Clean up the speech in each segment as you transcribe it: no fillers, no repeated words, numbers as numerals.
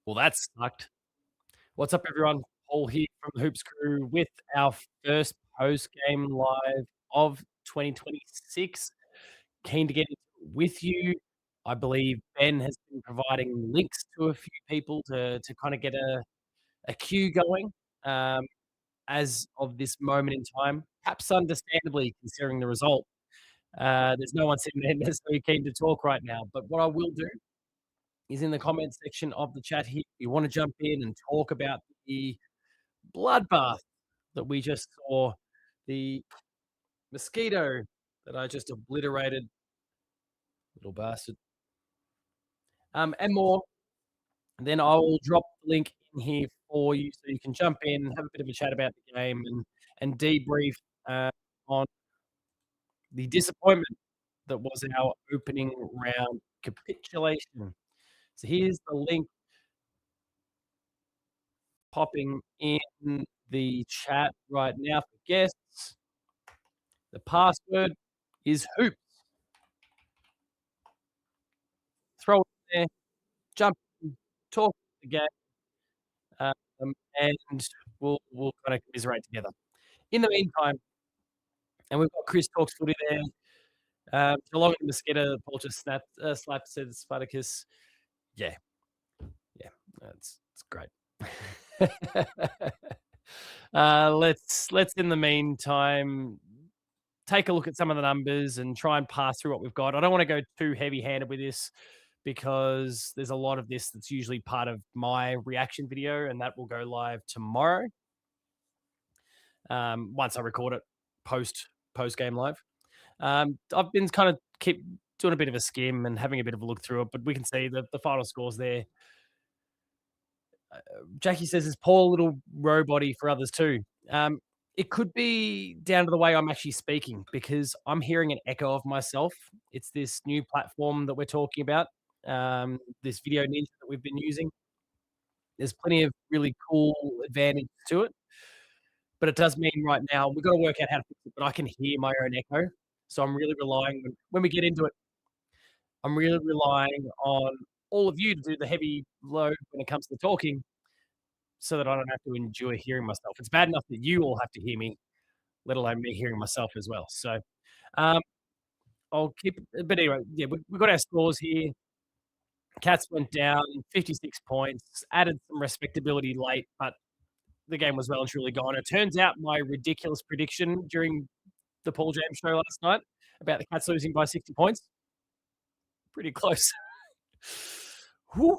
Well, that sucked. What's up, everyone? Paul here from the Hoops Crew with our first post-game live of 2026. Keen to get it with you. I believe Ben has been providing links to a few people to kind of get a queue going as of this moment in time. Perhaps understandably, considering the result. There's no one sitting there necessarily keen to talk right now. But what I will do is in the comment section of the chat here. If you want to jump in and talk about the bloodbath that we just saw, the mosquito that I just obliterated, little bastard, and more, then I will drop the link in here for you so you can jump in, have a bit of a chat about the game, and debrief on the disappointment that was our opening round capitulation. So here's the link popping in the chat right now for guests. The password is hoops. Throw it in there, jump in, talk the game, and we'll kind of commiserate together. In the meantime, and we've got Chris Talks Footy there. Geelong and Mosquito, Paul just slapped, said Spartacus. Yeah, yeah, that's great. Let's in the meantime take a look at some of the numbers and try and pass through what we've got. I don't want to go too heavy-handed with this because there's a lot of this that's usually part of my reaction video, and that will go live tomorrow. Once I record it post game live. I've been kind of keep doing a bit of a skim and having a bit of a look through it, but we can see the final scores there. Jackie says it's poor little robot-y for others too. It could be down to the way I'm actually speaking because I'm hearing an echo of myself. It's this new platform that we're talking about, this video ninja that we've been using. There's plenty of really cool advantages to it, but it does mean right now we've got to work out how to fix it. But I can hear my own echo, so I'm really relying when we get into it. I'm really relying on all of you to do the heavy load when it comes to talking, so that I don't have to endure hearing myself. It's bad enough that you all have to hear me, let alone me hearing myself as well. So I'll keep. But anyway, yeah, we've got our scores here. Cats went down 56 points, added some respectability late, but the game was well and truly gone. It turns out my ridiculous prediction during the Paul James show last night about the Cats losing by 60 points, pretty close. Whew,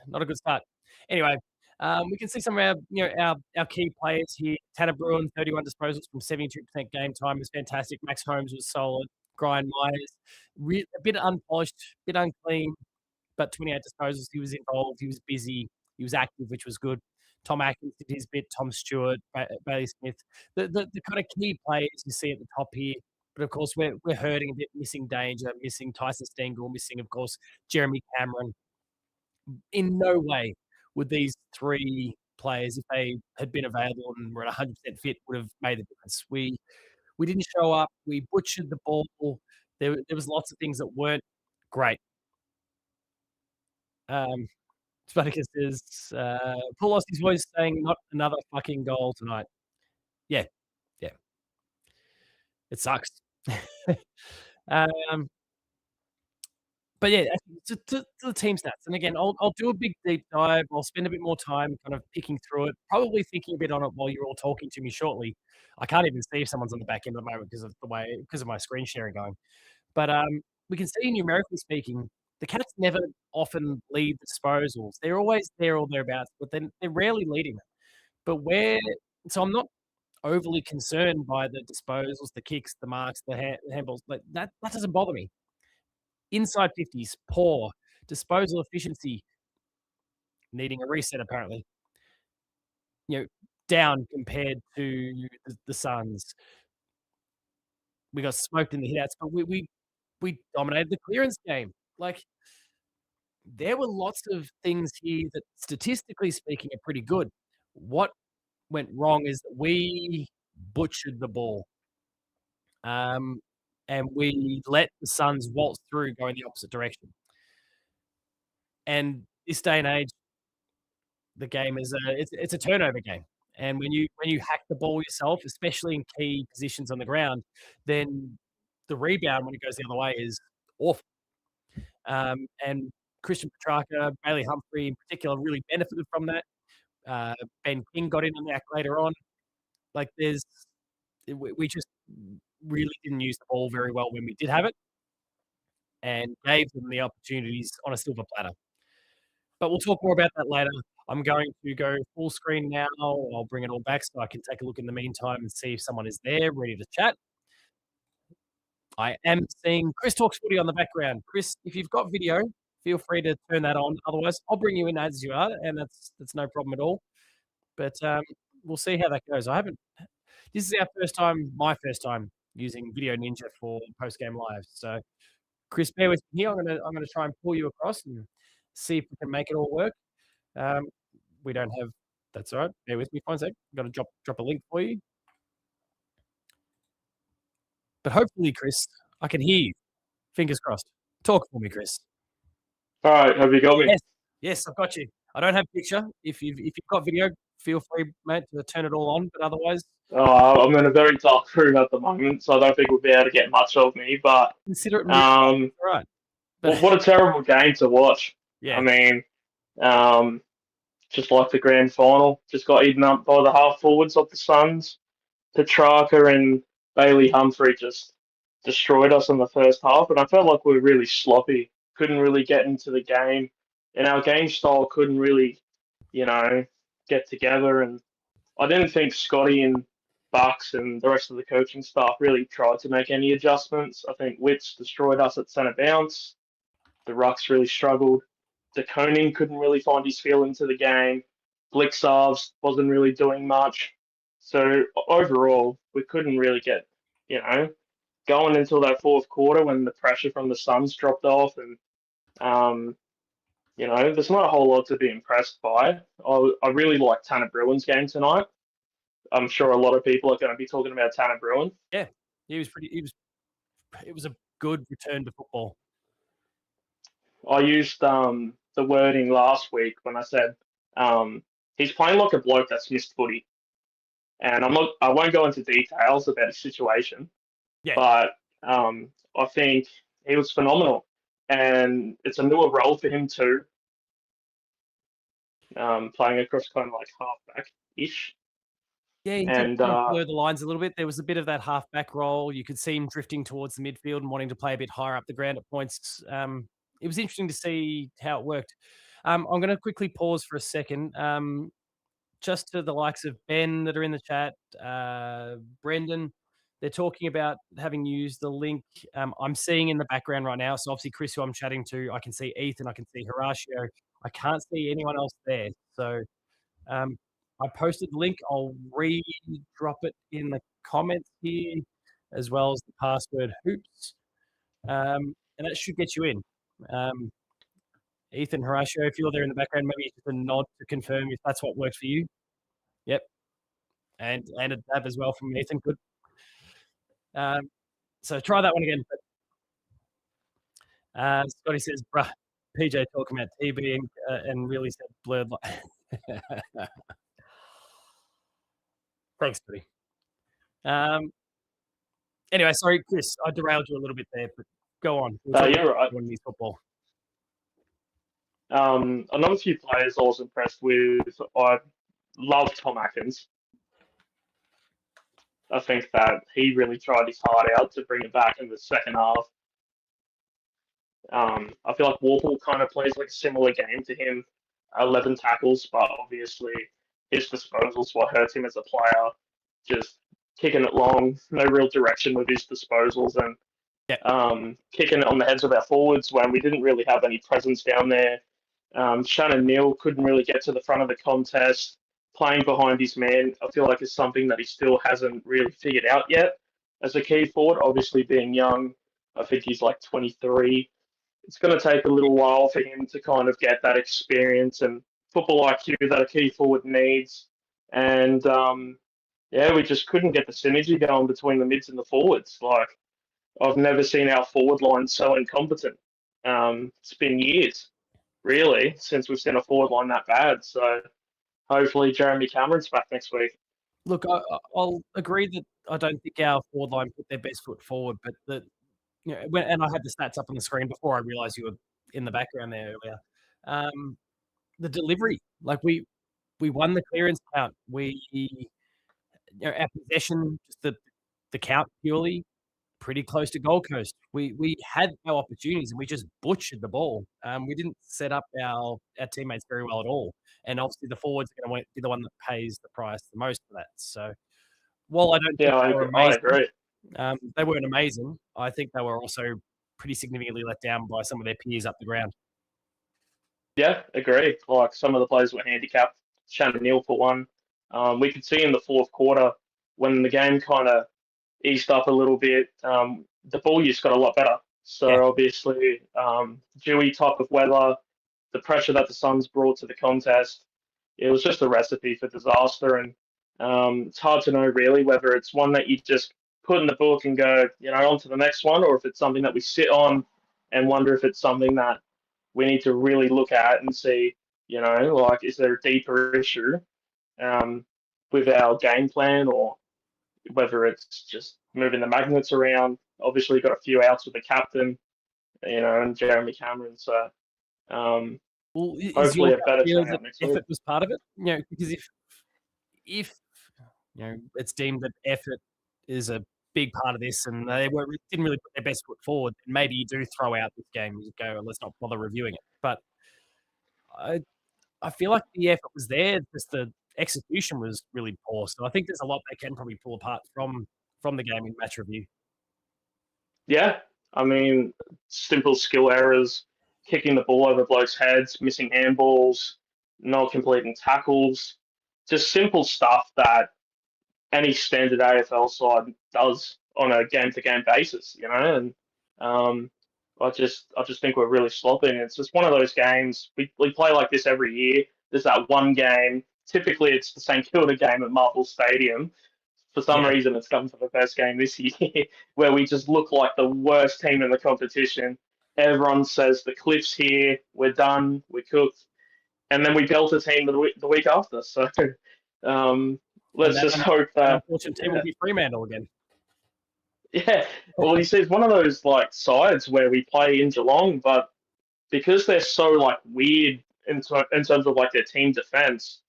not a good start. Anyway, we can see some of our key players here. Tanner Bruin, 31 disposals from 72% game time was fantastic. Max Holmes was solid. Brian Myers, a bit unpolished, a bit unclean, but 28 disposals. He was involved. He was busy. He was active, which was good. Tom Atkins did his bit. Tom Stewart, Bailey Smith, the kind of key players you see at the top here. But of course, we're hurting a bit. Missing Danger, missing Tyson Stengel, missing of course Jeremy Cameron. In no way would these three players, if they had been available and were at 100% fit, would have made the difference. We didn't show up. We butchered the ball. There was lots of things that weren't great. Spartacus says, Paul lost his voice saying, not another fucking goal tonight. Yeah. It sucks. But yeah, to the team stats. And again, I'll do a big deep dive. I'll spend a bit more time kind of picking through it, probably thinking a bit on it while you're all talking to me shortly. I can't even see if someone's on the back end at the moment because of my screen sharing going. But we can see numerically speaking, the Cats never often lead the disposals. They're always there or thereabouts, but then they're rarely leading them. But so I'm not overly concerned by the disposals, the kicks, the marks, the handballs. Like that doesn't bother me. Inside 50s, poor. Disposal efficiency, needing a reset apparently. Down compared to the Suns. We got smoked in the hitouts, but we dominated the clearance game. Like, there were lots of things here that, statistically speaking, are pretty good. What went wrong is that we butchered the ball. And we let the Suns waltz through going the opposite direction. And this day and age, the game is it's a turnover game. And when you hack the ball yourself, especially in key positions on the ground, then the rebound when it goes the other way is awful. And Christian Petrarca, Bailey Humphrey in particular, really benefited from that. Ben King got in on the act later on. Like we just really didn't use the ball very well when we did have it, and gave them the opportunities on a silver platter. But we'll talk more about that later. I'm going to go full screen now. I'll bring it all back so I can take a look in the meantime and see if someone is there ready to chat. I am seeing Chris Talks Footy on the background. Chris, if you've got video, feel free to turn that on. Otherwise, I'll bring you in as you are, and that's no problem at all. But we'll see how that goes. I haven't. This is my first time using Video Ninja for post game live. So, Chris, bear with me here. I'm gonna try and pull you across and see if we can make it all work. We don't have. That's all right. Bear with me for 1 sec. I'm gonna drop a link for you. But hopefully, Chris, I can hear you. Fingers crossed. Talk for me, Chris. All right, have you got me? Yes, I've got you. I don't have picture. If you've got video, feel free, mate, to turn it all on. But otherwise, I'm in a very dark room at the moment, so I don't think we'll be able to get much of me. But consider it all right. But what a terrible game to watch. Yeah. I mean, just like the grand final, just got eaten up by the half forwards of the Suns. Petrarca and Bailey Humphrey just destroyed us in the first half, and I felt like we were really sloppy. Couldn't really get into the game, and our game style couldn't really, get together. And I didn't think Scotty and Bucks and the rest of the coaching staff really tried to make any adjustments. I think Witts destroyed us at centre bounce. The Rucks really struggled. De Koning couldn't really find his feel into the game. Blixarves wasn't really doing much. So overall, we couldn't really get, going until that fourth quarter when the pressure from the Suns dropped off. And, there's not a whole lot to be impressed by. I really like Tanner Bruin's game tonight. I'm sure a lot of people are going to be talking about Tanner Bruin. Yeah, it was a good return to football. I used the wording last week when I said he's playing like a bloke that's missed footy, and I won't go into details about his situation. Yeah. But I think he was phenomenal, and it's a newer role for him too. Playing across kind of like halfback-ish. Yeah, he did blur the lines a little bit. There was a bit of that halfback role. You could see him drifting towards the midfield and wanting to play a bit higher up the ground at points. It was interesting to see how it worked. I'm going to quickly pause for a second. Just to the likes of Ben that are in the chat, Brendan, they're talking about having used the link I'm seeing in the background right now. So obviously, Chris, who I'm chatting to, I can see Ethan, I can see Horatio. I can't see anyone else there. So I posted the link. I'll re-drop it in the comments here, as well as the password hoops. And that should get you in. Ethan, Horatio, if you're there in the background, maybe just a nod to confirm if that's what works for you. Yep. And a dab as well from Ethan. Good. So try that one again. Scotty says, bruh, PJ talking about TB and really said blurred. Thanks, buddy. Anyway, sorry, Chris, I derailed you a little bit there, but go on. You're right. Football. Another few players I was impressed with. I love Tom Atkins. I think that he really tried his heart out to bring it back in the second half. I feel like Warple kind of plays like a similar game to him, 11 tackles, but obviously his disposals what hurts him as a player. Just kicking it long, no real direction with his disposals, and kicking it on the heads of our forwards when we didn't really have any presence down there. Shannon Neal couldn't really get to the front of the contest. Playing behind his man, I feel like is something that he still hasn't really figured out yet as a key forward. Obviously, being young, I think he's like 23. It's going to take a little while for him to kind of get that experience and football IQ that a key forward needs. And we just couldn't get the synergy going between the mids and the forwards. Like, I've never seen our forward line so incompetent. It's been years, really, since we've seen a forward line that bad. So hopefully Jeremy Cameron's back next week. Look, I'll agree that I don't think our forward line put their best foot forward, but and I had the stats up on the screen before I realized you were in the background there earlier. The delivery, like we won the clearance count. Our possession, just the count purely pretty close to Gold Coast. We had our opportunities and we just butchered the ball. We didn't set up our teammates very well at all. And obviously the forwards are going to be the one that pays the price the most for that. So while I don't think Yeah, they were I amazing, agree. they weren't amazing. I think they were also pretty significantly let down by some of their peers up the ground. Yeah, agree. Like some of the players were handicapped. Shannon Neal for one. We could see in the fourth quarter when the game kind of eased up a little bit. The ball use got a lot better. Yeah. So obviously, dewy type of weather, the pressure that the Suns brought to the contest, it was just a recipe for disaster. And it's hard to know really whether it's one that you just put in the book and go, on to the next one, or if it's something that we sit on and wonder if it's something that we need to really look at and see, like, is there a deeper issue um, with our game plan, or whether it's just moving the magnets around. Obviously, got a few outs with the captain, and Jeremy Cameron. So Well, is your hopefully a gut better feel that turnout next week. effort was part of it? Because if it's deemed that effort is a big part of this, and didn't really put their best foot forward, then maybe you do throw out this game. You go, let's not bother reviewing it. But I I feel like the effort was there, just the execution was really poor. So I think there's a lot they can probably pull apart from the game in match review. Yeah, I mean, simple skill errors, kicking the ball over blokes' heads, missing handballs, not completing tackles, just simple stuff that any standard AFL side does on a game to game basis, and um, I just think we're really sloppy. And it's just one of those games we play like this every year. There's that one game. Typically, it's the St Kilda game at Marvel Stadium. For some Yeah, reason, it's come for the first game this year, where we just look like the worst team in the competition. Everyone says the cliff's here, we're done, we're cooked, and then we belt a team the week after. So um, and let's just hope that that, unfortunate team will yeah, be Fremantle again. yeah. Well, you see, it's one of those like sides where we play in Geelong, but because they're so like weird in terms of like their team defense,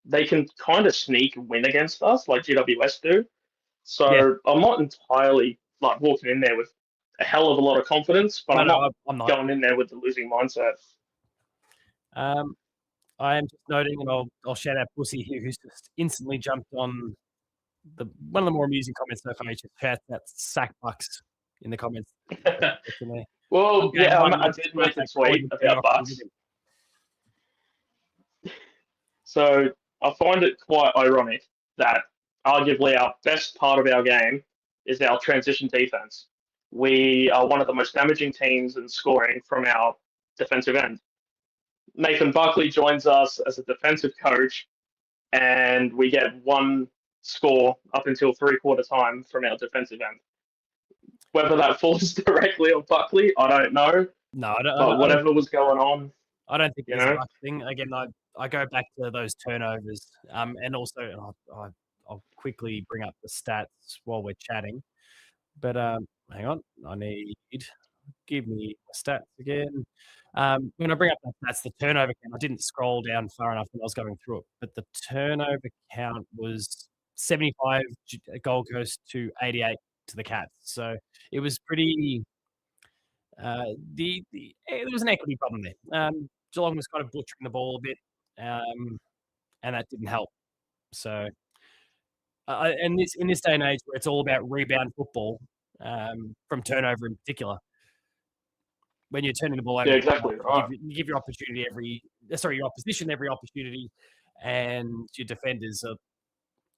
they can kind of sneak and win against us like GWS do. Yeah, So I'm not entirely like walking in there with a hell of a lot of confidence, but no, I'm no, not I'm not. going in there with the losing mindset. Um, I am just noting, and I'll shout out Pussy here, who's just instantly jumped on the one of the more amusing comments so far. He just shouts out sack bucks in the comments section there. One Well, game, yeah, one I loss, did no make a take forward, tweet and two about knocks with Bucks. him. So I find it quite ironic that arguably our best part of our game is our transition defense. We are one of the most damaging teams in scoring from our defensive end. Nathan Buckley joins us as a defensive coach, and we get one score up until three-quarter time from our defensive end. Whether that falls directly on Buckley, I don't know. No, But whatever was going on, I don't think you it is a know, luck thing. Again, I go back to those turnovers, and also I'll quickly bring up the stats while we're chatting. But hang on, I need give me the stats again. When I bring up the stats, the turnover count, I didn't scroll down far enough when I was going through it, but the turnover count was 75 Gold Coast to 88 to the Cats. So it was pretty. There was an equity problem there. Geelong was kind of butchering the ball a bit, and that didn't help. So, and in this day and age where it's all about rebound football, from turnover in particular, when you're turning the ball over, yeah, exactly right. you give your opportunity your opposition every opportunity, and your defenders are,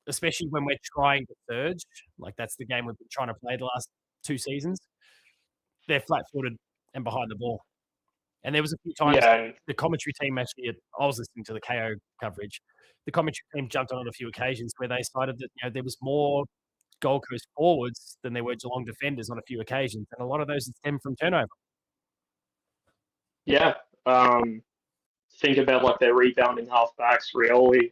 especially when we're trying to surge, like that's the game we've been trying to play the last 2 seasons. They're flat-footed and behind the ball. And there was a few times Yeah, and the commentary team actually, I was listening to the KO coverage. The commentary team jumped on a few occasions where they cited that there was more Gold Coast forwards than there were Geelong defenders on a few occasions, and a lot of those stem from turnover. yeah. Think about like their rebounding halfbacks, Rioli.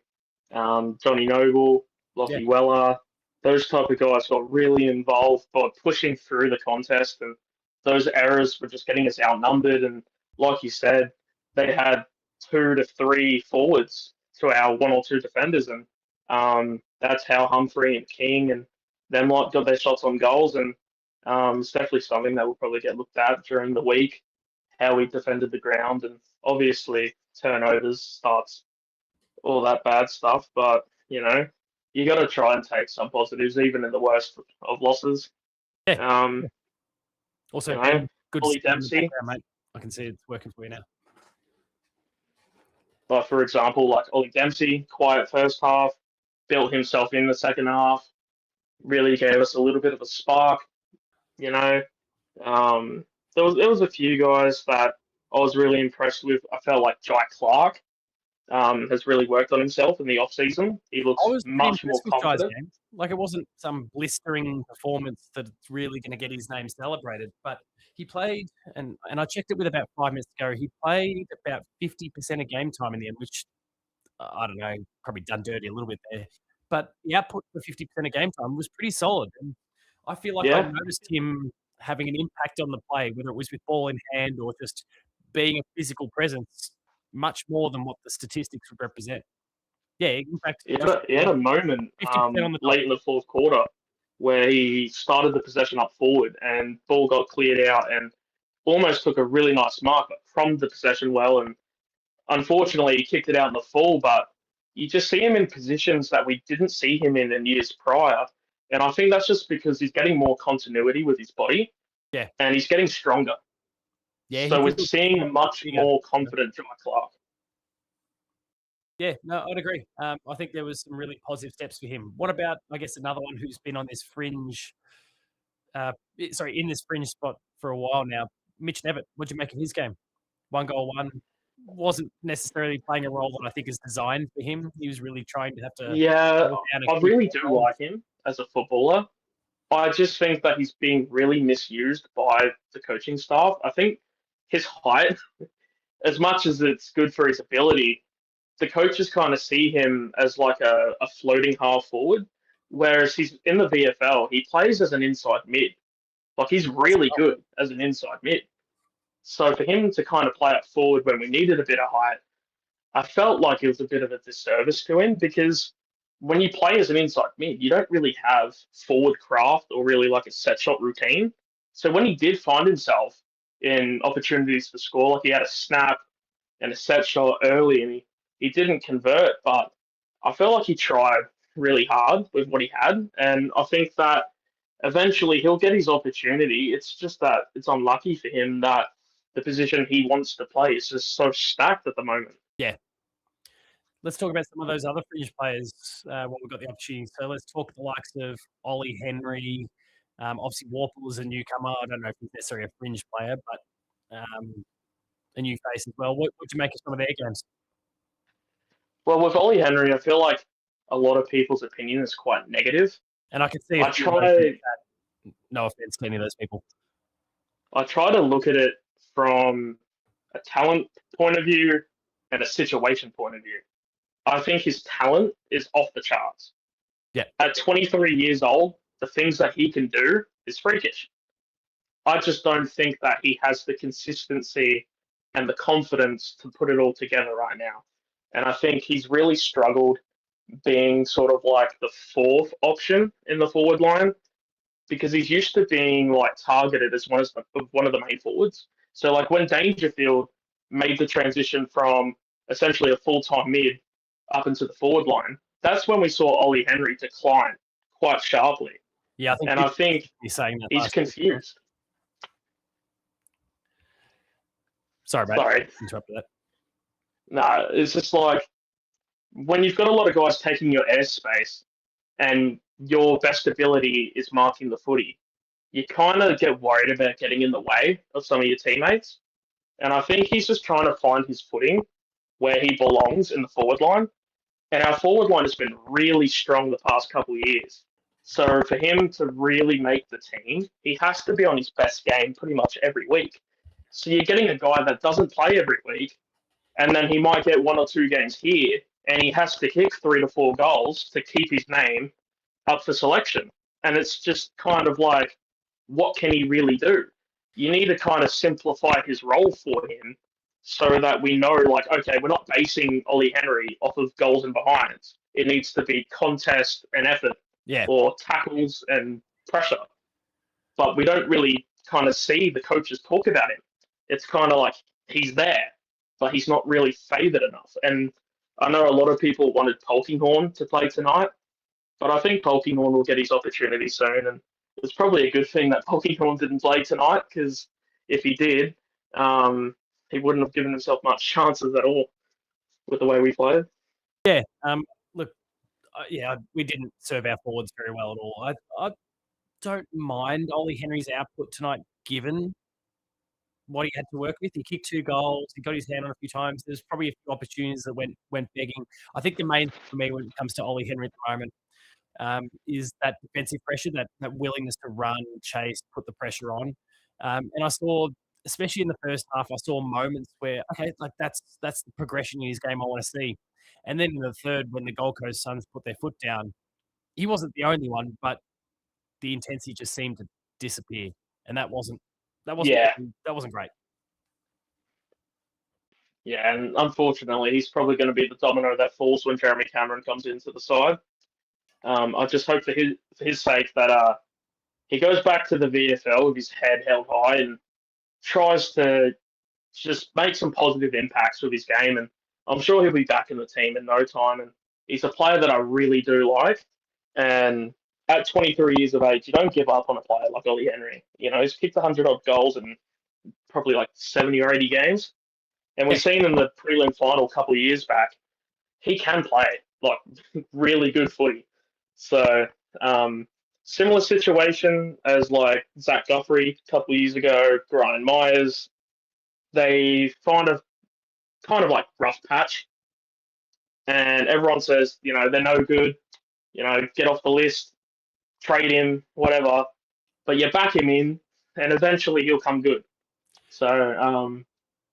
Johnny Noble, Yeah. Lockie Weller, those type of guys got really involved by pushing through the contest, and those errors were just getting us outnumbered. And like you said, they had 2 to 3 forwards to our 1 or 2 defenders, and that's how Humphrey and King and them lot got their shots on goals. And it's definitely something that will probably get looked at during the week, how we defended the ground, and obviously turnovers starts all that bad stuff. But you got to try and take some positives, even in the worst of losses. Yeah. Um, Also, you know, Ben, good to see Ollie you in the Dempsey, background, mate. I can see it's working for you now. but for example, like Ollie Dempsey, quiet first half, built himself in the second half, really gave us a little bit of a spark. You know, um, there was a few guys that I was really impressed with. I felt like Jai Clark has really worked on himself in the off season. He I looks was pretty much more impressed with Jai's confident. game. Like, it wasn't some blistering performance that's really going to get his name celebrated, but he played, and I checked it with about 5 minutes ago. He played about 50% of game time in the end, which I don't know, probably done dirty a little bit there. But the output for 50% of game time was pretty solid, and I feel like I Yeah, noticed him having an impact on the play, whether it was with ball in hand or just being a physical presence, much more than what the statistics would represent. Yeah, in fact, just he had a moment 50% on the dot. late in the fourth quarter where he started the possession up forward and ball got cleared out and almost took a really nice mark from the possession well. And unfortunately, he kicked it out in the full, but you just see him in positions that we didn't see him in years prior. And I think that's just because he's getting more continuity with his body Yeah. and he's getting stronger. Yeah, he So did we're look seeing a much bigger. more confident John Clark. Yeah, no, I'd agree. I think there was some really positive steps for him. What about, I guess, another one who's been on this fringe, in this fringe spot for a while now, Mitch Nevitt. What'd you make of his game? 1 goal, one. Wasn't necessarily playing a role that I think is designed for him. He was really trying to have to Yeah, hold down and I keep really more do goals. like him as a footballer. I just think that he's being really misused by the coaching staff. I think his height, as much as it's good for his ability, the coaches kind of see him as like a floating half forward, whereas he's in the VFL, he plays as an inside mid. Like he's really good as an inside mid. So for him to kind of play up forward when we needed a bit of height, I felt like it was a bit of a disservice to him because when you play as an inside mid, you don't really have forward craft or really like a set shot routine. So when he did find himself in opportunities to score, like he had a snap and a set shot early and he didn't convert, but I felt like he tried really hard with what he had. And I think that eventually he'll get his opportunity. It's just that it's unlucky for him that the position he wants to play is just so stacked at the moment. Yeah. Let's talk about some of those other fringe players while we've got the opportunity. So let's talk the likes of Ollie Henry. Obviously, Warple is a newcomer. I don't know if he's necessarily a fringe player, but a new face as well. What do you make of some of their games? Well, with Ollie Henry, I feel like a lot of people's opinion is quite negative. And I can see a I few of those in the try chat. No offense to any of those people. I try to look at it from a talent point of view and a situation point of view. I think his talent is off the charts. Yeah. At 23 years old, the things that he can do is freakish. I just don't think that he has the consistency and the confidence to put it all together right now. And I think he's really struggled being sort of like the fourth option in the forward line because he's used to being like targeted as one of the main forwards. So like when Dangerfield made the transition from essentially a full time mid up into the forward line, that's when we saw Ollie Henry decline quite sharply. Yeah, I think And I think he's saying that he's last week. confused. Sorry, mate. Sorry. Interrupted that. No, it's just like when you've got a lot of guys taking your airspace and your best ability is marking the footy, you kind of get worried about getting in the way of some of your teammates. And I think he's just trying to find his footing where he belongs in the forward line. And our forward line has been really strong the past couple of years. So for him to really make the team, he has to be on his best game pretty much every week. So you're getting a guy that doesn't play every week, and then he might get 1 or 2 games here, and he has to kick 3 to 4 goals to keep his name up for selection. And it's just kind of like, what can he really do? You need to kind of simplify his role for him so that we know, like, okay, we're not basing Ollie Henry off of goals and behinds. It needs to be contest and effort Yeah. or tackles and pressure. But we don't really kind of see the coaches talk about him. It's kind of like he's there, but he's not really favoured enough. And I know a lot of people wanted Polkinghorne to play tonight, but I think Polkinghorne will get his opportunity soon. And it's probably a good thing that Polkinghorne didn't play tonight, because if he did, he wouldn't have given himself much chances at all with the way we played. Yeah. Look, we didn't serve our forwards very well at all. I don't mind Ollie Henry's output tonight, given what he had to work with. He kicked 2 goals. He got his hand on a few times. There's probably a few opportunities that went begging. I think the main thing for me when it comes to Ollie Henry at the moment is that defensive pressure, that willingness to run, chase, put the pressure on. And I saw, especially in the first half, I saw moments where, okay, like that's the progression in his game I want to see. And then in the third, when the Gold Coast Suns put their foot down, he wasn't the only one, but the intensity just seemed to disappear, and that wasn't Yeah, that wasn't great. yeah, and unfortunately, he's probably going to be the domino that falls when Jeremy Cameron comes into the side. I just hope for his sake that he goes back to the VFL with his head held high and tries to just make some positive impacts with his game. And I'm sure he'll be back in the team in no time. And he's a player that I really do like. And at 23 years of age, you don't give up on a player like Ollie Henry. You know, he's kicked 100 odd goals in probably like 70 or 80 games. And we've seen in the prelim final a couple of years back, he can play like really good footy. So similar situation as like Zach Guthrie a couple of years ago, Brian Myers. They find a kind of like rough patch, and everyone says, you know, they're no good. You know, get off the list, trade him, whatever. But you back him in, and eventually he'll come good. So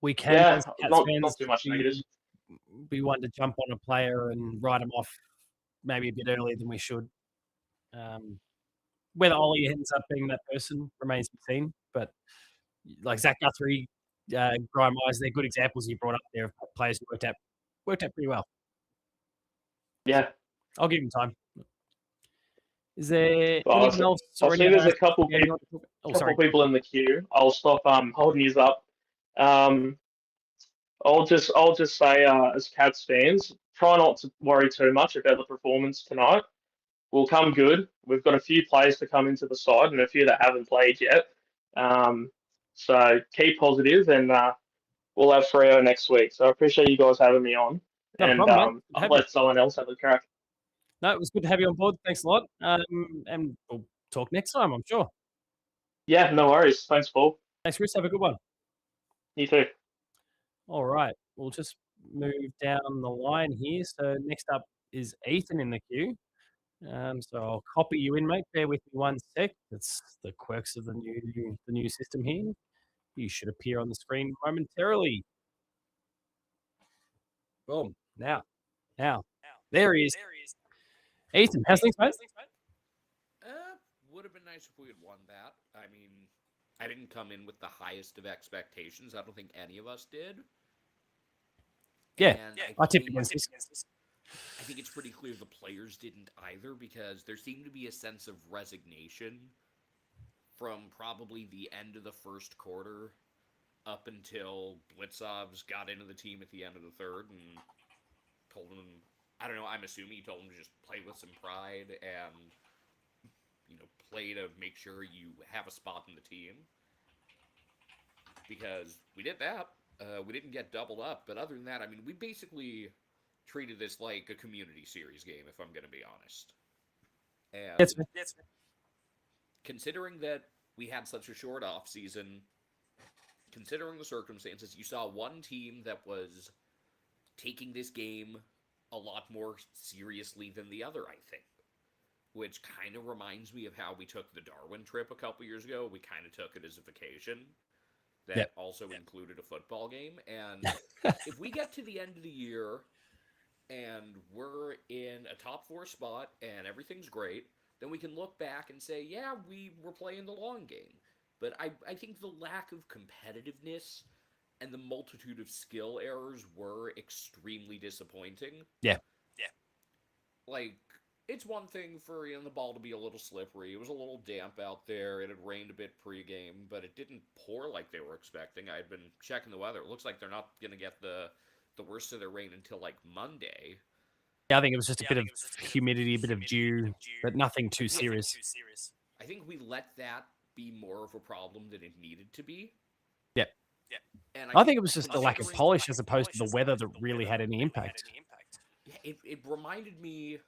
We can, yeah, as Cats not fans, too much negatives. be one to jump on a player and write him off maybe a bit earlier than we should. Whether Ollie ends up being that person remains to be seen. But like Zach Guthrie, Brian Myers, they're good examples you brought up there of players who worked out pretty well. Yeah. I'll give him time. Is there Well, anyone else? I see there's a couple people, sorry. people in the queue. I'll stop holding you up. Um, I'll just say, as Cats fans, try not to worry too much about the performance tonight. We'll come good. We've got a few players to come into the side and a few that haven't played yet. So keep positive, and we'll have Freo next week. So I appreciate you guys having me on, Not a and problem, mate. I'll let someone else have a crack. No, it was good to have you on board. Thanks a lot. And we'll talk next time, I'm sure. Yeah, no worries. Thanks, Paul. Thanks, Chris. Have a good one. You too. All right. We'll just move down the line here. So next up is Ethan in the queue. So I'll copy you in, mate. Bear with me one sec. That's the quirks of the new system here. You should appear on the screen momentarily. Boom. Now. There he is. Ethan, how's things, mate? Would have been nice if we had won that. I mean, I didn't come in with the highest of expectations. I don't think any of us did. Yeah, I tipped against this. I think it's pretty clear the players didn't either, because there seemed to be a sense of resignation from probably the end of the first quarter up until Blitzovs got into the team at the end of the third and told him, I don't know, I'm assuming he told him to just play with some pride and, you know, play to make sure you have a spot in the team. Because we did that. We didn't get doubled up, but other than that, I mean, we basically treated this like a community series game, if I'm going to be honest. And That's considering that we had such a short off season, considering the circumstances, you saw one team that was taking this game a lot more seriously than the other, I think. Which kind of reminds me of how we took the Darwin trip a couple years ago. We kind of took it as a vacation that also included a football game. And if we get to the end of the year and we're in a top 4 spot and everything's great, then we can look back and say, yeah, we were playing the long game. But I think the lack of competitiveness and the multitude of skill errors were extremely disappointing. Yeah. Like, it's one thing for the ball to be a little slippery. It was a little damp out there. It had rained a bit pregame, but it didn't pour like they were expecting. I had been checking the weather. It looks like they're not going to get the worst of their rain until like Monday. Yeah, I think it was just a bit of humidity, a bit of dew, but nothing too Yeah. serious. I think we let that be more of a problem than it needed to be. Yep. And I think it was just the lack of considering- polish as opposed to the weather that really had any impact. Yeah, it reminded me,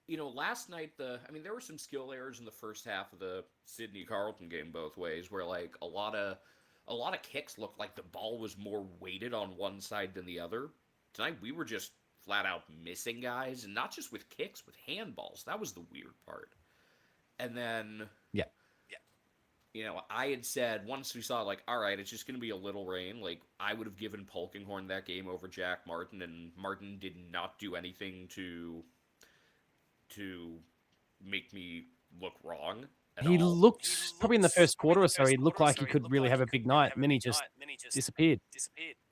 last night there were some skill errors in the first half of the Sydney Carlton game both ways, where like a lot of kicks looked like the ball was more weighted on one side than the other. Tonight we were just flat out missing guys, and not just with kicks, with handballs. That was the weird part. And then I had said once we saw, like, all right, it's just going to be a little rain, like, I would have given Polkinghorne that game over Jack Martin, and Martin did not do anything to make me look wrong at He all. looked, probably in the first quarter or so, he looked like he could really have a big night, and then he just disappeared.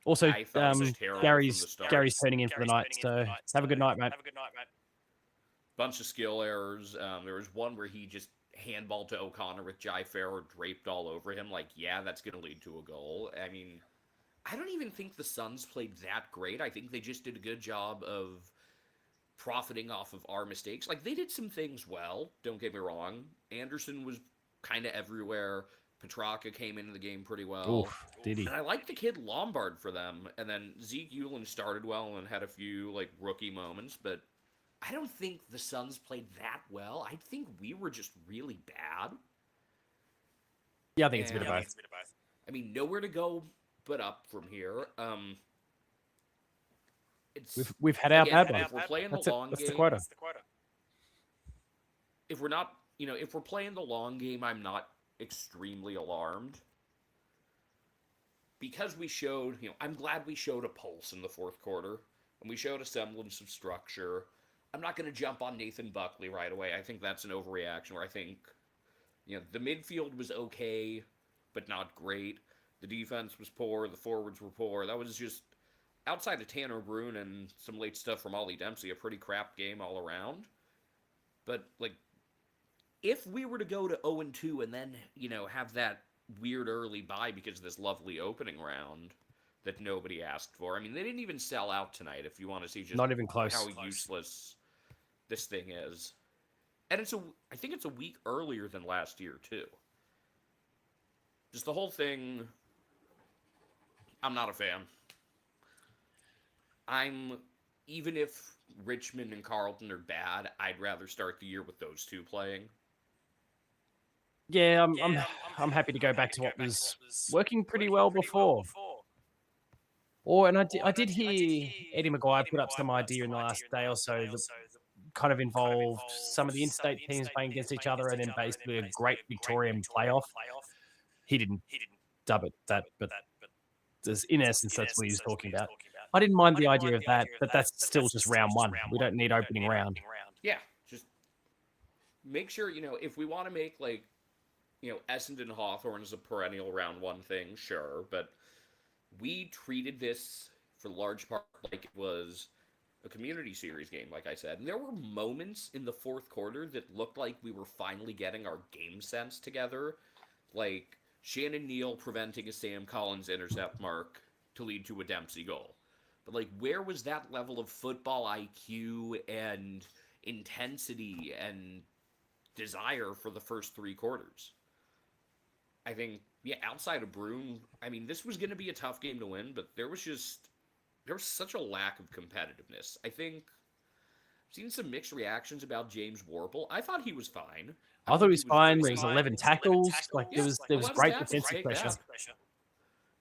Also, I thought it was terrible from the Gary's start. turning in for the night, so have a good night, mate. Bunch of skill errors. There was one where he just handballed to O'Connor with Jai Farrow draped all over him. Like, yeah, that's going to lead to a goal. I mean, I don't even think the Suns played that great. I think they just did a good job of profiting off of our mistakes. Like, they did some things well, don't get me wrong. Anderson was kind of everywhere. Petrarca came into the game pretty well. Oof, did he? And I like the kid Lombard for them. And then Zeke Uland started well and had a few, like, rookie moments, but I don't think the Suns played that well. I think we were just really bad. Yeah, I think it's a bit of both. I mean, nowhere to go but up from here. We've had our bad If ones. we're playing That's the it. long That's game, the quota. if we're not, if we're playing the long game, I'm not extremely alarmed. Because we showed, I'm glad we showed a pulse in the fourth quarter, and we showed a semblance of structure. I'm not going to jump on Nathan Buckley right away. I think that's an overreaction where I think, the midfield was okay, but not great. The defense was poor. The forwards were poor. That was just, outside of Tanner Bruin and some late stuff from Ollie Dempsey, a pretty crap game all around. But, like, if we were to go to 0-2 and then, have that weird early bye because of this lovely opening round that nobody asked for. I mean, they didn't even sell out tonight, if you want to see just Not even close. how useless this thing is. And I think it's a week earlier than last year, too. Just the whole thing, I'm not a fan. Even if Richmond and Carlton are bad, I'd rather start the year with those two playing. Yeah, I'm happy to go back to what was working pretty well before. I did hear Eddie Maguire put up some idea in the last day or so that kind of involved some of the interstate teams playing against each other and then basically a great Victorian playoff. He didn't dub it that, but in essence, that's what he was talking about. I didn't mind the idea of that, but that's still just round one. We don't need opening round. Yeah, just make sure, if we want to make, like, Essendon Hawthorn is a perennial round one thing, sure, but we treated this for large part like it was a community series game, like I said. And there were moments in the fourth quarter that looked like we were finally getting our game sense together, like Shannon Neal preventing a Sam Collins intercept mark to lead to a Dempsey goal. But, like, where was that level of football IQ and intensity and desire for the first three quarters? I think, outside of Broom, I mean, this was going to be a tough game to win, but there was such a lack of competitiveness. I think I've seen some mixed reactions about James Warple. I thought he was fine. I thought he was fine. There was 11 tackles. Like, there was great defensive pressure.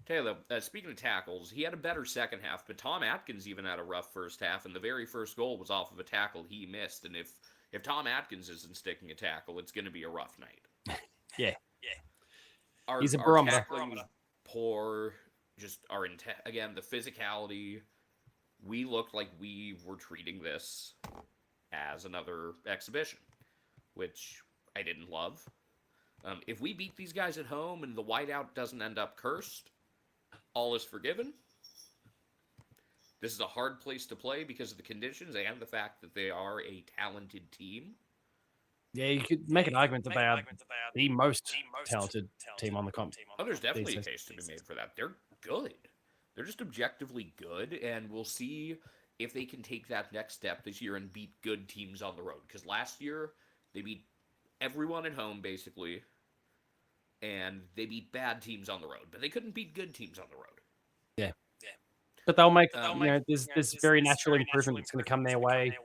Tell you though, speaking of tackles, he had a better second half, but Tom Atkins even had a rough first half, and the very first goal was off of a tackle he missed. And if Tom Atkins isn't sticking a tackle, it's going to be a rough night. Yeah. He's a barometer. Tackling was poor. Just again, the physicality we looked like we were treating this as another exhibition, which I didn't love. If we beat these guys at home and the whiteout doesn't end up cursed, all is forgiven. This is a hard place to play because of the conditions and the fact that they are a talented team. Yeah, you could make an argument that they are the most talented team on the comp. Oh, there's definitely a case to be made for that. They're good. They're just objectively good, and we'll see if they can take that next step this year and beat good teams on the road. Because last year, they beat everyone at home, basically, and they beat bad teams on the road, but they couldn't beat good teams on the road. Yeah. But they'll make, there's very natural improvement that's going to come their way.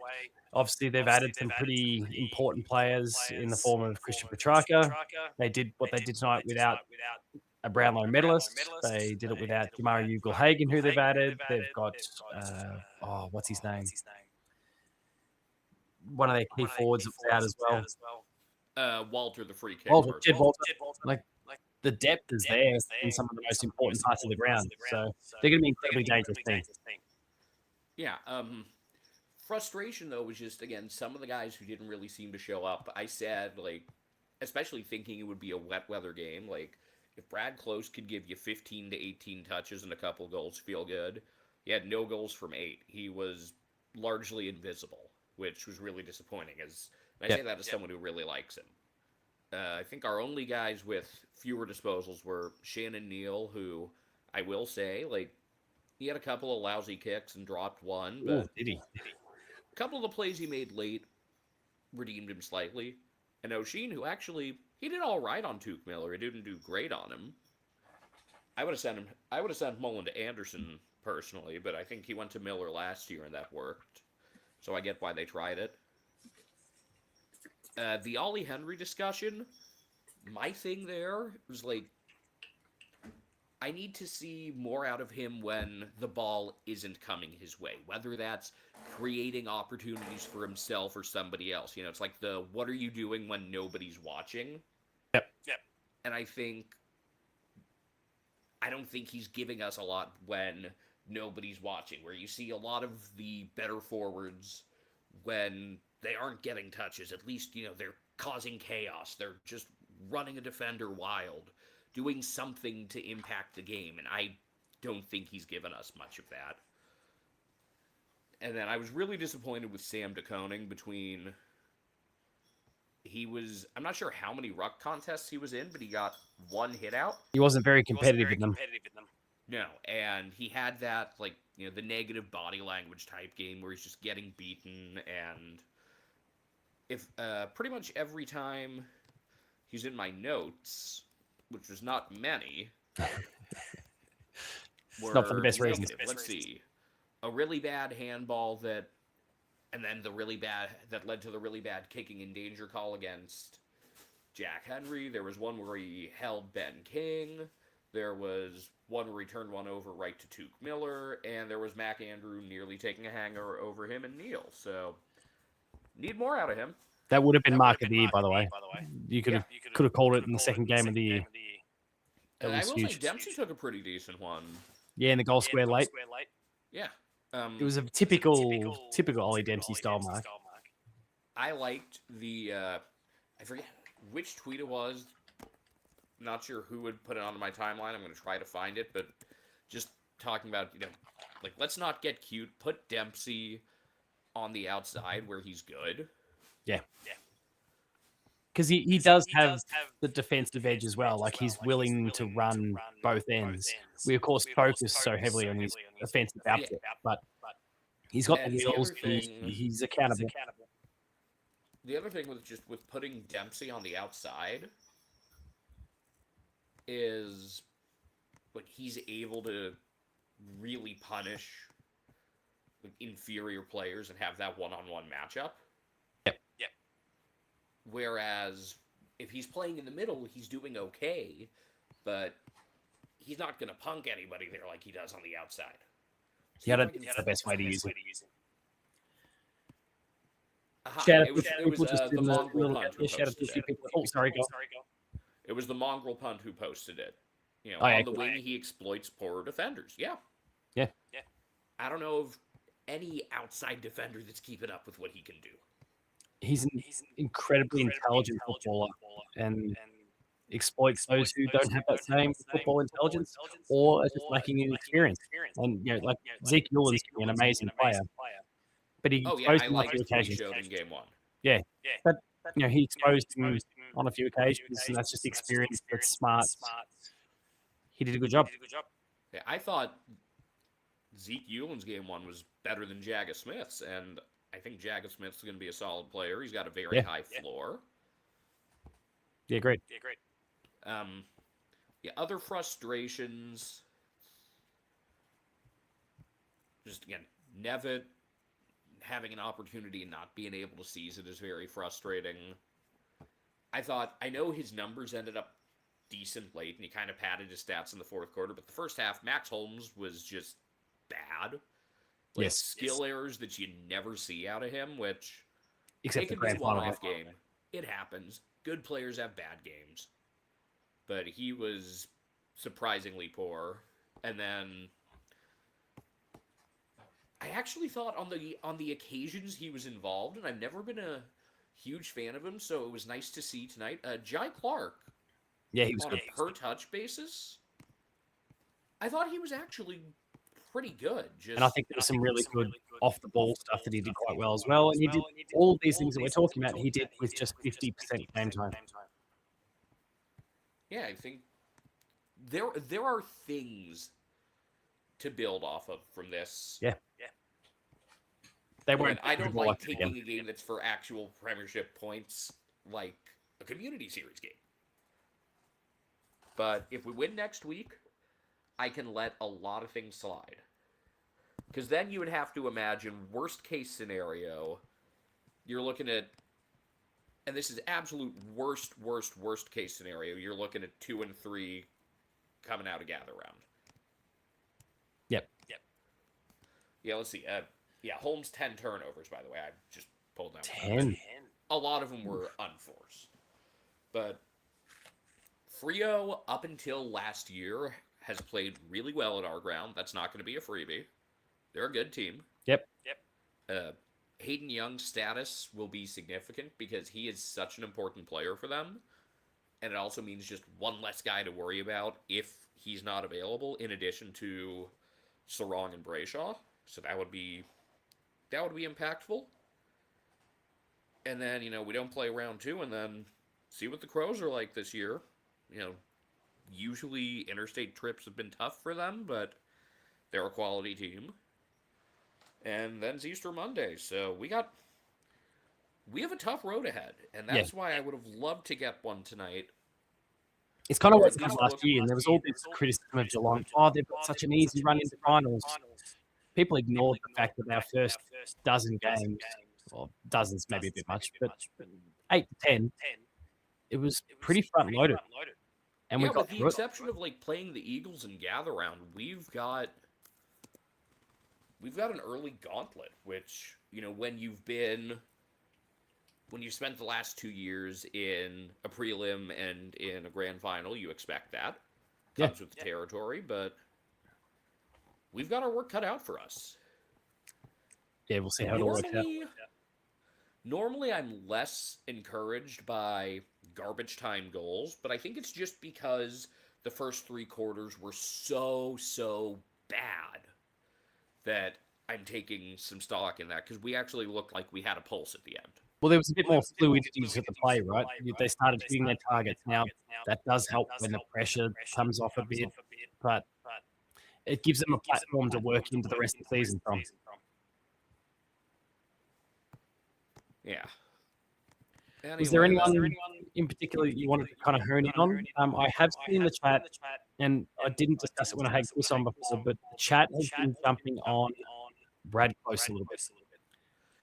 Obviously, they've added some pretty important players in the form of Christian Petrarca. They did what they did tonight without a Brownlow medalist. They did it without Jamari Ugle-Hagan, who they've added. They've got, what's his name? One of their key forwards was out as well. Walter, the free kick. Jed Walter. Like, the depth is there in some of the most important parts of the ground. So they're going to be an incredibly dangerous team. Yeah. Frustration, though, was just, again, some of the guys who didn't really seem to show up. I said, like, especially thinking it would be a wet weather game, like, if Brad Close could give you 15 to 18 touches and a couple goals, feel good. He had no goals from 8. He was largely invisible, which was really disappointing. I say that as someone who really likes him. I think our only guys with fewer disposals were Shannon Neal, who I will say, like, he had a couple of lousy kicks and dropped one, but did he? A couple of the plays he made late redeemed him slightly. And O'Sheen, who actually, he did all right on Tuke Miller. He didn't do great on him. I would have sent Mullen to Anderson personally, but I think he went to Miller last year and that worked. So I get why they tried it. The Ollie Henry discussion, my thing there was like, I need to see more out of him when the ball isn't coming his way, whether that's creating opportunities for himself or somebody else. You know, it's like the what are you doing when nobody's watching? Yep. And I don't think he's giving us a lot when nobody's watching, where you see a lot of the better forwards when they aren't getting touches. At least, you know, they're causing chaos. They're just running a defender wild, doing something to impact the game, and I don't think he's given us much of that. And then I was really disappointed with Sam DeConing between... I'm not sure how many ruck contests he was in, but he got one hit out. He wasn't very competitive in them. No, and he had that, like, you know, the negative body language type game where he's just getting beaten, and if pretty much every time he's in my notes, which was not many, were not for the best reasons. Let's see. A really bad handball that led to the really bad kicking in danger call against Jack Henry. There was one where he held Ben King. There was one where he turned one over right to Tuke Miller, and there was Mac Andrew nearly taking a hanger over him and Neal. So, need more out of him. That would have been Mark of the Year, by the way. You could have called it in the second game of the year. I will say Dempsey took a pretty decent one. Yeah, in the goal square late. Yeah. It was a typical Ollie Dempsey style mark. I liked the, I forget which tweet it was. Not sure who would put it onto my timeline. I'm going to try to find it, but just talking about, you know, like, let's not get cute. Put Dempsey on the outside where he's good. Yeah. Because he does have the defensive edge as well. Like, he's willing to run both ends. We, of course, focus so heavily on his offensive output, but he's got the wheels. He's accountable. The other thing with putting Dempsey on the outside is, like, he's able to really punish, like, inferior players and have that one-on-one matchup. Yep. Whereas if he's playing in the middle, he's doing okay, but he's not going to punk anybody there like he does on the outside. Yeah, that's the best way to use it. It was the mongrel punt who posted it. Oh, sorry, go. It was the mongrel punt who posted it. You know, on the wing, he exploits poor defenders. Yeah. Yeah. I don't know if any outside defender that's keeping up with what he can do. He's an incredibly intelligent footballer and exploits those who don't have that same football intelligence or are just lacking in experience. And, like Zeke Newland's an amazing player, but he Oh yeah, exposed I him on a liked few what he occasions. showed in game 1. Yeah, but he exposed him on a few occasions, and that's just experience. That's smart. He did a good job. Yeah, I thought Zeke Euland's game 1 was better than Jagga Smith's, and I think Jagga Smith's going to be a solid player. He's got a very high floor. Yeah, great. Other frustrations. Just again, Nevitt having an opportunity and not being able to seize it is very frustrating. I know his numbers ended up decent late, and he kind of padded his stats in the fourth quarter, but the first half, Max Holmes was just bad. Skill errors that you never see out of him, which except it the could be a grand final one-off game. It happens. Good players have bad games. But he was surprisingly poor. And then I actually thought on the occasions he was involved, and I've never been a huge fan of him, so it was nice to see tonight. Jai Clark. Yeah, he was on good. a per-touch basis, I thought he was actually pretty good. And I think there was some really good off-the-ball stuff that he did quite well as well. And he did all these things that we're talking about, he did with just 50% game time. Yeah, I think there are things to build off of from this. Yeah. They weren't. I don't like taking a game that's for actual Premiership points like a Community Series game. But if we win next week, I can let a lot of things slide. Because then you would have to imagine worst case scenario. You're looking at, and this is absolute worst case scenario. You're looking at 2 and 3 coming out of gather round. Yep. Yeah, let's see. Holmes 10 turnovers, by the way. I just pulled down 10. A lot of them were unforced. But Frio, up until last year, has played really well at our ground. That's not going to be a freebie. They're a good team. Yep. Hayden Young's status will be significant because he is such an important player for them. And it also means just one less guy to worry about if he's not available, in addition to Sarong and Brayshaw. So that would be impactful. And then, we don't play round 2 and then see what the Crows are like this year. Usually interstate trips have been tough for them, but they're a quality team. And then's Easter Monday, so we have a tough road ahead, and that's why I would have loved to get one tonight. It's kind of what it was last year, and there was all this criticism of Geelong. Oh, they've got such an easy run into finals. People ignored the fact that our first dozen games, or dozens maybe a bit much, but 8 to 10, it was pretty front-loaded. And we got with the exception of playing the Eagles and gather round, we've got an early gauntlet, which when you've spent the last 2 years in a prelim and in a grand final, you expect that comes with the territory, but we've got our work cut out for us. Yeah, we'll see how it all works out. Normally, I'm less encouraged by garbage time goals, but I think it's just because the first 3 quarters were so bad that I'm taking some stock in that, because we actually looked like we had a pulse at the end. Well, there was a bit more fluidity to the play, right? They started hitting their targets. Now, that does help when the pressure comes off a bit, but it gives them a platform to work into the rest of the season from. Yeah. Anyway, was there anyone in particular you wanted to kind of hone in on? I have seen in the chat, and I didn't discuss it when I had Chris on before, but the chat has been jumping on Brad Close a little bit.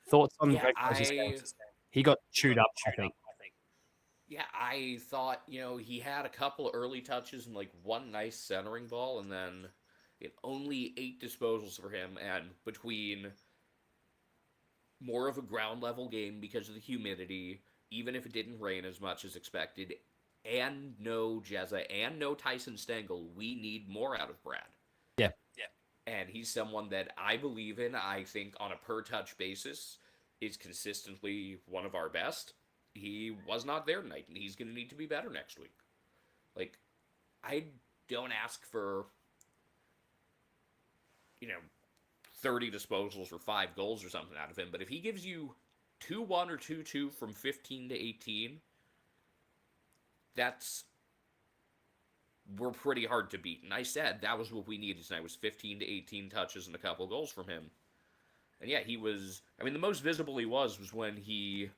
Thoughts on Brad Close's game? He got chewed up, I think. Yeah, I thought, he had a couple early touches and one nice centering ball, and then only 8 disposals for him, and between more of a ground level game because of the humidity, even if it didn't rain as much as expected, and no Jezza and no Tyson Stengel, we need more out of Brad. Yeah. And he's someone that I believe in. I think on a per touch basis is consistently one of our best. He was not there tonight, and he's going to need to be better next week. Like, I don't ask for, 30 disposals or 5 goals or something out of him, but if he gives you 2-1 or 2-2 from 15 to 18, we're pretty hard to beat. And I said that was what we needed tonight, was 15 to 18 touches and a couple goals from him. And yeah, he was, the most visible he was when he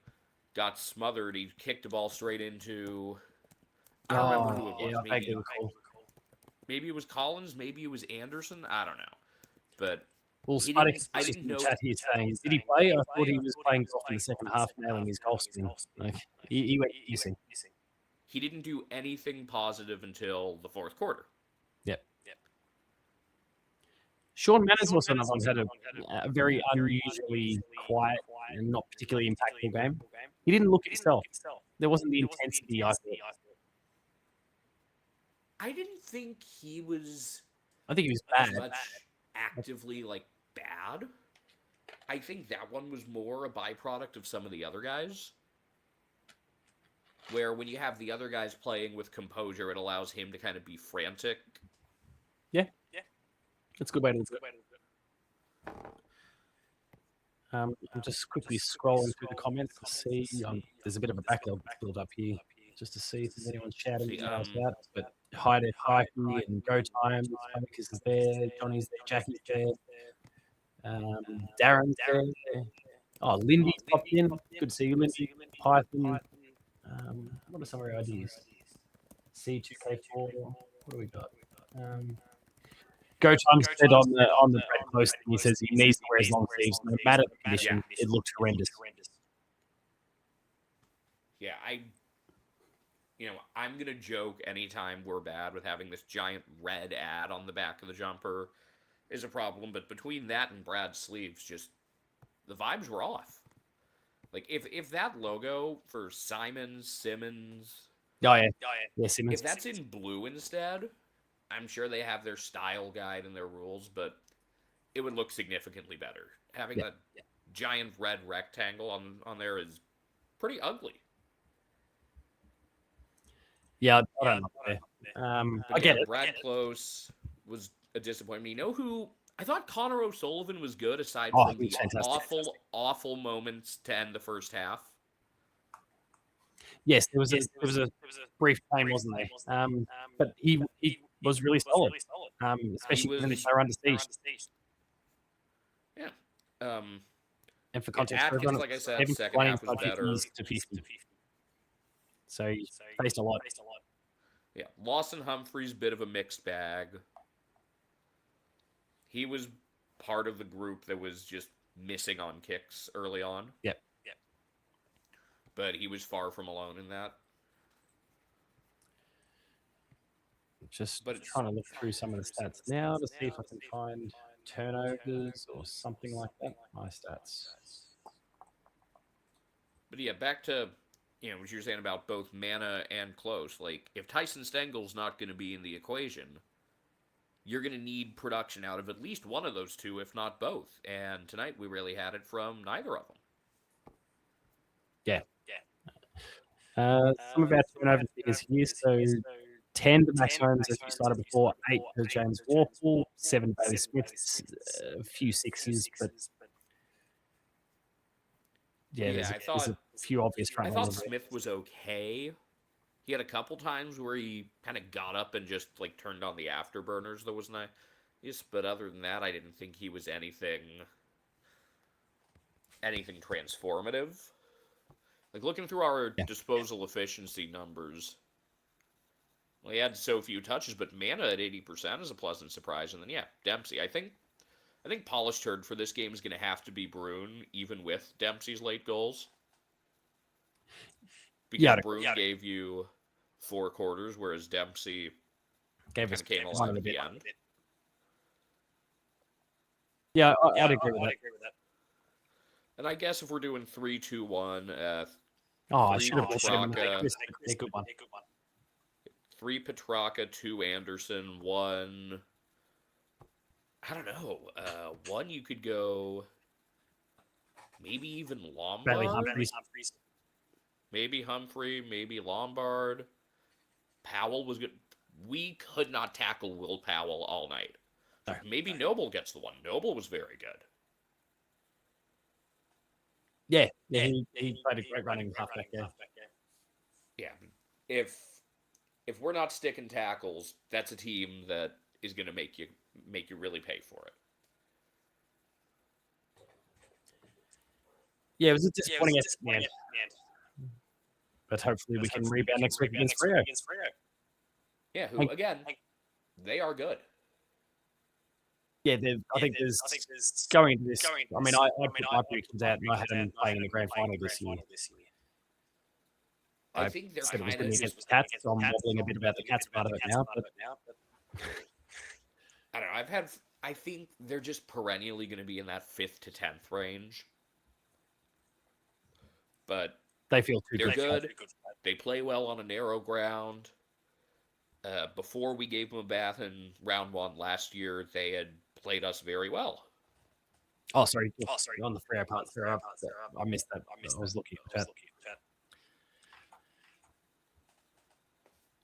got smothered. He kicked the ball straight into, I don't remember who it was. Maybe it was Collins, maybe it was Anderson, I don't know. But well, I didn't know. Chat here saying, did he play? I thought he was playing golf in the second half, nailing his golf swing. Like, he went missing. He didn't do anything positive until the fourth quarter. Yep. Sean Manners also another one had a very unusually quiet and not particularly impactful game. He didn't look himself. There wasn't the intensity, I thought. I didn't think he was. I think he was bad. Much actively bad. I think that one was more a byproduct of some of the other guys. Where when you have the other guys playing with composure, it allows him to kind of be frantic. Yeah. That's a good way to do it. I'm just quickly scrolling through the comments to see. There's a bit of a backlog build up here, just to see if there's anyone shouting us out. But hi to Pikey and Go Time. Focus is there. Johnny's there. Jackie's there. Darren's there. Oh, Lindy's popped in. Good to see you, Lindy. Python. What are some of our ideas? C2K4. What do we got? Go Time said on the Brett Close thing, he says he needs to wear his long sleeves no matter the condition. It looked horrendous. Yeah, I'm gonna joke anytime we're bad with having this giant red ad on the back of the jumper is a problem, but between that and Brad's sleeves, just the vibes were off. Like if that logo for Simmons, Simmons, if that's in blue instead, I'm sure they have their style guide and their rules, but it would look significantly better. Having that giant red rectangle on there is pretty ugly. Yeah, I don't know. I get it. Brad Close was a disappointment. You know who? I thought Connor O'Sullivan was good, aside from the awful moments to end the first half. Yes, there was a brief time, wasn't there? But he was really solid, especially when they were under siege. Yeah. And for context, Atkins, like I said, second half was better. So he faced a lot. Yeah, Lawson Humphrey's bit of a mixed bag. He was part of the group that was just missing on kicks early on. Yep. But he was far from alone in that. Just trying to look through some of the stats now to see if I can find turnovers or something like that. My stats. But yeah, back to what you were saying about both Mana and Close. Like, if Tyson Stengel's not going to be in the equation, you're going to need production out of at least one of those two, if not both. And tonight we really had it from neither of them. Yeah. Some of our turnover figures here. So 10 to Max Holmes, as we started before, 8 to James Warfel, 7 Bailey Smith, a few sixes, but there's a few obvious front runners. I thought Smith was okay. He had a couple times where he kind of got up and just turned on the afterburners. That was nice, but other than that, I didn't think he was anything transformative. Like, looking through our disposal efficiency numbers, he had so few touches, but Mana at 80% is a pleasant surprise. And then Dempsey. I think polished turd for this game is going to have to be Bruin, even with Dempsey's late goals. Because Bruin gave you 4 quarters, whereas Dempsey came alive at the end. Yeah, I'd agree with that. And I guess if we're doing 3-2-1, I should have a good one. 3 Petrarca, 2 Anderson, 1 I don't know. One, you could go maybe even Bradley Lombard. Humphries. Maybe Humphrey, maybe Lombard. Powell was good. We could not tackle Will Powell all night. No. Maybe Noble gets the one. Noble was very good. Yeah, he played a great running halfback. Yeah, if we're not sticking tackles, that's a team that is going to make you really pay for it. Yeah, it was a disappointing effort, man. But hopefully we can rebound next week against Freo. Yeah, who again, they are good. Yeah, I think there's going into this. I mean, I put my predictions out and I had them playing in the grand final this year. I think they're said it was kind going to of. be against the Cats, so I'm wobbling a bit about the Cats part of it now. But I don't know. I think they're just perennially going to be in that 5th to 10th range. But they feel too they're good. They play well on a narrow ground. Before we gave them a bath in round 1 last year, they had played us very well. Oh, sorry. On the Freo part, I missed that. I was looking at that.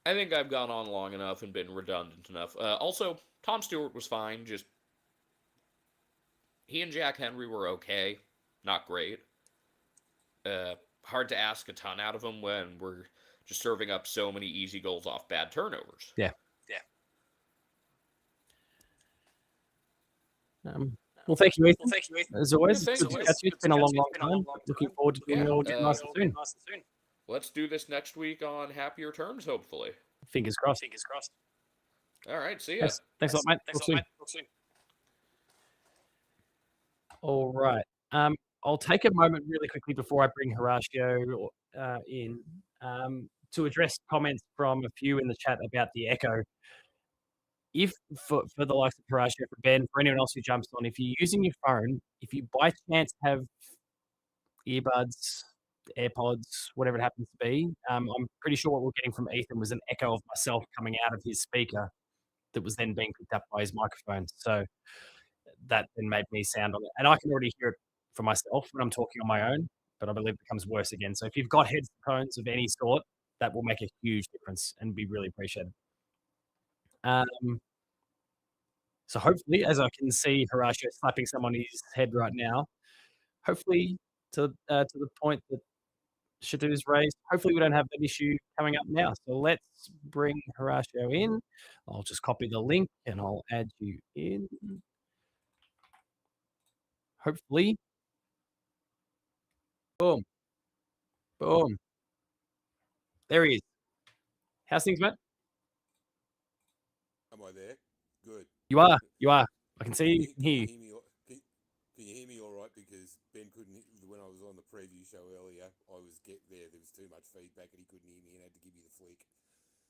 I think I've gone on long enough and been redundant enough. Also, Tom Stewart was fine. Just he and Jack Henry were okay, not great. Hard to ask a ton out of them when we're just serving up so many easy goals off bad turnovers. Yeah. Well, thank you, Ethan. As always, it's good to catch you. It's been a long time. Looking forward to doing it all again nice and soon. Let's do this next week on happier terms, hopefully. Fingers crossed. All right, see ya. Thanks a lot, mate. Talk soon. All right. I'll take a moment really quickly before I bring Horatio in to address comments from a few in the chat about the echo. If for the likes of Horatio, for Ben, for anyone else who jumps on, if you're using your phone, if you by chance have earbuds, AirPods, whatever it happens to be, I'm pretty sure what we're getting from Ethan was an echo of myself coming out of his speaker that was then being picked up by his microphone. So that then made me sound on it. And I can already hear it for myself when I'm talking on my own, but I believe it becomes worse again. So if you've got headphones of any sort, that will make a huge difference and be really appreciated. So hopefully, as I can see Horatio slapping someone on his head right now, hopefully to the point that Shadoo's raised, hopefully we don't have that issue coming up now. So let's bring Horatio in. I'll just copy the link and I'll add you in. Hopefully. Boom. Boom. There he is. How's things, Matt? Am I there? Good. You are. I can see you. Hear you. Can you hear me all right? Because Ben couldn't, when I was on the preview show earlier, there was too much feedback and he couldn't hear me and had to give me the flick.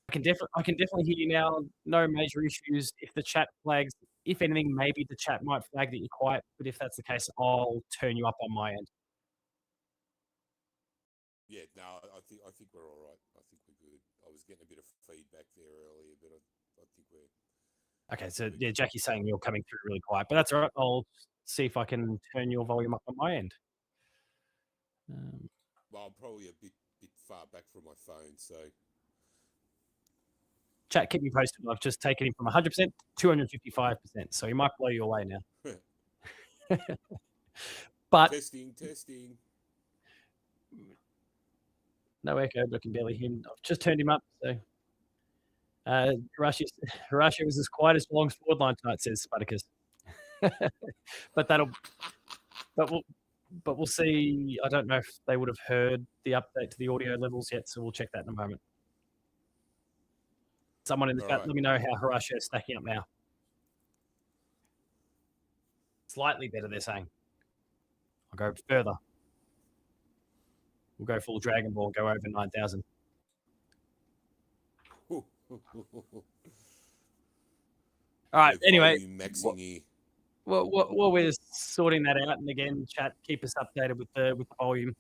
I can definitely hear you now. No major issues. If the chat flags, if anything, maybe the chat might flag that you're quiet. But if that's the case, I'll turn you up on my end. Yeah, no, I think we're all right. I think we're good. I was getting a bit of feedback there earlier, but I think we're... Okay, so yeah, Jackie's saying you're coming through really quiet, but that's all right. I'll see if I can turn your volume up on my end. Well, I'm probably a bit far back from my phone, so... Chat, keep me posted. I've just taken him from 100% to 255%, so he might blow you away now. But Testing. No echo, but I can barely hear him. I've just turned him up, so... Horatio was as quiet as Geelong's forward line tonight, says Spartacus. But we'll see. I don't know if they would have heard the update to the audio levels yet, so we'll check that in a moment. Someone in the chat, let me know how Horatio is stacking up now. Slightly better, they're saying. I'll go further. We'll go full Dragon Ball, go over 9,000. All right. Anyway, while we're sorting that out, and again, chat, keep us updated with the volume.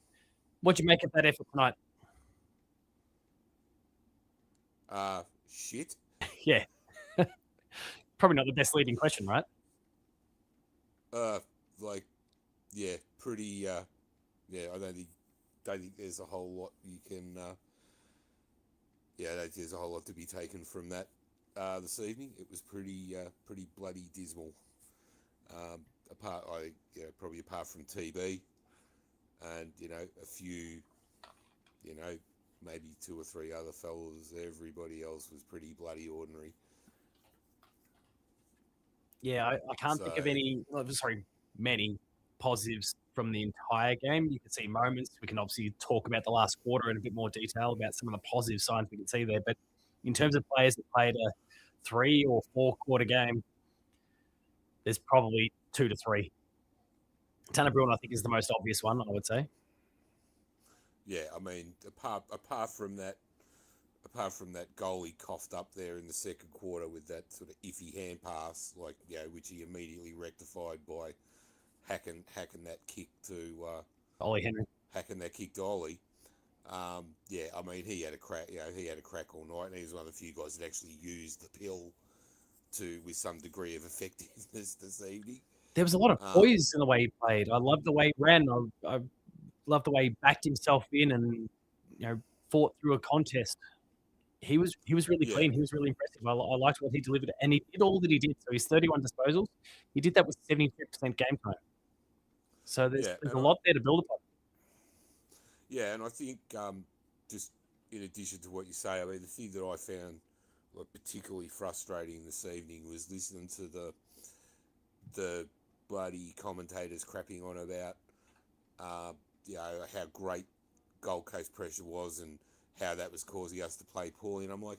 What'd you make of that effort tonight? Shit. Yeah. Probably not the best leading question, right? Like, yeah, pretty. Yeah, I don't think there's a whole lot you can. Yeah, I don't think there's a whole lot to be taken from that this evening. It was pretty bloody dismal. Probably apart from TB and a few, maybe two or three other fellas. Everybody else was pretty bloody ordinary. Yeah, I can't think of So many positives from the entire game. You can see moments. We can obviously talk about the last quarter in a bit more detail about some of the positive signs we can see there. But in terms of players that played a 3 or 4 quarter game, there's probably 2 to 3. Tanner Bruin, I think, is the most obvious one, I would say. yeah, I mean, apart from that goal he coughed up there in the second quarter with that sort of iffy hand pass, which he immediately rectified by hacking that kick to Ollie Henry. Ollie. Yeah, I mean, he had a crack. He had a crack all night, and he was one of the few guys that actually used the pill with some degree of effectiveness this evening. There was a lot of poise in the way he played. I loved the way he ran. I loved the way he backed himself in and fought through a contest. He was really clean. He was really impressive. I liked what he delivered, and he did all that he did. So he's 31 disposals. He did that with 73% game time. So there's a lot there to build upon. Yeah, and I think just in addition to what you say, I mean, the thing that I found particularly frustrating this evening was listening to the bloody commentators crapping on about how great Gold Coast pressure was and how that was causing us to play poorly. And I'm like,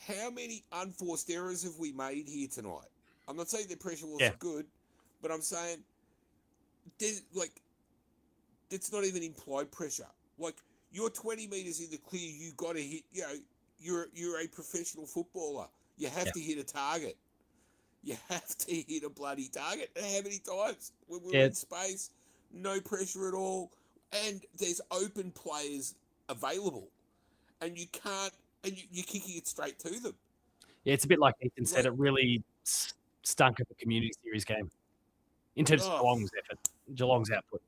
how many unforced errors have we made here tonight? I'm not saying the pressure wasn't good, but I'm saying that's not even implied pressure. Like, you're 20 metres in the clear, you got to hit. You're a professional footballer. You have to hit a target. You have to hit a bloody target. And how many times when we're in space, no pressure at all, and there's open players available, and you can't, and you're kicking it straight to them. Yeah, it's a bit like Ethan said. It really stunk of the community series game in terms of Geelong's output.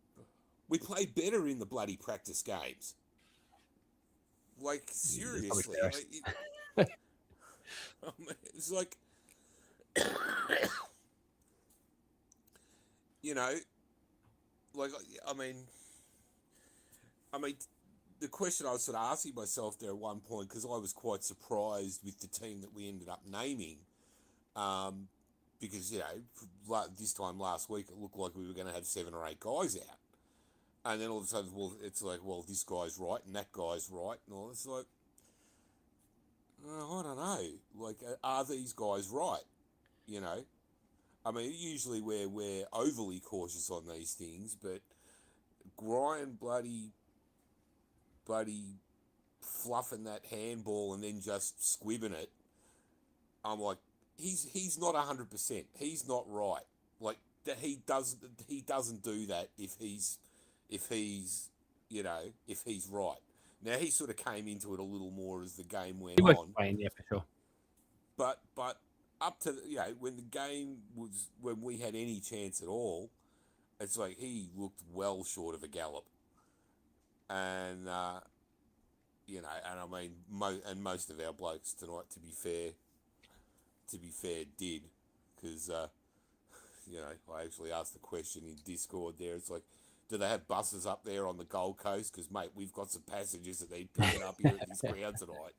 We played better in the bloody practice games. Like, seriously. It's like, I mean, the question I was sort of asking myself there at one point, because I was quite surprised with the team that we ended up naming, because, this time last week it looked like we were going to have 7 or 8 guys out. And then all of a sudden, it's like, this guy's right and that guy's right. And all it's like, I don't know. Like, are these guys right? I mean, usually we're overly cautious on these things, but Brian bloody fluffing that handball and then just squibbing it, I'm like, he's not 100%. He's not right. Like, that he doesn't do that if he's right. Now, he sort of came into it a little more as the game went on. Yeah, for sure. But up to when we had any chance at all, it's like he looked well short of a gallop. And and I mean, most of our blokes tonight, to be fair, did, because I actually asked the question in Discord there. It's like, do they have buses up there on the Gold Coast? Because, mate, we've got some passengers that need picking up here at this ground tonight.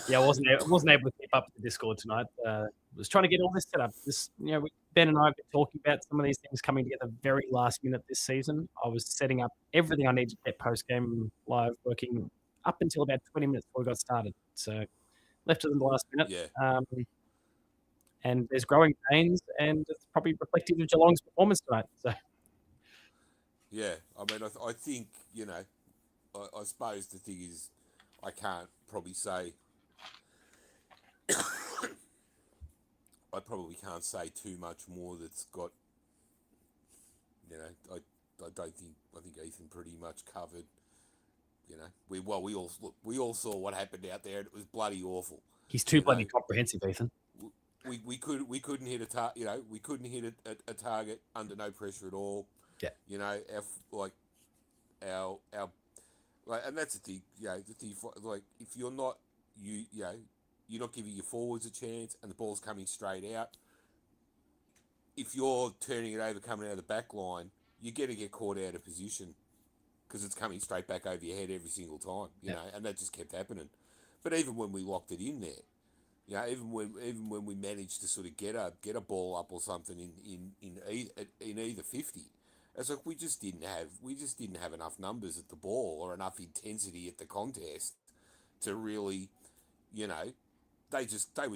Yeah, I wasn't able to keep up with the Discord tonight. Was trying to get all this set up. Ben and I have been talking about some of these things coming together very last minute this season. I was setting up everything I needed to get post-game live working up until about 20 minutes before we got started. So left it in the last minute. Yeah. And there's growing pains, and it's probably reflective of Geelong's performance tonight. So. Yeah, I mean, I think, I suppose the thing is, I can't probably say, I probably can't say too much more that's got, I think Ethan pretty much covered, we all saw what happened out there, and it was bloody awful. He's too bloody comprehensive, Ethan. we couldn't hit we couldn't hit a target under no pressure at all. Yeah. You know, our like, and that's the thing. The thing, like, if you're not you're not giving your forwards a chance, and the ball's coming straight out. If you're turning it over, coming out of the back line, you're going to get caught out of position because it's coming straight back over your head every single time. You know, and that just kept happening. But even when we locked it in there, even when we managed to sort of get a ball up or something in either 50, it's like we just didn't have enough numbers at the ball or enough intensity at the contest to really, they were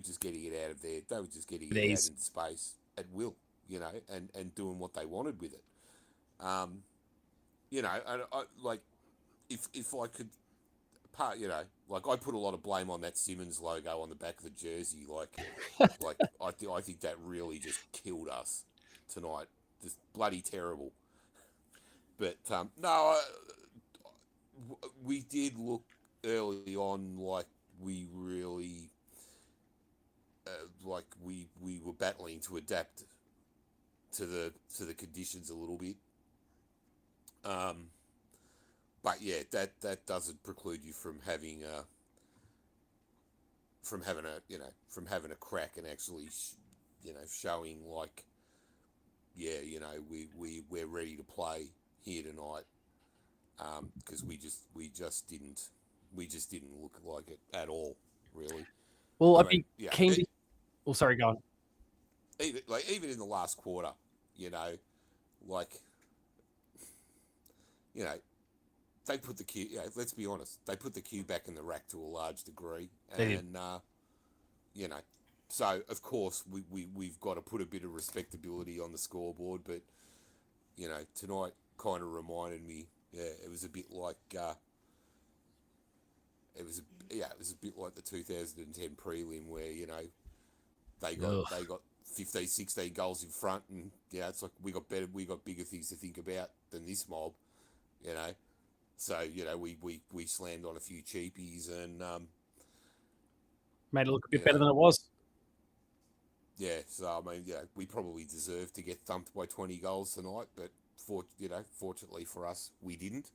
just getting it out of there. They were just getting it out into space at will, and doing what they wanted with it. And I like if I could like I put a lot of blame on that Simmons logo on the back of the jersey. Like I think that really just killed us tonight. Just bloody terrible. But no, we did look early on like we really we were battling to adapt to the conditions a little bit. But yeah, that doesn't preclude you from having a crack and actually showing like we're ready to play here tonight, because we just didn't look like it at all, really. Well, I'd be keen to. Oh, sorry, go on. Even in the last quarter, they put the cue. Let's be honest, they put the cue back in the rack to a large degree, and so of course we've got to put a bit of respectability on the scoreboard, but tonight kind of reminded me. Yeah, it was a bit like it was a bit like the 2010 prelim where they got 15, 16 goals in front, and it's like we got bigger things to think about than this mob, So we slammed on a few cheapies and made it look a bit better than it was. Yeah, so I mean, we probably deserved to get thumped by 20 goals tonight, but fortunately for us, we didn't,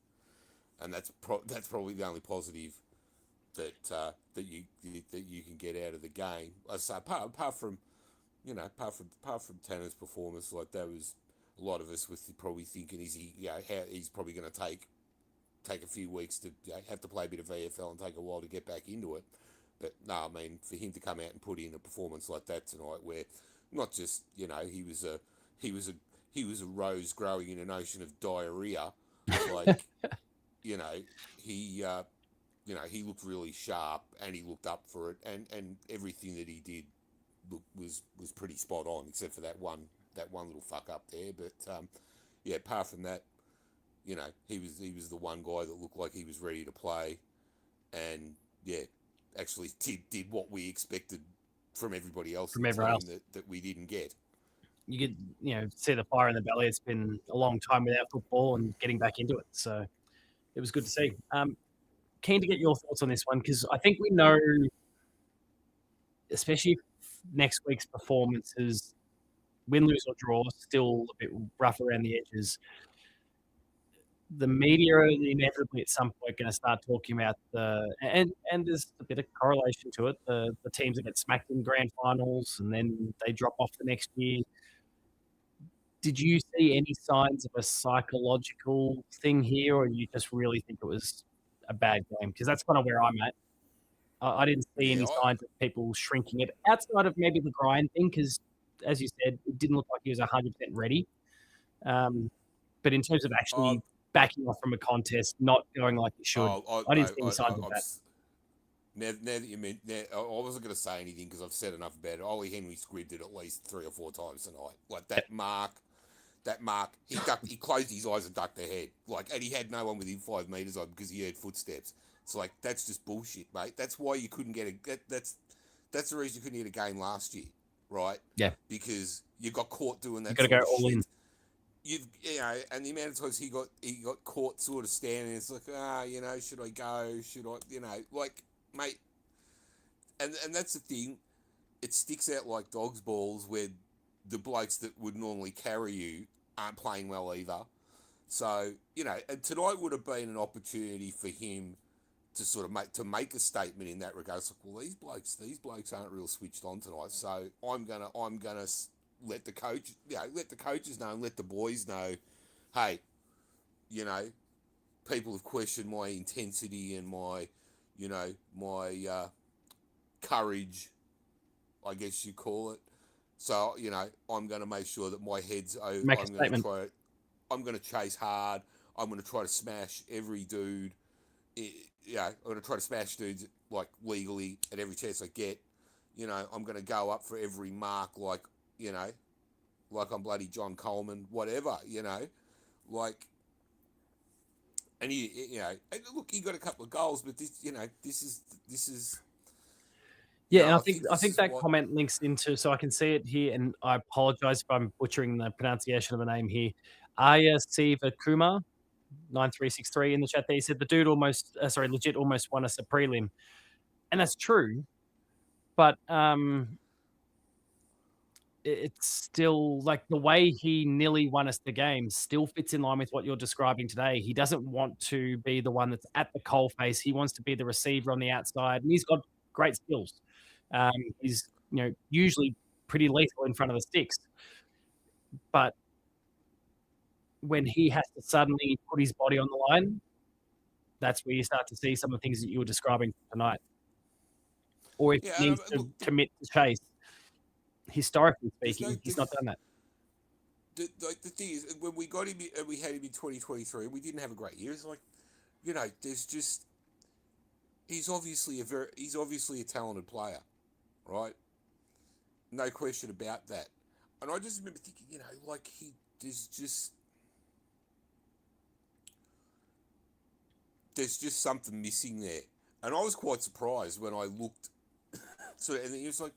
and that's probably the only positive that you can get out of the game. So apart from Tanner's performance, like that was a lot of us were probably thinking, is he how he's probably going to take a few weeks to have to play a bit of VFL and take a while to get back into it. But no, I mean, for him to come out and put in a performance like that tonight, where not just he was a rose growing in an ocean of diarrhea, like he looked really sharp and he looked up for it, and everything that he did was pretty spot on, except for that one little fuck up there. But apart from that, he was the one guy that looked like he was ready to play, and actually did what we expected from everybody else in the team that we didn't get. You could see the fire in the belly. It's been a long time without football and getting back into it, so it was good to see. Keen to get your thoughts on this one, because I think we know, especially next week's performances, win, lose or draw, still a bit rough around the edges. The media are inevitably at some point going to start talking about and there's a bit of correlation to it, the teams that get smacked in grand finals and then they drop off the next year. Did you see any signs of a psychological thing here, or you just really think it was a bad game? Because that's kind of where I'm at. I didn't see any signs of people shrinking it outside of maybe the grind thing, because as you said, it didn't look like he was 100% ready. But in terms of actually backing off from a contest, not going like it should, I didn't see any signs of that. Now that you meant, I wasn't going to say anything because I've said enough about it. Ollie Henry squibbed it at least 3 or 4 times tonight. Like that mark, he closed his eyes and ducked the head. Like, and he had no one within 5 meters of him because he heard footsteps. It's like, that's just bullshit, mate. That's why you couldn't get that's the reason you couldn't get a game last year, right? Yeah. Because you got caught doing that. You got to go all in. And the amount of times he got caught sort of standing, it's like, should I go? Should I, like, mate? And that's the thing. it sticks out like dog's balls where the blokes that would normally carry you aren't playing well either. So, and tonight would have been an opportunity for him to sort of make a statement in that regard. It's like, well, these blokes aren't real switched on tonight. So I'm gonna let the coaches know and let the boys know, hey, people have questioned my intensity and my courage, I guess you call it. So, I'm going to make sure that my head's over. Make a statement. I'm going to chase hard. I'm going to try to smash every dude. I'm going to try to smash dudes like legally at every chance I get. I'm going to go up for every mark like I'm bloody John Coleman, whatever, like, and look, he got a couple of goals, but this is. Yeah, and I think that comment links into, so I can see it here, and I apologize if I'm butchering the pronunciation of the name here. Aya Siva Kumar, 9363 in the chat there. He said the dude legit almost won us a prelim. And that's true, but it's still like the way he nearly won us the game still fits in line with what you're describing today. He doesn't want to be the one that's at the coalface. He wants to be the receiver on the outside, and he's got great skills. He's usually pretty lethal in front of the sticks, but when he has to suddenly put his body on the line, that's where you start to see some of the things that you were describing tonight. Or if he needs to commit to chase. Historically speaking, he's not done that. The thing is, when we got him, we had him in 2023, we didn't have a great year. It's like, there's just he's obviously a talented player, right? No question about that. And I just remember thinking, there's just something missing there. And I was quite surprised when I looked. And he was like,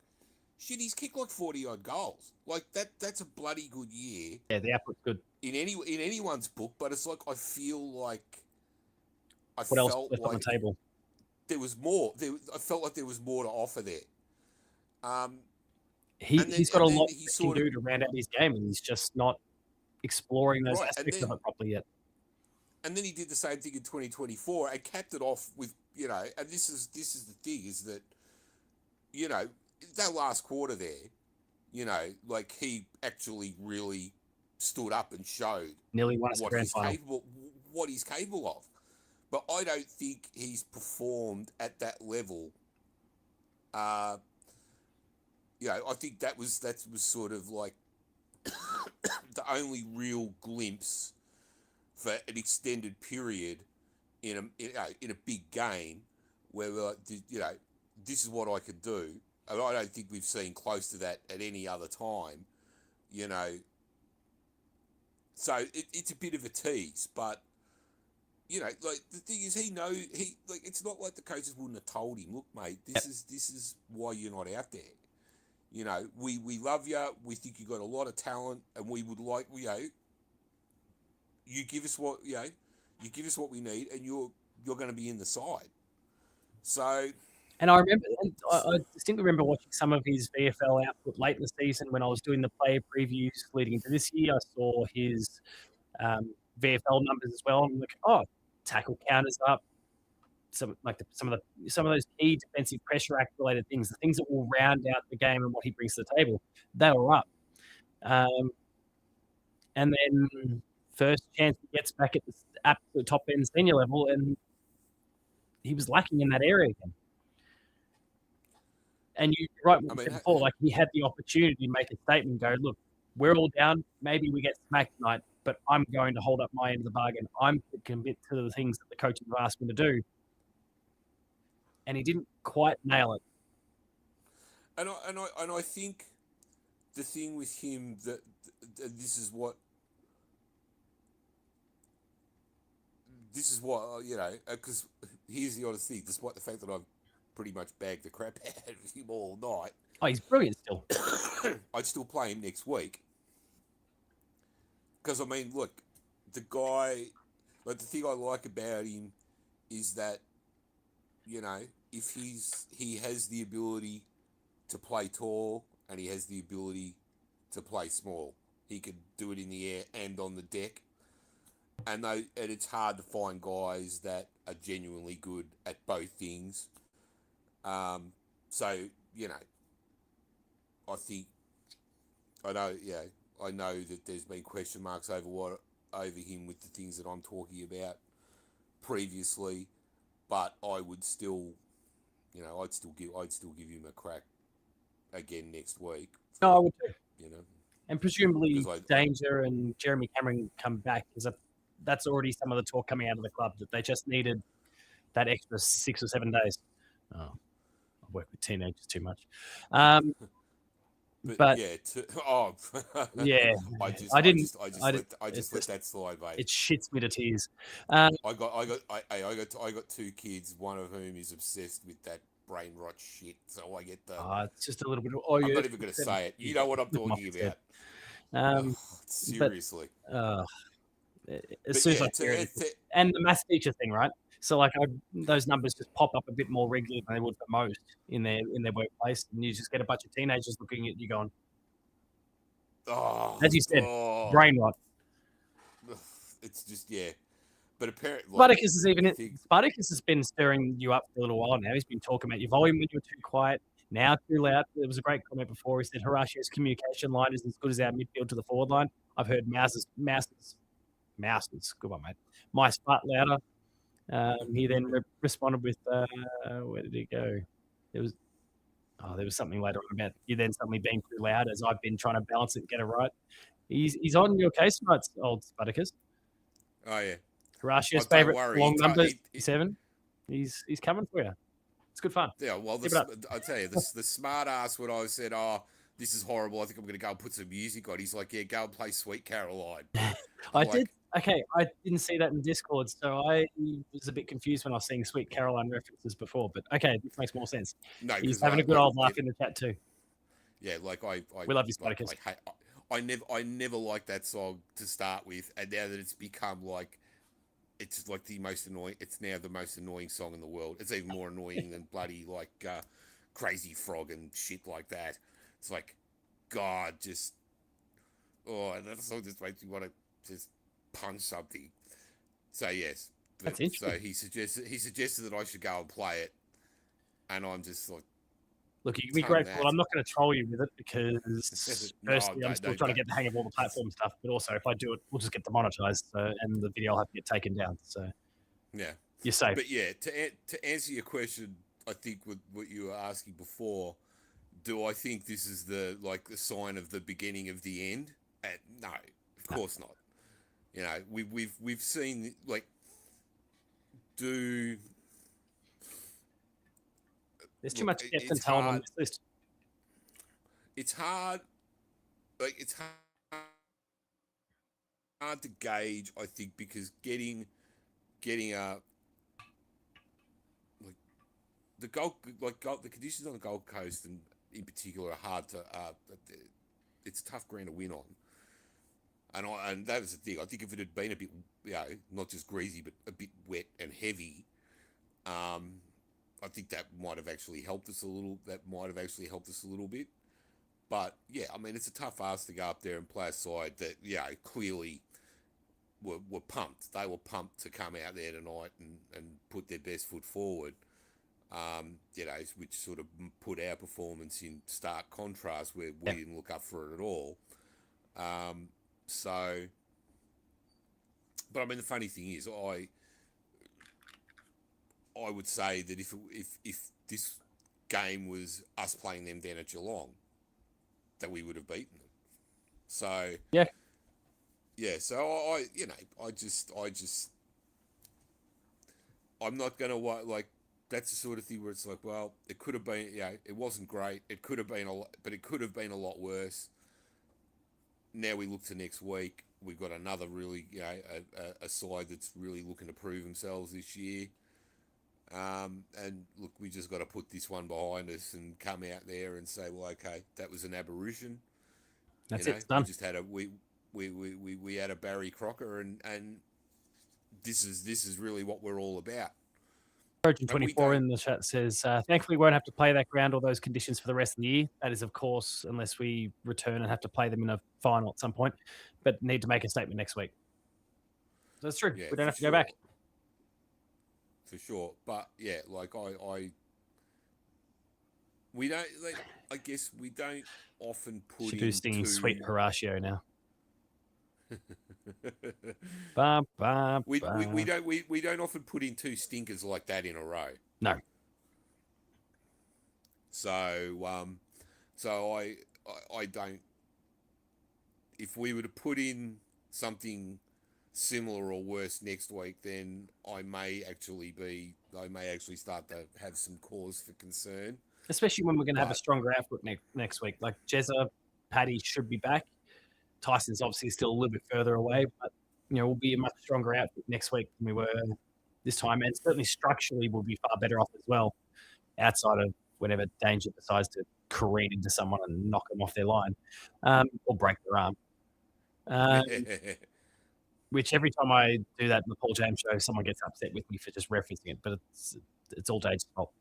shit, he's kicked like 40-odd goals. Like, that's a bloody good year. Yeah, the output's good. In anyone's book, but it's like I feel like what else left on the table? There was more. I felt like there was more to offer there. He's got a lot he can do to round out his game, and he's just not exploring those aspects of it properly yet. And then he did the same thing in 2024 and capped it off with, and this is the thing, is that, that last quarter there, like he actually really stood up and showed nearly won us grand final. What he's capable of. But I don't think he's performed at that level. I think that was sort of like the only real glimpse for an extended period in a big game where we're like, this is what I could do. And I don't think we've seen close to that at any other time, So it's a bit of a tease, but like the thing is, it's not like the coaches wouldn't have told him, look, mate, this is why you're not out there. We love you. We think you got a lot of talent, and we would like, you give us what we need, and you're going to be in the side. So. And I distinctly remember watching some of his VFL output late in the season when I was doing the player previews leading into this year. I saw his VFL numbers as well. I'm like, tackle counters up, some of those key defensive pressure act related things, the things that will round out the game and what he brings to the table, they were up. And then first chance he gets back at the absolute top end senior level, and he was lacking in that area again. And you're right, what you said before, like he had the opportunity to make a statement and go, look, we're all down. Maybe we get smacked tonight, but I'm going to hold up my end of the bargain. I'm committed to the things that the coaches have asked me to do. And he didn't quite nail it. And I think the thing with him that this is what because here's the honest thing, despite the fact that I've pretty much bagged the crap out of him all night. Oh, he's brilliant still. I'd still play him next week. Because, look, the guy, the thing I like about him is that, if he has the ability to play tall, and he has the ability to play small. He could do it in the air and on the deck. And it's hard to find guys that are genuinely good at both things. So, I think, I know that there's been question marks over him with the things that I'm talking about previously, but I would still, I'd still give him a crack again next week. No, I would too. You know, and presumably Danger and Jeremy Cameron come back. That's already some of the talk coming out of the club that they just needed that extra 6 or 7 days. Oh, I work with teenagers too much. But yeah, yeah, I just let that slide, mate. It shits me to tears. I got 2 kids, one of whom is obsessed with that brain rot shit. So I get the. It's just a little bit. I'm not even going to say it. You know what I'm talking about. Seriously. As soon as I hear it, and the maths teacher thing, right? So like those numbers just pop up a bit more regularly than they would for most in their workplace, and you just get a bunch of teenagers looking at you going, as you said, brain rot. It's just but apparently Spartacus has been stirring you up for a little while now. He's been talking about your volume when you're too quiet, now too loud. There was a great comment before. He said Horacio's communication line is as good as our midfield to the forward line. I've heard Mouse's, good one, mate. My Spart louder. He then responded with, where did he go? There was something later on about you then suddenly being too loud as I've been trying to balance it and get it right. He's on your case tonight, old Spartacus. Oh, yeah. Horacio's favourite long number, 7. He's coming for you. It's good fun. Yeah, well, I'll tell you, the smart ass when I said, this is horrible, I think I'm going to go and put some music on. He's like, yeah, go and play Sweet Caroline. I did. Okay, I didn't see that in Discord, so I was a bit confused when I was seeing Sweet Caroline references before. But okay, this makes more sense. No, he's having a good old laugh in the chat too. Yeah, like we love you, Spartacus. I never liked that song to start with, and now that it's become like, it's like the most annoying. It's now the most annoying song in the world. It's even more annoying than bloody like Crazy Frog and shit like that. It's like, God, just that song just makes me want to just punch something. So yes, that's interesting. So he suggested that I should go and play it, and I'm just like, look, you can be grateful. I'm not going to troll you with it because firstly, I'm still trying to get the hang of all the platform stuff, but also if I do it, we'll just get demonetized, and the video will have to get taken down. So yeah, you're safe. But yeah, to answer your question, I think with what you were asking before, do I think this is the sign of the beginning of the end? No, of course not. You know, we've seen there's too much depth and talent on this list. It's hard. It's hard to gauge, I think, because getting a the conditions on the Gold Coast and in particular are hard to. It's a tough ground to win on. And that was the thing. I think if it had been a bit, not just greasy, but a bit wet and heavy, I think that might have actually helped us a little. Bit. But yeah, I mean, it's a tough ask to go up there and play a side that clearly were pumped. They were pumped to come out there tonight and put their best foot forward. Which sort of put our performance in stark contrast, where we didn't look up for it at all. But I mean, the funny thing is, I would say that if this game was us playing them down at Geelong, that we would have beaten them. So yeah. So I'm not gonna that's the sort of thing where it's like, well, it could have been, it wasn't great. It could have been but it could have been a lot worse. Now we look to next week. We've got another really, a side that's really looking to prove themselves this year. And look, we just got to put this one behind us and come out there and say, well, okay, that was an aberration. That's it. It's done. We just had we had a Barry Crocker, and this is really what we're all about. Trojan And we 24 don't. in the chat says, thankfully, we won't have to play that ground or those conditions for the rest of the year. That is, of course, unless we return and have to play them in a final at some point, but need to make a statement next week. That's true. Yeah, We don't for have to go sure. back. For sure. But yeah, like we don't. Like, I guess we don't often put Should do in singing two. Sweet Horatio now. Ba, ba, we ba. don't often put in two stinkers like that in a row. No. So I don't. If we were to put in something similar or worse next week, then I may actually start to have some cause for concern. Especially when we're going to have a But stronger output next week. Like Jezza, Paddy should be back. Tyson's obviously still a little bit further away, but we'll be a much stronger output next week than we were this time, and certainly structurally we'll be far better off as well. Outside of whenever Danger decides to careen into someone and knock them off their line, or break their arm. Which every time I do that in the Paul James show, someone gets upset with me for just referencing it, but it's all Danger's fault.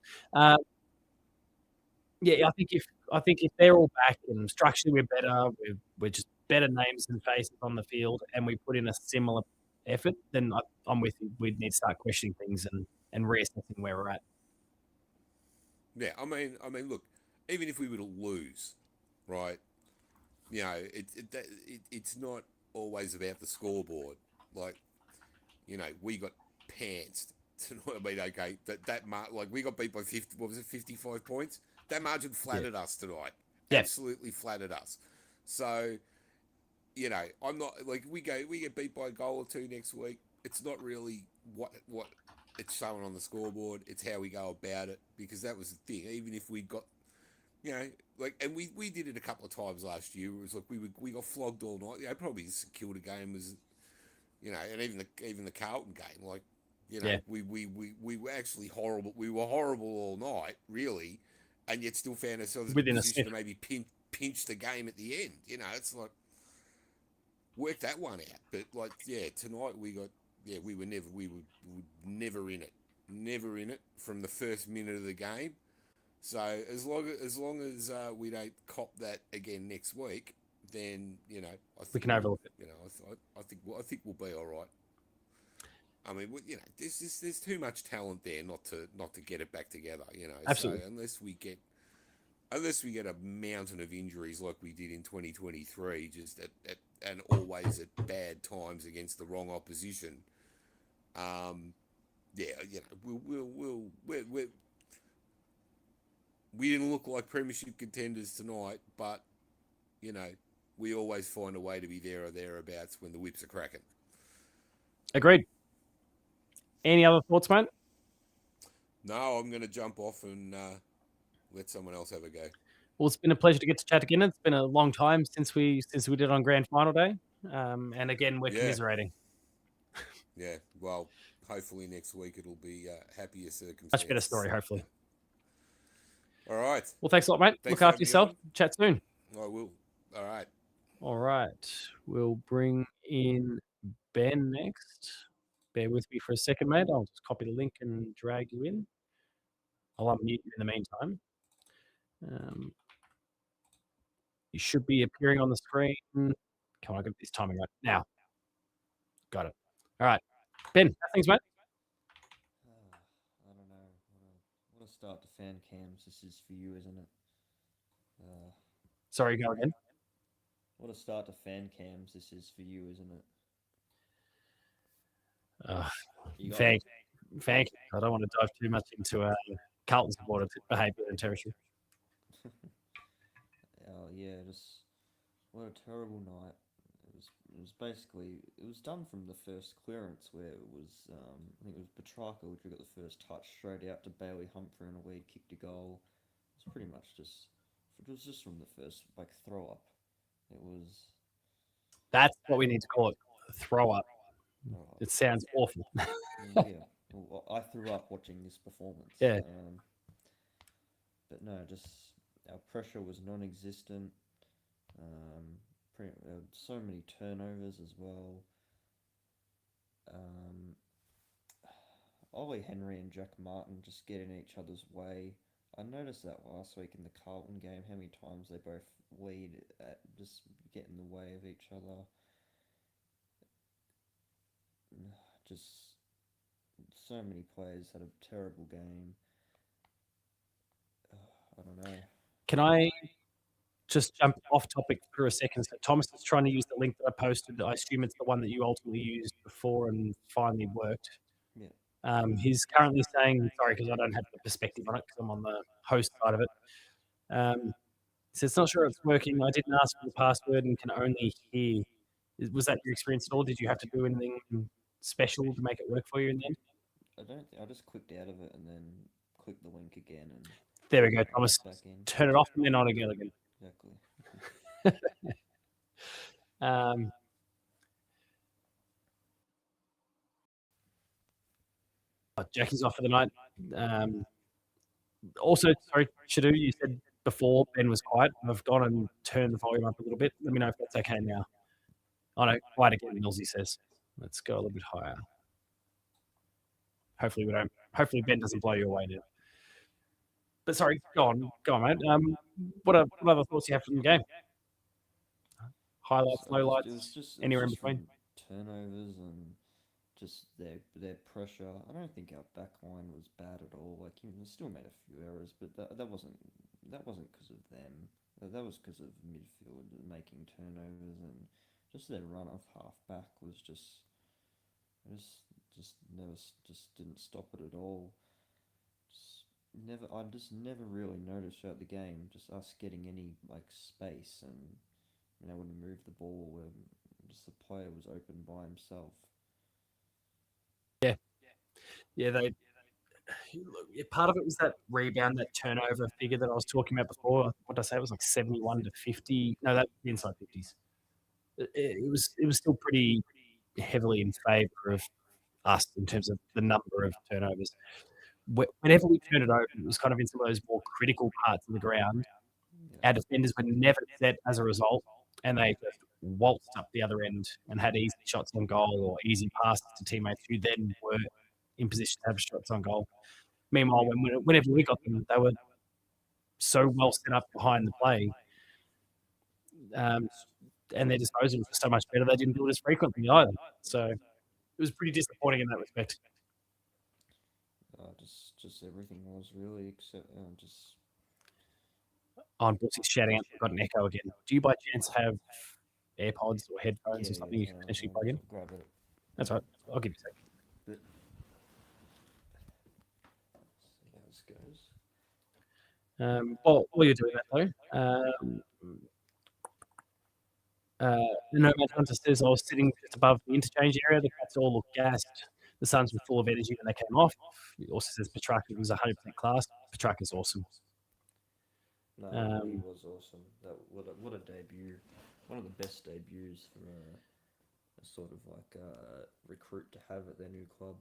Yeah, I think if they're all back and structurally we're better, we're just better names and faces on the field, and we put in a similar effort, then I'm with you. We'd need to start questioning things and reassessing where we're at. Yeah, I mean, look, even if we were to lose, right? It's not always about the scoreboard. Like, we got pantsed tonight. I mean, okay, we got beat by 50. What was it, 55 points? That margin flattered us tonight. Yeah. Absolutely flattered us. So, I'm not like we get beat by a goal or two next week. It's not really what it's showing on the scoreboard. It's how we go about it, because that was the thing. Even if we got, and we did it a couple of times last year. It was like we got flogged all night. Probably the Kilda game was, and even the Carlton game. We were actually horrible. We were horrible all night, really, and yet still found ourselves in a position to maybe pinch the game at the end. It's like, work that one out. But tonight we were never in it from the first minute of the game. So as long as we don't cop that again next week, then I think we can overlook it. I think we'll be all right. I mean, there's too much talent there not to get it back together. Absolutely. So unless we get a mountain of injuries like we did in 2023, just and always at bad times against the wrong opposition, we didn't look like premiership contenders tonight, but we always find a way to be there or thereabouts when the whips are cracking. Agreed. Any other thoughts, mate? No, I'm going to jump off and let someone else have a go. Well, it's been a pleasure to get to chat again. It's been a long time since we did it on Grand Final Day, and again we're commiserating. Yeah, well, hopefully next week it'll be happier circumstances. Much better story, hopefully. All right. Well, thanks a lot, mate. Look after yourself. Chat soon. I will. All right. All right. We'll bring in Ben next. Bear with me for a second, mate. I'll just copy the link and drag you in. I'll unmute you in the meantime. You should be appearing on the screen. Come on, I got this timing right now. Got it. All right. Ben, how things, mate? I don't know. What a start to fan cams. This is for you, isn't it? Sorry, go again. What a start to fan cams. This is for you, isn't it? Thank you. I don't want to dive too much into Carlton supporter behaviour and territory. Oh yeah, just what a terrible night. It was basically done from the first clearance where it was I think it was Petrarca which got the first touch straight out to Bailey Humphrey and away kicked a goal. It was pretty much just from the first throw up. It was. That's what we need to call it. Throw up. Oh, it sounds awful. Yeah, well, I threw up watching this performance. Yeah. But no, just our pressure was non-existent. So many turnovers as well. Ollie Henry and Jack Martin just get in each other's way. I noticed that last week in the Carlton game, how many times they both lead at just get in the way of each other. Just so many players had a terrible game. I don't know. Can I just jump off topic for a second? So Thomas is trying to use the link that I posted. I assume it's the one that you ultimately used before and finally worked. Yeah. He's currently saying, sorry, because I don't have the perspective on it because I'm on the host side of it. He says, not sure it's working. I didn't ask for the password and can only hear. Was that your experience at all? Did you have to do anything special to make it work for you in the end? I don't. I just clicked out of it and then clicked the link again and There we go, Thomas. back in. Turn it off and then on again. Exactly. Jackie's off for the night. Also, sorry, Shadu, you said before Ben was quiet. I've gone and turned the volume up a little bit. Let me know if that's okay now. Oh no, quiet again, Millsy says. Let's go a little bit higher. Hopefully we don't. Hopefully Ben doesn't blow you away now. But sorry, go on, mate. What other thoughts you have from the game? Highlights, lowlights, It was just anywhere in between. turnovers and just their pressure. I don't think our back line was bad at all. Like, we still made a few errors, but that wasn't because of them. That was because of midfield making turnovers, and just their run off half back was just never didn't stop it at all. I just never really noticed throughout the game just us getting any like space and being able to move the ball where just the player was open by himself. Yeah, part of it was that rebound, that turnover figure that I was talking about before. What did I say? It was like 71 to 50. No, that's the inside 50s. It was still pretty heavily in favour of us in terms of the number of turnovers. Whenever we turned it over, it was kind of in some of those more critical parts of the ground. Our defenders were never set as a result, and they just waltzed up the other end and had easy shots on goal or easy passes to teammates who then were in position to have shots on goal. Meanwhile, whenever we got them, they were so well set up behind the play, and their disposal was so much better. They didn't do it as frequently either. So it was pretty disappointing in that respect. Just everything was really except just. On Booksy's shouting out, we've got an echo again. Do you by chance have AirPods or headphones or something you can potentially plug in? Grab it. That's right. I'll give you a second. See how this goes. While you're doing that though, Nomad Hunter says I was sitting just above the interchange area. The cats all looked gassed. The Suns were full of energy when they came off. He also says Petrarca was 100% class. Petrarca's awesome. No, he was awesome. What a debut! One of the best debuts for a sort of like recruit to have at their new club.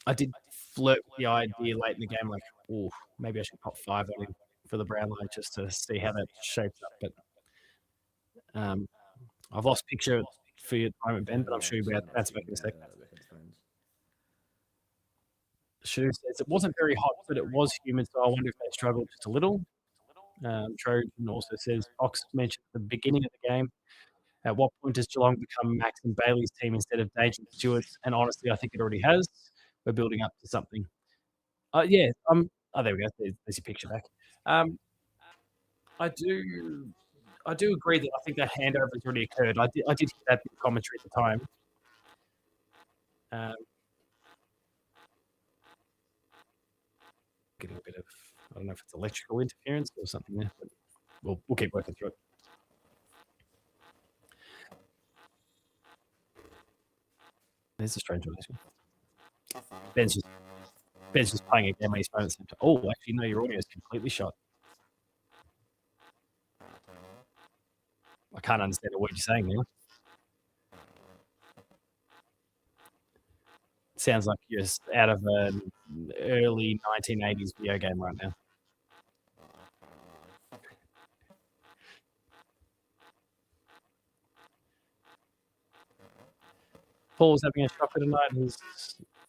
I did flirt with the idea late in the game, like, oh, maybe I should pop 5 on him for the Brownlow just to see how that shapes up. But I've lost picture for you at the moment, Ben, but I'm sure you'll be able to answer back in a second. Shu says it wasn't very hot, but it was humid, so I wonder if they struggled just a little. Trojan also says Fox mentioned at the beginning of the game. At what point does Geelong become Max and Bailey's team instead of Dage and Stewart's? And honestly, I think it already has. We're building up to something. Oh, there we go. There's your picture back. I do agree that I think that handover has already occurred. I did hear that commentary at the time. Getting a bit of, I don't know if it's electrical interference or something there, but we'll keep working through it. There's a strange one. Ben's just playing a game on his phone. Oh, actually, no, your audio is completely shot. I can't understand a word you're saying now. It sounds like you're out of an early 1980s video game right now. Paul's having a shocker tonight.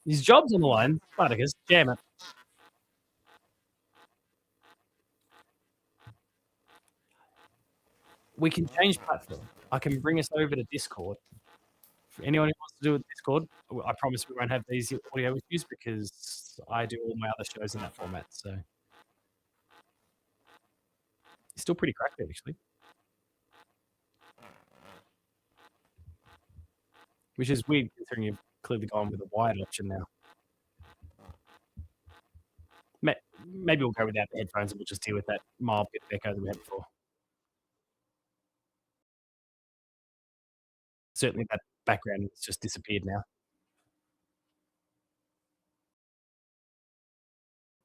His job's on the line. Spartacus, jam it. We can change platform. I can bring us over to Discord. For anyone who wants to do it with Discord, I promise we won't have these audio issues because I do all my other shows in that format. So it's still pretty cracked, actually. Which is weird considering you've clearly gone with a wired option now. Maybe we'll go without the headphones and we'll just deal with that mild bit of echo that we had before. Certainly that background has just disappeared now.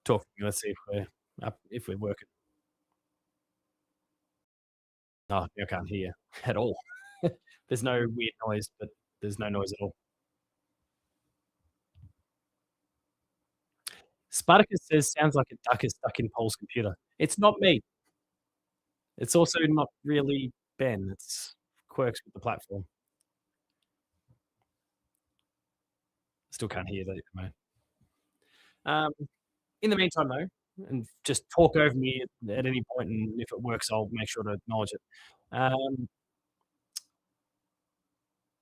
Talking, let's see if we're working. Oh, I can't hear at all. There's no weird noise, but there's no noise at all. Spartacus says, sounds like a duck is stuck in Paul's computer. It's not me. It's also not really Ben. It's quirks with the platform. Still can't hear that at the moment. In the meantime, though, and just talk over me at any point, and if it works, I'll make sure to acknowledge it. And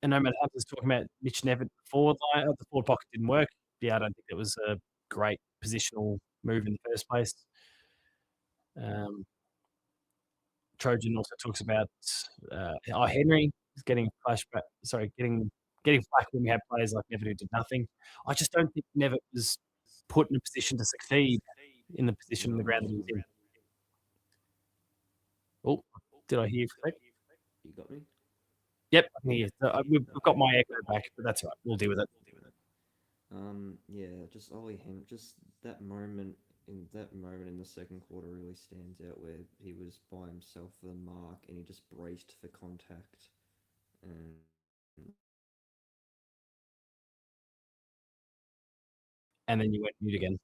no matter how was talking about Mitch Nevitt before, the forward pocket didn't work. Yeah, I don't think it was a great positional move in the first place. Trojan also talks about Henry is getting flashback. Sorry, getting flack when we had players like Nevitt who did nothing. I just don't think Nevitt was put in a position to succeed in the position on the ground that he was in. Oh, did I hear you? You got me? Yep, I can hear you. We've got my echo back, but that's right. We'll deal with it. Yeah, just Ollie Henry, just that moment in the second quarter really stands out where he was by himself for the mark and he just braced for contact. And then you went mute again.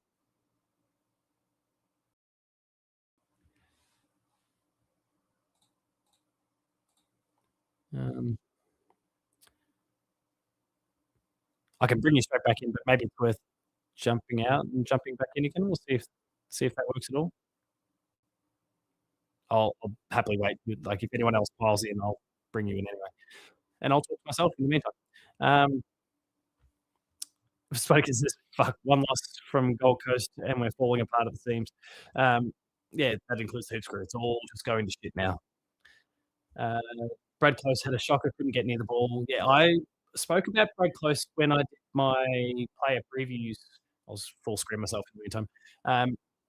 I can bring you straight back in, but maybe it's worth jumping out and jumping back in again. We'll see if that works at all. I'll happily wait. Like if anyone else piles in, I'll bring you in anyway, and I'll talk to myself in the meantime. Spoken this fuck one loss from Gold Coast, and we're falling apart at the seams. Yeah, that includes the screw. It's all just going to shit now. Brad Close had a shocker, couldn't get near the ball. Yeah, I spoke about Brad Close when I did my player previews. I was full screen myself in the meantime.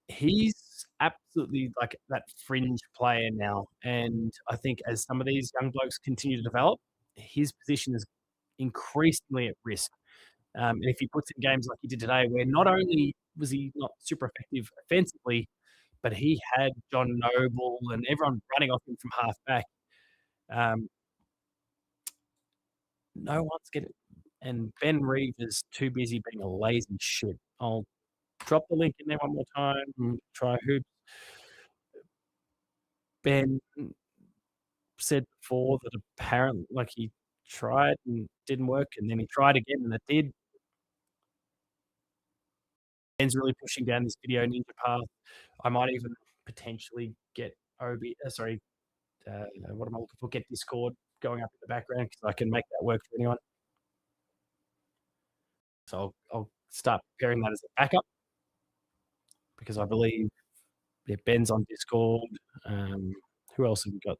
He's absolutely like that fringe player now. And I think as some of these young blokes continue to develop, his position is increasingly at risk. And if he puts in games like he did today, where not only was he not super effective offensively, but he had John Noble and everyone running off him from half back. No one's getting, and Ben Reeve is too busy being a lazy shit. I'll drop the link in there one more time and try Hoops. Ben said before that apparently, like he tried and didn't work, and then he tried again and it did. Ben's really pushing down this video ninja path. I might even potentially get what am I looking for? Get Discord going up in the background because I can make that work for anyone. So I'll start preparing that as a backup because I believe Ben's on Discord. Who else have we got?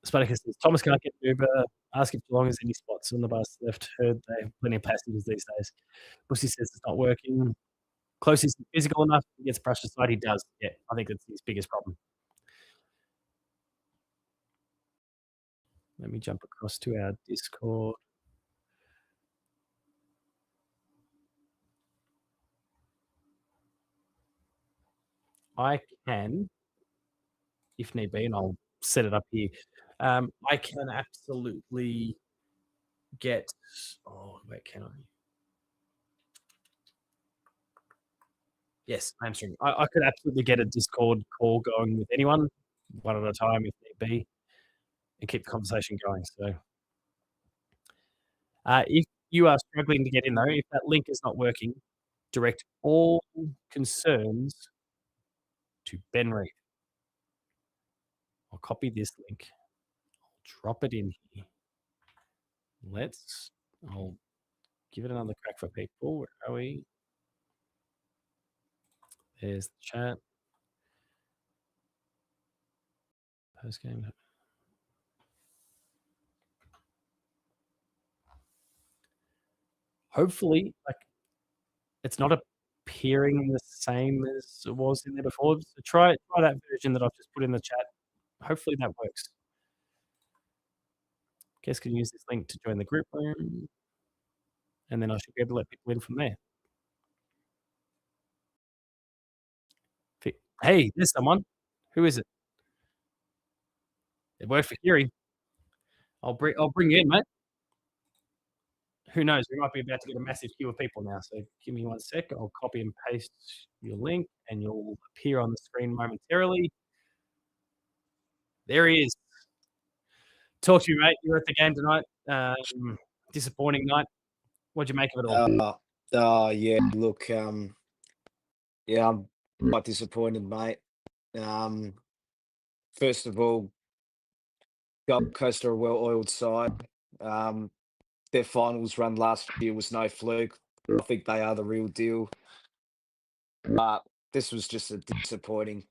Spartacus says Thomas can't get Uber. Ask if Geelong has any spots on the bus left. Heard they have plenty of passengers these days. Bussy says it's not working. Close isn't physical enough. He gets brushed aside. He does. Yeah, I think that's his biggest problem. Let me jump across to our Discord. I can, if need be, and I'll set it up here. I can absolutely get. Oh, wait, can I? Yes, I'm streaming. I could absolutely get a Discord call going with anyone, one at a time if need be. and keep the conversation going. So, if you are struggling to get in, though, if that link is not working, direct all concerns to Ben Reed. I'll copy this link. I'll drop it in here. I'll give it another crack for people. Where are we? There's the chat. Post game. Hopefully, like, it's not appearing the same as it was in there before. So try that version that I've just put in the chat. Hopefully that works. Guests can use this link to join the group room, and then I should be able to let people in from there. Hey, there's someone. Who is it? It worked for Kiri. I'll bring you in, mate. Who knows? We might be about to get a massive queue of people now. So give me 1 sec. I'll copy and paste your link, and you'll appear on the screen momentarily. There he is. Talk to me, mate. You were at the game tonight. Disappointing night. What'd you make of it all? Yeah. Look, yeah, I'm quite disappointed, mate. First of all, Gold Coast are a well-oiled side. Their finals run last year was no fluke. I think they are the real deal. But this was just a disappointing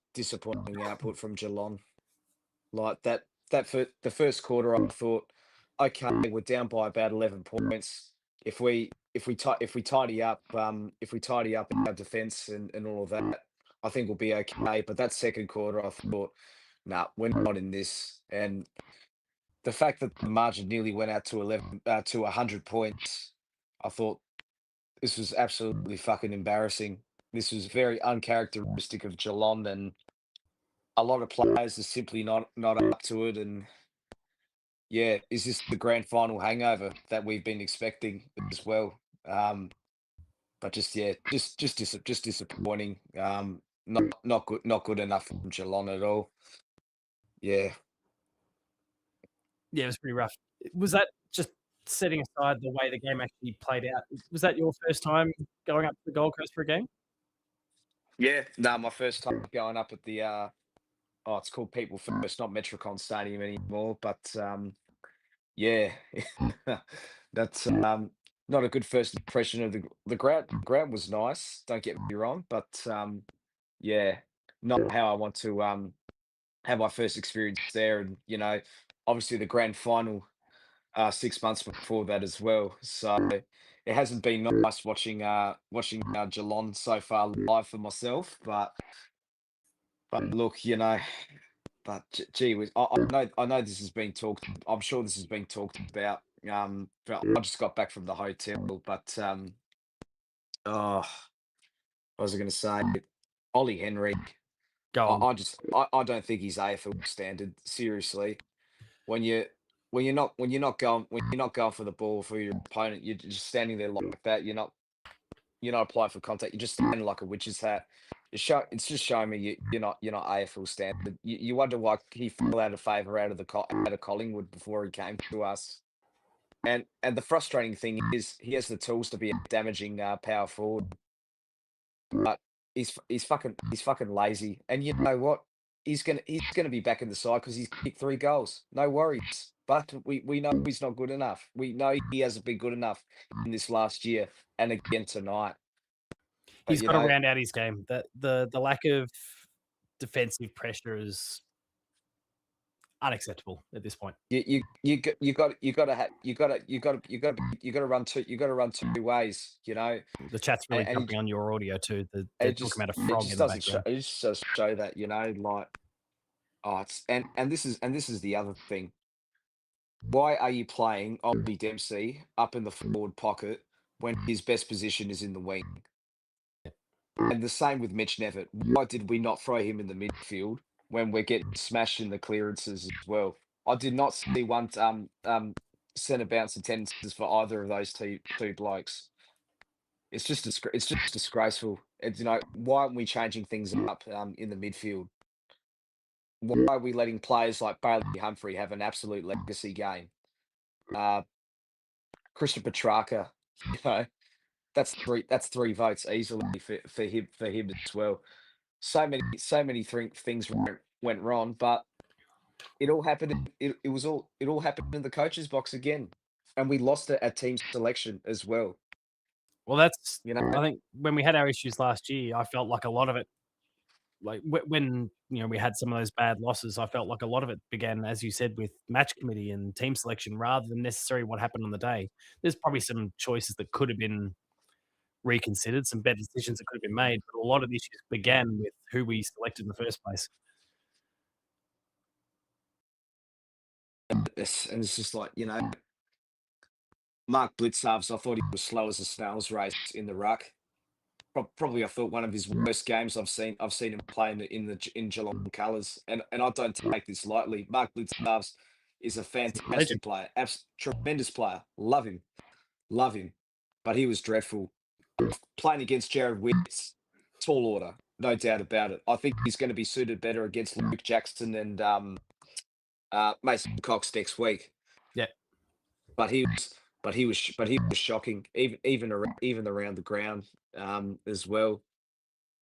output from Geelong. Like the first quarter, I thought, okay, we're down by about 11 points. If we tidy up our defence and all of that, I think we'll be okay. But that second quarter, I thought, nah, we're not in this. And the fact that the margin nearly went out to 100 points, I thought this was absolutely fucking embarrassing. This was very uncharacteristic of Geelong, and a lot of players are simply not up to it. And yeah, is this the grand final hangover that we've been expecting as well? But just yeah, just disappointing. Not good enough from Geelong at all. Yeah. Yeah, it was pretty rough. Was that just setting aside the way the game actually played out? Was that your first time going up to the Gold Coast for a game? Yeah, no, my first time going up at the it's called People First, not Metricon Stadium anymore. But yeah, that's not a good first impression of the ground. The ground was nice, don't get me wrong, but yeah, not how I want to have my first experience there. And obviously the grand final 6 months before that as well. So it hasn't been nice watching Geelong so far live for myself. But look, but gee whiz, I know this has been talked. I'm sure this has been talked about. But I just got back from the hotel. But oh, what was I going to say? Ollie Henry. Go on. I don't think he's AFL standard. Seriously, when you when you're not going for the ball for your opponent, you're just standing there like that. You're not applying for contact. You're just standing like a witch's hat. It's just showing me you're not AFL standard. You wonder why he fell out of favour out of Collingwood before he came to us. And the frustrating thing is he has the tools to be a damaging power forward, but he's fucking lazy. And you know what? He's gonna be back in the side because he's kicked 3 goals. No worries. But we know he's not good enough. We know he hasn't been good enough in this last year and again tonight. But He's got to round out his game. The lack of defensive pressure is unacceptable at this point. you got to run two ways. The chat's really And jumping on your audio too. They're it talking just about a it frog just in the doesn't show background. it just does show that like it's and this is the other thing. Why are you playing Ollie Dempsey up in the forward pocket when his best position is in the wing? And the same with Mitch Nevitt. Why did we not throw him in the midfield when we're getting smashed in the clearances as well? I did not see one centre bounce attendances for either of those two blokes. It's just disgraceful. Why aren't we changing things up in the midfield? why are we letting players like Bailey Humphrey have an absolute legacy game? Christian Petrarca, you know, that's three votes easily for him as well. So many things went wrong, but it all happened. It all happened in the coaches box again, and we lost it at team selection as well. Well, that's You know, I think when we had our issues last year, I felt like a lot of it, like when we had some of those bad losses, I felt like a lot of it began, as you said, with match committee and team selection rather than necessarily what happened on the day. There's probably some choices that could have been reconsidered, some better decisions that could have been made, but a lot of the issues began with who we selected in the first place. it's just like Mark Blitzarves. I thought he was slow as a snail's race in the ruck. Probably, I thought one of his worst games I've seen him play in Geelong colours, and I don't take this lightly. Mark Blitzarves is a He's a legend. fantastic player, tremendous player. Love him, but he was dreadful. Playing against Jared Witts, tall order, no doubt about it. I think he's going to be suited better against Luke Jackson and Mason Cox next week. Yeah. But he was shocking, even around the ground as well.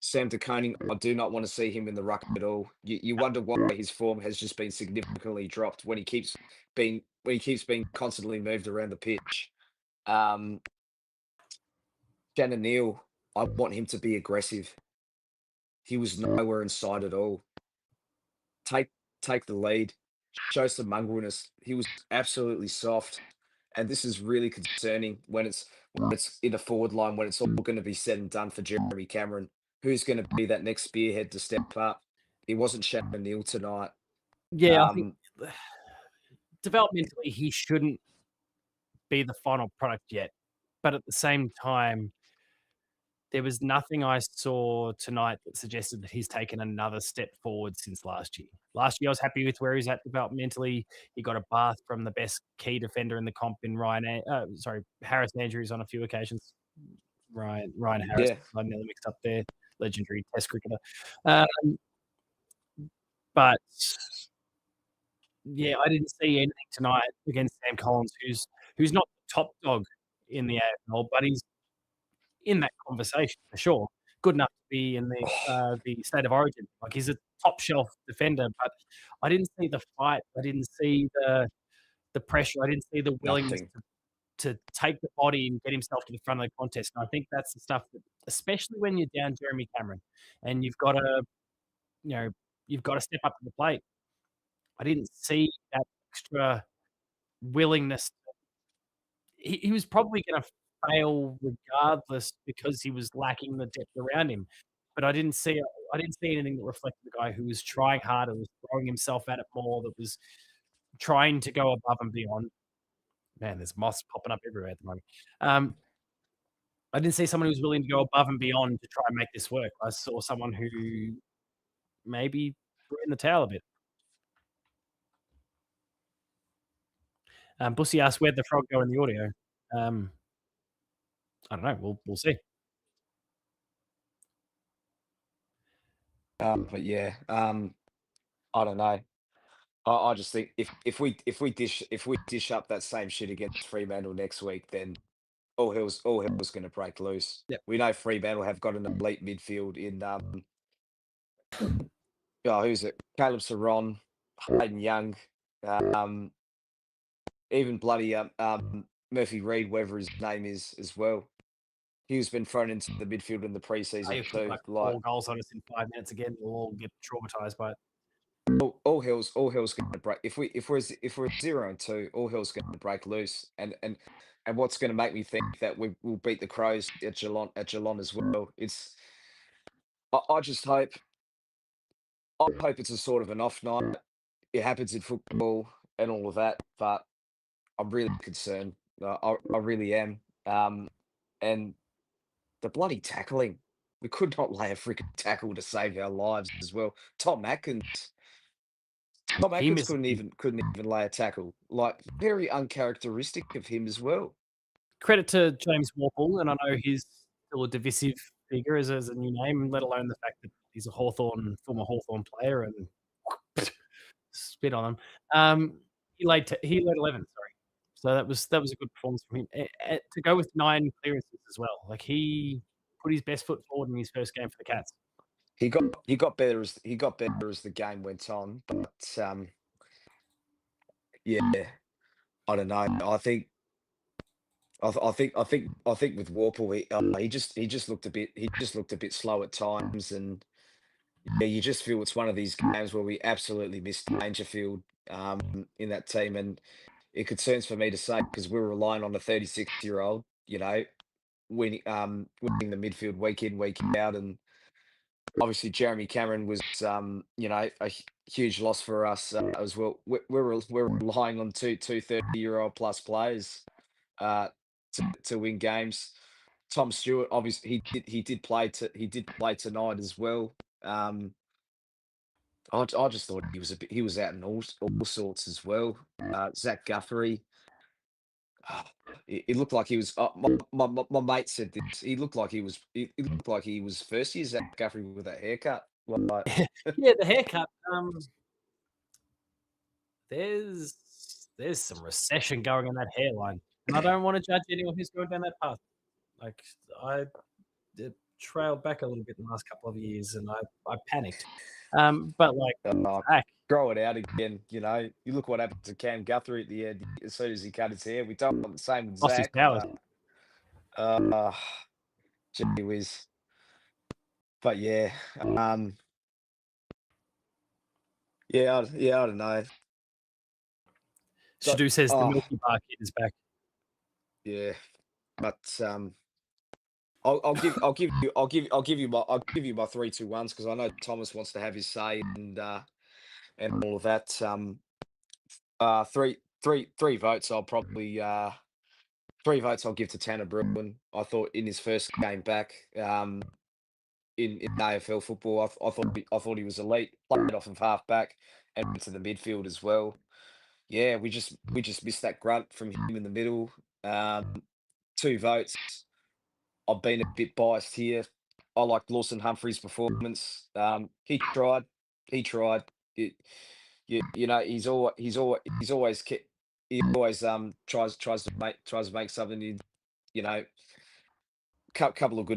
Sam DeConing, I do not want to see him in the ruck at all. You wonder why his form has just been significantly dropped when he keeps being constantly moved around the pitch. Shannon Neal, I want him to be aggressive. He was nowhere in sight at all. Take the lead, show some mongrelness. He was absolutely soft, and this is really concerning when it's in the forward line, when it's all going to be said and done for Jeremy Cameron. Who's going to be that next spearhead to step up? It wasn't Shannon Neal tonight. Yeah, I think developmentally he shouldn't be the final product yet. But at the same time, there was nothing I saw tonight that suggested that he's taken another step forward since last year. Last year, I was happy with where he's at developmentally. He got a bath from the best key defender in the comp in Harris Andrews on a few occasions. Ryan Harris, Yeah, I nearly mixed up there, legendary Test cricketer. But yeah, I didn't see anything tonight against Sam Collins, who's not the top dog in the AFL, but he's in that conversation for sure. Good enough to be in the state of origin. Like he's a top shelf defender, but I didn't see the fight. I didn't see the pressure. I didn't see the willingness nothing. to take the body and get himself to the front of the contest. And I think that's the stuff that, especially when you're down Jeremy Cameron, and you know, you've got to step up to the plate. I didn't see that extra willingness. He was probably going to fail regardless because he was lacking the depth around him. But I didn't see anything that reflected the guy who was trying harder, was throwing himself at it more, that was trying to go above and beyond. Man, there's moss popping up everywhere at the moment. I didn't see someone who was willing to go above and beyond to try and make this work. I saw someone who maybe threw in the towel a bit. Bussy asked, "Where'd the frog go in the audio?" I don't know. We'll see. But yeah, I don't know. I just think if we dish up that same shit against Fremantle next week, then all hell's going to break loose. Yep. We know Fremantle have got an elite midfield in who's it? Caleb Saron, Hayden Young, um, even bloody Murphy Reed, whatever his name is as well. He's been thrown into the midfield in the preseason He'll kick too. like Like 4 goals on us in 5 minutes again. We'll all get traumatized by it. all hell's going to break. If we're 0-2, all hell's going to break loose. And what's going to make me think that we will beat the Crows at Geelong as well? I just hope it's a sort of an off night. It happens in football and all of that, but I'm really concerned. I really am. And the bloody tackling. We could not lay a freaking tackle to save our lives as well. Tom Atkins He missed couldn't even lay a tackle. Like very uncharacteristic of him as well. credit to James Worpel, and I know he's still a divisive figure as a new name, let alone the fact that he's a former Hawthorn player, and spit on him. He led 11. Sorry, so that was a good performance from him. To go with 9 clearances as well. Like he put his best foot forward in his first game for the Cats. He got better as the game went on, but yeah, I don't know. I think with Warple, he just looked a bit slow at times, and yeah, you just feel it's one of these games where we absolutely missed Dangerfield in that team, and it concerns for me to say because we're relying on a 36-year-old, winning the midfield week in, week out, and obviously Jeremy Cameron was, a huge loss for us as well. We're relying on two 30-year-old plus players uh, to win games. Tom Stewart, obviously, he did play tonight as well. I just thought he was out in all sorts as well. Zach Guthrie, it looked like he was. My mate said this. He looked like he was first year Zach Guthrie with that haircut. Like, Yeah, the haircut. There's some recession going on that hairline, and I don't want to judge anyone who's going down that path. Like I trailed back a little bit in the last couple of years, and I panicked. But like uh, Zach, grow it out again. You look what happened to Cam Guthrie at the end. As soon as he cut his hair, we don't want the same with lost his Zach. powers. Uh, gee whiz. But yeah, I don't know. So, Shadu says the Milky Bar kid is back. yeah, but I'll give you my 3, 2, 1s because I know Thomas wants to have his say and all of that. Three votes. Three votes. I'll give to Tanner Bruin. I thought in his first game back, in AFL football, I thought he was elite. Played off of half back and went to the midfield as well. Yeah, we just missed that grunt from him in the middle. 2 votes. I've been a bit biased here. I like Lawson Humphrey's performance. He tried. He tried. It, he's always he always tries to make something. You know, couple of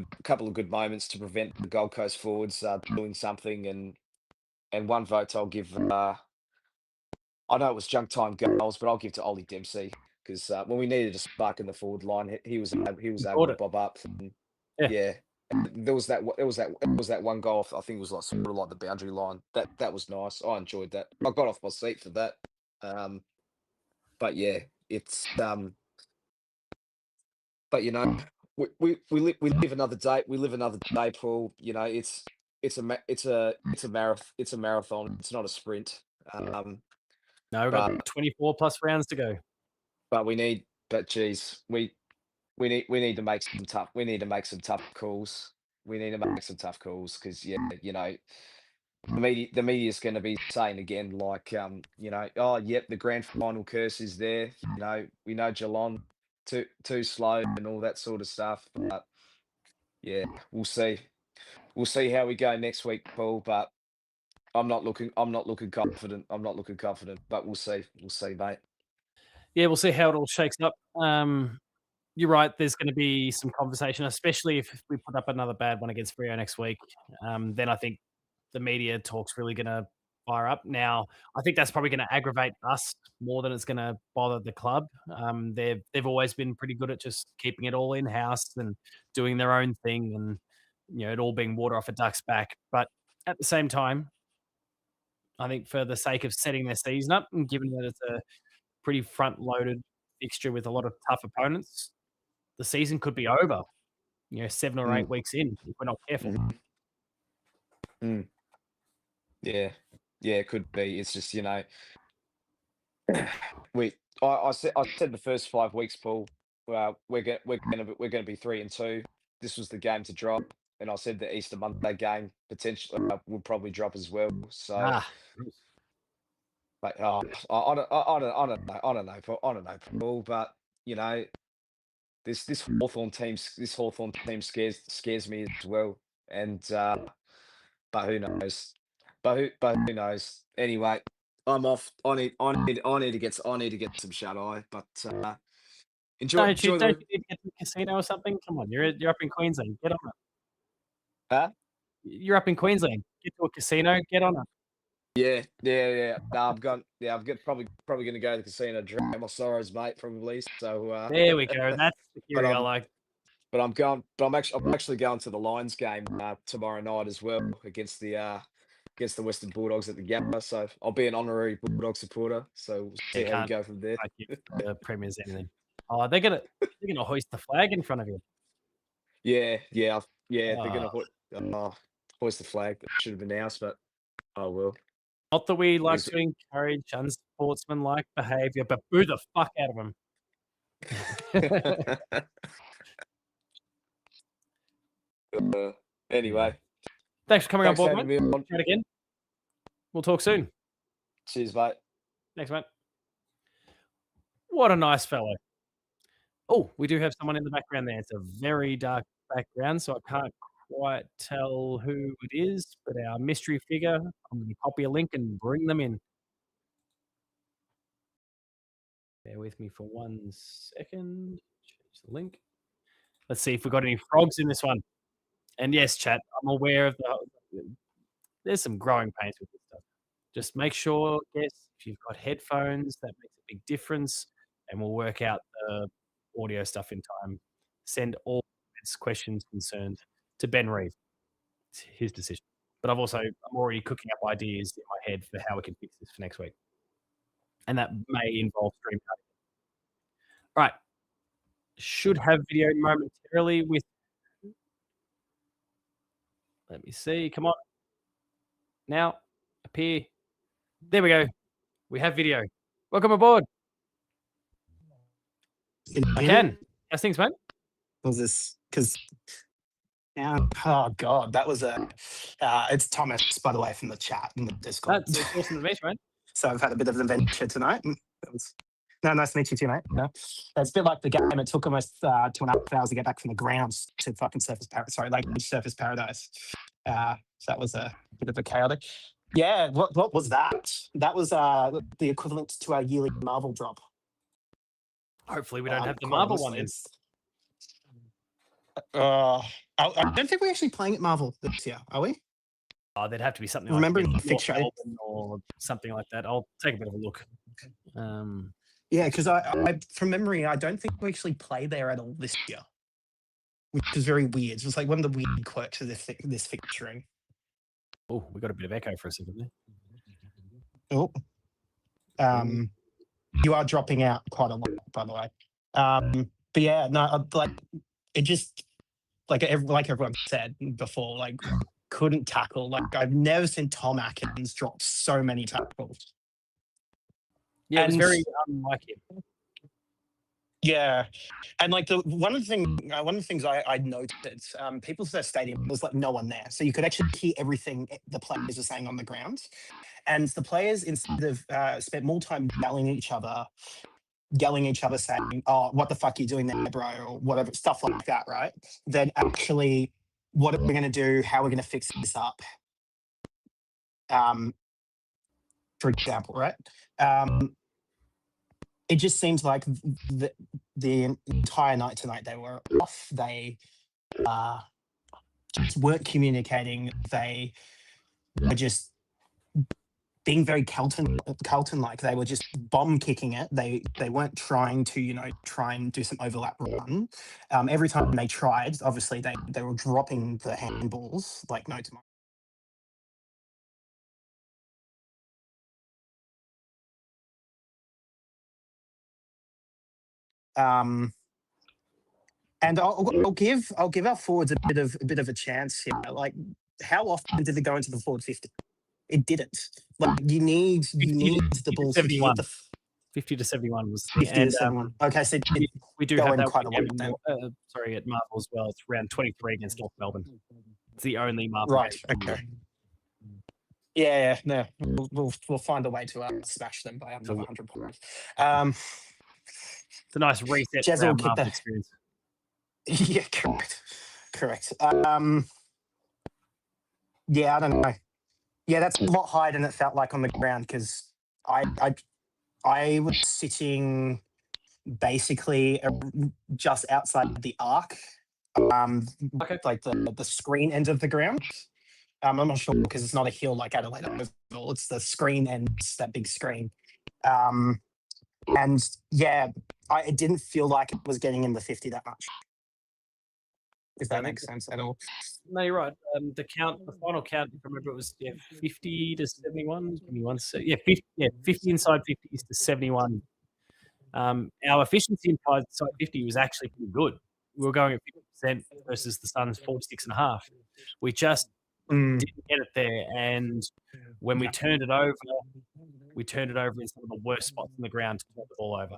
good moments to prevent the Gold Coast forwards doing something. And 1 vote I'll give. I know it was junk time goals, but I'll give to Ollie Dempsey because when we needed a spark in the forward line, he was He able brought to it. bob up. And Yeah. yeah, there was that one goal. I think it was like sort of like the boundary line. That was nice. I enjoyed that. I got off my seat for that. But yeah, it's but we live another day. We live another day, Paul. It's a marathon. It's not a sprint. No, we've But got 24 plus rounds to go. but geez, we need to make some tough calls. We need to make some tough calls because yeah, the media is going to be saying again like oh yep, the grand final curse is there. We know Geelong too slow and all that sort of stuff. But yeah, we'll see how we go next week, Paul. But I'm not looking confident. But we'll see, mate. Yeah, we'll see how it all shakes up. You're right. There's going to be some conversation, especially if we put up another bad one against Freo next week. Then I think the media talk's really going to fire up. Now, I think that's probably going to aggravate us more than it's going to bother the club. They've always been pretty good at just keeping it all in house and doing their own thing, and it all being water off a duck's back. But at the same time, I think for the sake of setting their season up, and given that it's a pretty front-loaded fixture with a lot of tough opponents, the season could be over, 7 or 8 Mm, weeks in if we're not careful. mhm, mm. Yeah, yeah, it could be. It's just we. I said the first 5 weeks, Paul. We're gonna be 3-2. This was the game to drop, and I said the Easter Monday game potentially would probably drop as well. So, Ah, but I don't know, Paul. I don't know, Paul. But you know, this Hawthorn team scares me as well. And but who knows? But who knows? Anyway, I'm off. I need to get some shut eye. But enjoy Don't you enjoy don't the you need to get to the casino or something? Come on, you're up in Queensland. Get on it. huh? You're up in Queensland. Get to a casino. Get on it. Yeah. No, I'm probably gonna go to the casino, drown my sorrows, mate. Probably. So, There we go. That's the but theory I like. I'm actually going to the Lions game tomorrow night as well against the Western Bulldogs at the Gabba. So I'll be an honorary Bulldog supporter. So we'll Yeah, see how we go from there. can't give the Premiers anything. Oh, they're gonna hoist the flag in front of you. Yeah. They're gonna Ah. hoist the flag. That should have been ours, but oh well. Not that we like Is to encourage unsportsmanlike behaviour, but boo the fuck out of them. Anyway, Thanks for coming on thanks for board, having mate. me on. Chat again. We'll talk soon. Cheers, mate. Thanks, mate. What a nice fellow. Oh, we do have someone in the background there. It's a very dark background, so I can't quite tell who it is, but our mystery figure, I'm going to copy a link and bring them in. Bear with me for 1 second. Change the link. Let's see if we've got any frogs in this one. And yes, chat, I'm aware of there's some growing pains with this stuff. Just make sure, guess, if you've got headphones, that makes a big difference, and we'll work out the audio stuff in time. Send all questions, concerns to Ben Reeve. It's his decision. But I'm already cooking up ideas in my head for how we can fix this for next week. And that may involve stream cutting. All right. Should have video momentarily with. Let me see. Come on. Now, appear. There we go. We have video. Welcome aboard. I can. How's things, mate? Was this because oh god, that was it's Thomas, by the way, from the chat in the Discord. That's awesome to meet you, mate. So I've had a bit of an adventure tonight. Nice to meet you too, mate. Yeah. It's a bit like the game. It took almost 2.5 hours to get back from the grounds to fucking Surface Paradise. So that was a bit of a chaotic. Yeah, what was that? That was the equivalent to our yearly Marvel drop. Hopefully we don't have the Marvel one in. I don't think we're actually playing at Marvel this year, are we? Oh, there'd have to be something Remembering like the fixture or something like that. I'll take a bit of a look. Yeah, because I from memory, I don't think we actually play there at all this year, which is very weird. It was like one of the weird quirks of this fixturing. Oh, we got a bit of echo for a second there. Oh, you are dropping out quite a lot, by the way. But yeah, no, like it just like everyone said before, like couldn't tackle. Like I've never seen Tom Atkins drop so many tackles. Yeah, it was very unlike him. Yeah, and like one of the things I noted, People's First Stadium was like no one there, so you could actually hear everything the players were saying on the ground, and the players, instead of spent more time yelling at each other, saying, "Oh, what the fuck are you doing there, bro?" or whatever stuff like that, right? Then actually, what are we going to do? How are we going to fix this up? For example, right? It just seems like the entire night tonight they were off. They just weren't communicating. They were just being very Carlton-like. They were just bomb kicking it. They weren't trying to try and do some overlap run. Every time they tried, obviously they were dropping the handballs like no tomorrow. And I'll give our forwards a bit of a chance here. Like, how often did they go into the forward 50? It didn't. Like, you need the balls to hit the 50 to 71 was 50 to 71. Okay, so we do go have in that quite a lot game then. at Marvel as well. It's round 23 against North Melbourne. It's the only Marvel Right. game. Okay. Yeah. No, we'll find a way to smash them by under 100 points. It's a nice reset for our Marvel experience. Yeah, correct. Yeah, I don't know. Yeah, that's a lot higher than it felt like on the ground because I was sitting basically just outside the arc, Okay. like the screen end of the ground. I'm not sure because it's not a hill like Adelaide Oval. It's the screen end, that big screen. And yeah, it didn't feel like it was getting in the 50 that much. If that makes sense at all. No, you're right. The final count, if I remember, it was 50 to 71. Give me one sec. 50 inside 50s to 71. Our efficiency inside 50 was actually pretty good. We were going at 50% versus the Suns 46.5. We just didn't get it there, and when we turned it over in some of the worst spots in the ground to turn the ball over.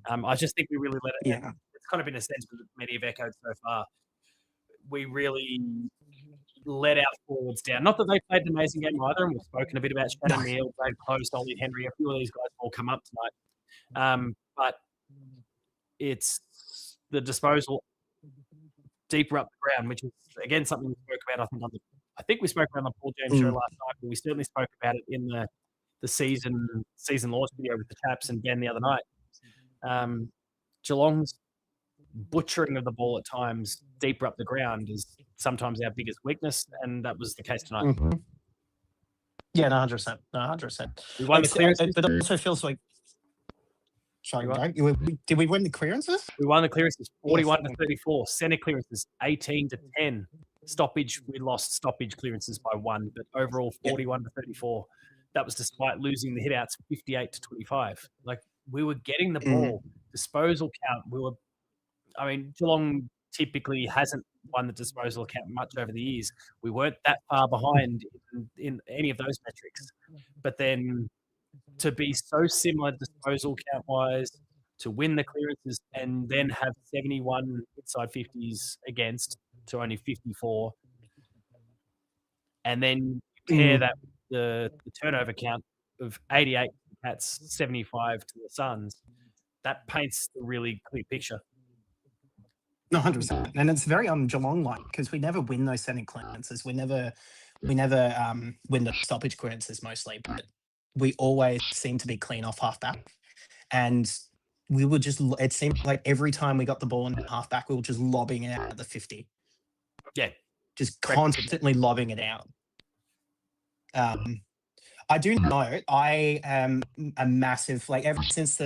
I just think we really let it. Yeah. It's kind of been a sense that many have echoed so far. We really let our forwards down. Not that they played an amazing game either, and we've spoken a bit about Shannon Neal, Brad Close, Ollie Henry. A few of these guys will come up tonight. But it's the disposal deeper up the ground, which is, again, something we spoke about, I think we spoke about on the Paul James show last night, but we certainly spoke about it in the season launch video with the Chaps and Ben the other night. Geelong's butchering of the ball at times deeper up the ground is sometimes our biggest weakness, and that was the case tonight. Mm-hmm. Yeah, 100%. 100%. We won the clearances. But it also feels like. Sorry, did we win the clearances? We won the clearances 41 to 34. Centre clearances 18 to 10. Stoppage, we lost stoppage clearances by 1, but overall 41 to 34. That was despite losing the hitouts 58 to 25. Like, we were getting the ball. Disposal count, Geelong typically hasn't won the disposal count much over the years. We weren't that far behind in any of those metrics. But then to be so similar disposal count-wise, to win the clearances and then have 71 inside 50s against to only 54, and then pair that with the turnover count of 88 to the Cats, 75 to the Suns, that paints a really clear picture. 100%. And it's very Geelong-like because we never win those centre clearances. We never win the stoppage clearances mostly, but we always seem to be clean off halfback. And we were just, it seemed like every time we got the ball in halfback, we were just lobbing it out at the 50. Yeah. Just constantly lobbing it out. I do know I am a massive, like, ever since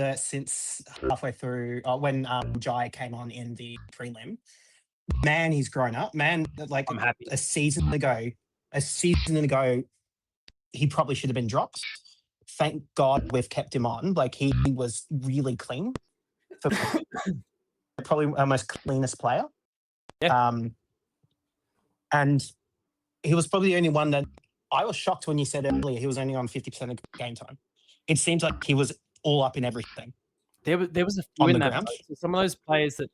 halfway through when Jai came on in the prelim, man, he's grown up. Man, like, I'm happy. a season ago, he probably should have been dropped. Thank God we've kept him on. Like, he was really clean. For probably our most cleanest player. Yeah. And he was probably the only one that I was shocked when you said earlier he was only on 50% of game time. It seems like he was all up in everything. There was a few on in the that. ground. So some of those players that,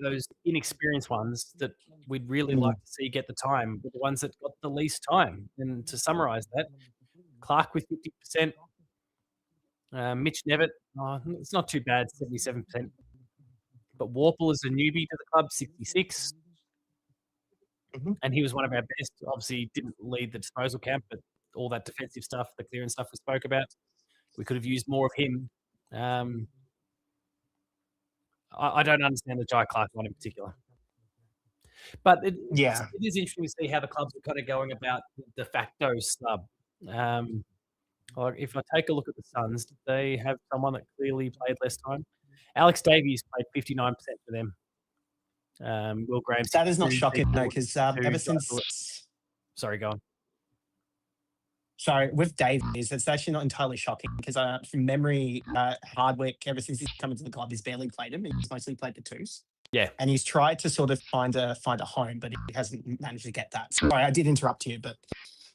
those inexperienced ones that we'd really like to see get the time, were the ones that got the least time. And to summarise that, Clark with 50%, Mitch Nevitt, it's not too bad, 77%. But Warple is a newbie to the club, 66. And he was one of our best. Obviously, didn't lead the disposal camp, but all that defensive stuff, the clearance stuff we spoke about, we could have used more of him. I don't understand the Jai Clark one in particular. But it is interesting to see how the clubs are kind of going about the de facto snub. If I take a look at the Suns, they have someone that clearly played less time. Alex Davies played 59% for them. Will Graham. That is not shocking though, because ever since. Sorry, go on. Sorry, with Davies, it's actually not entirely shocking because from memory, Hardwick, ever since he's come into the club, he's barely played him. He's mostly played the twos. Yeah. And he's tried to sort of find a home, but he hasn't managed to get that. Sorry, I did interrupt you, but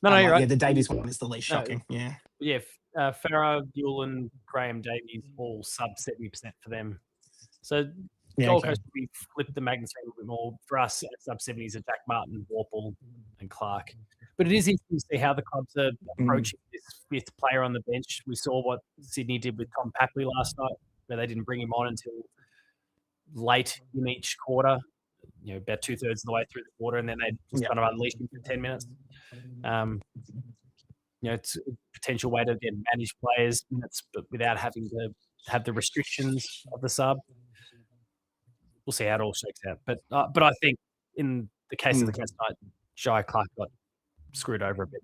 no, you're right. Yeah, the Davies one is the least shocking. Yeah. Yeah, Farah, Newland, Graham, Davies, all sub 70% for them. So Gold Coast, we flipped the magnitude a little bit more. For us, sub 70s are Jack Martin, Warple, and Clark. But it is interesting to see how the clubs are approaching this fifth player on the bench. We saw what Sydney did with Tom Papley last night, where they didn't bring him on until late in each quarter, about 2/3 of the way through the quarter, and then they just kind of unleashed him for 10 minutes. it's a potential way to get managed players minutes, but without having to have the restrictions of the sub. We'll see how it all shakes out. But I think in the case of the Cats tonight, Jai Clark got screwed over a bit,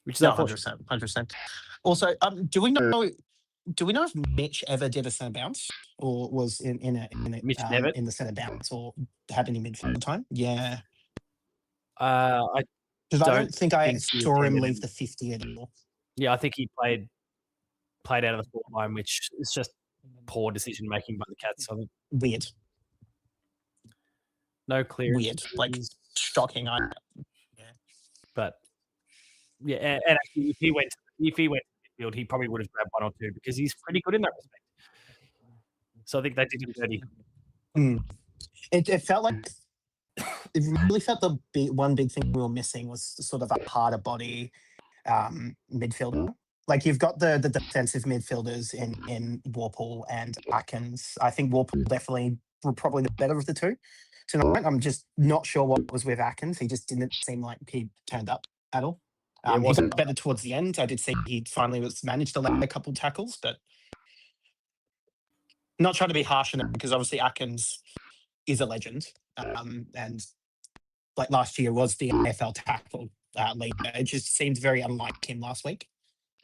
which is unfortunate. 100%. Also, do we know if Mitch ever did a centre bounce or was in the centre bounce or had any midfield time? Yeah, I because I don't think I he was saw him getting leave it. the 50 anymore. Yeah, I think he played out of the forward line, which is just poor decision making by the Cats. I think Weird, no clearance. weird, like shocking. But yeah, and actually, if he went to the midfield, he probably would have grabbed one or two because he's pretty good in that respect. So I think they did him dirty. It felt like it really felt one big thing we were missing was sort of a harder body midfielder. Like you've got the defensive midfielders in Warple and Atkins. I think Warple definitely were probably the better of the two tonight. I'm just not sure what was with Atkins. He just didn't seem like he turned up at all. He got better towards the end. I did see he finally managed to land a couple tackles, but not trying to be harsh on it because obviously Atkins is a legend. And like last year was the AFL tackle leader. It just seemed very unlike him last week.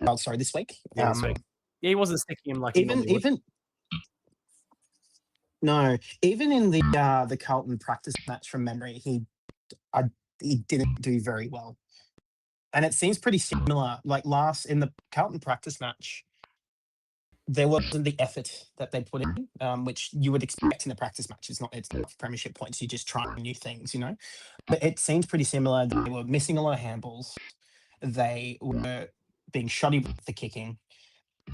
Oh, sorry, this week. Yeah, this week. Yeah, he wasn't sticking him like he normally would. Even in the Carlton practice match from memory, he didn't do very well. And it seems pretty similar. Like in the Carlton practice match, there wasn't the effort that they put in, which you would expect in a practice match. It's not premiership points. You're just trying new things, But it seems pretty similar. They were missing a lot of handballs. They were being shoddy with the kicking.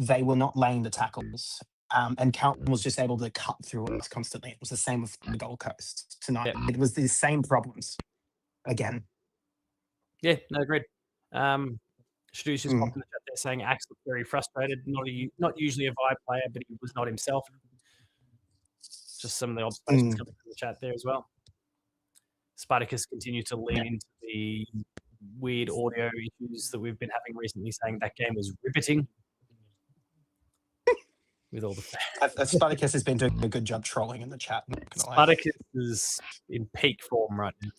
They were not laying the tackles. And Carlton was just able to cut through us constantly. It was the same with the Gold Coast tonight. Yeah. It was the same problems again. Yeah, no, agreed. Shadou's just popped in the chat there saying Axe looked very frustrated. Not usually a vibe player, but he was not himself. Just some of the observations coming from the chat there as well. Spartacus continued to lean into the weird audio issues that we've been having recently, saying that game was riveting. With all the fans. Spartacus has been doing a good job trolling in the chat. Spartacus is in peak form right now.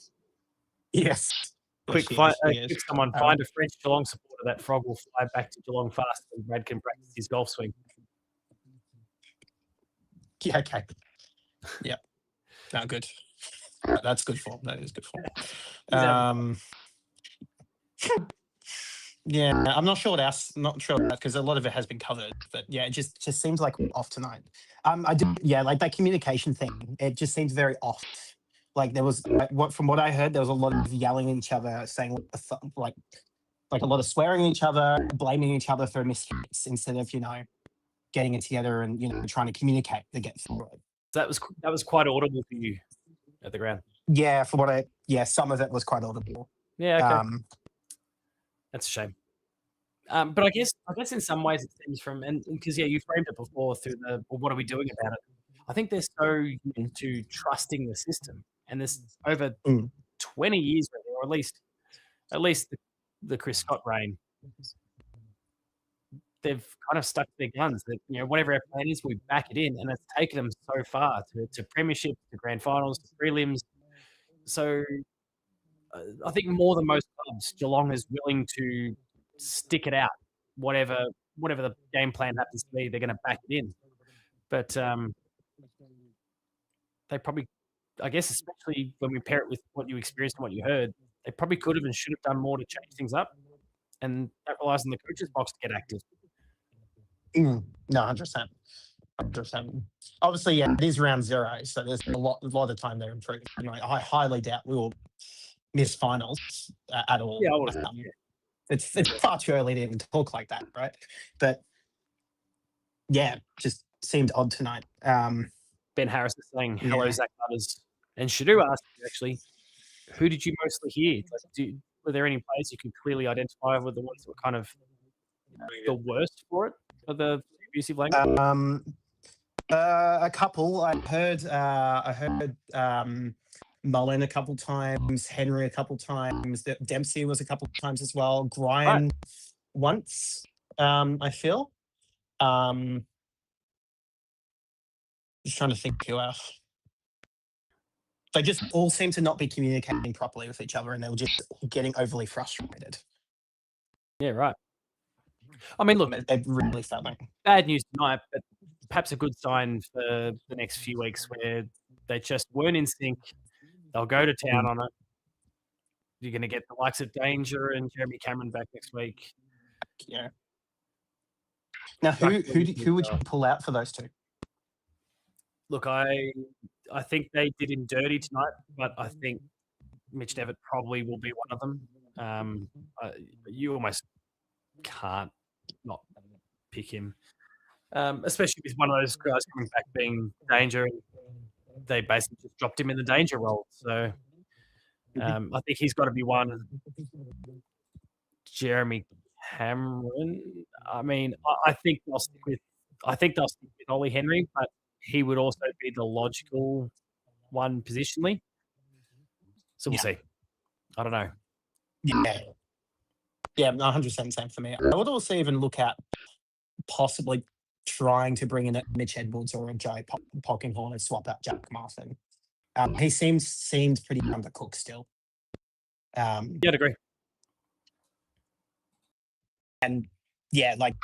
Yes. Quick, someone find a French Geelong supporter. That frog will fly back to Geelong faster than Brad can practice his golf swing. Yeah, okay. Yeah. No, good. That's good form. That is good form. Yeah, I'm not sure what else. Not sure because a lot of it has been covered. But yeah, it just seems like we're off tonight. Like that communication thing. It just seems very off. Like there was from what I heard, there was a lot of yelling at each other, saying like a lot of swearing at each other, blaming each other for mistakes instead of getting it together and trying to communicate to get through it. That was quite audible for you at the ground. Yeah, some of it was quite audible. Yeah, okay. That's a shame. But I guess in some ways it stems from because you framed it before through what are we doing about it? I think they're so into trusting the system. And there's over 20 years, or at least the Chris Scott reign, they've kind of stuck to their guns. That whatever our plan is, we back it in, and it's taken them so far to premiership, to grand finals, to prelims. So I think more than most clubs, Geelong is willing to stick it out. Whatever the game plan happens to be, they're going to back it in. But they probably. I guess especially when we pair it with what you experienced and what you heard, they probably could have and should have done more to change things up. And that relies on the coach's box to get active. No, 100%. 100%. Obviously, it is round 0, so there's a lot of time there improving. I highly doubt we will miss finals at all. Yeah, it's far too early to even talk like that, right? But yeah, just seemed odd tonight. Ben Harris is saying, hello, Zach Butters. And Shadou asked you, actually, who did you mostly hear? Were there any players you could clearly identify with the ones that were kind of the worst for it, for the abusive language? A couple. I heard Mullen a couple times, Henry a couple times, Dempsey was a couple times as well, Right. Gryan once, I feel. Just trying to think who else. They just all seem to not be communicating properly with each other, and they were just getting overly frustrated. Yeah, right. I mean, look, It really felt like bad news tonight, but perhaps a good sign for the next few weeks where they just weren't in sync. They'll go to town on it. You're going to get the likes of Danger and Jeremy Cameron back next week. yeah. Now, who would you pull out for those two? Look, I think they did him dirty tonight, but I think Mitch Devitt probably will be one of them. You almost can't not pick him, especially with one of those guys coming back being Danger. They basically just dropped him in the Danger role. So I think he's got to be one. Jeremy Cameron. I mean, I think they'll stick with Ollie Henry, but he would also be the logical one positionally. So we'll see. I don't know. Yeah, 100% same for me. I would also even look at possibly trying to bring in a Mitch Edwards or a Joe Polkinghorne and swap out Jack Martin. He seems pretty undercooked still. Yeah, I'd agree. And yeah, like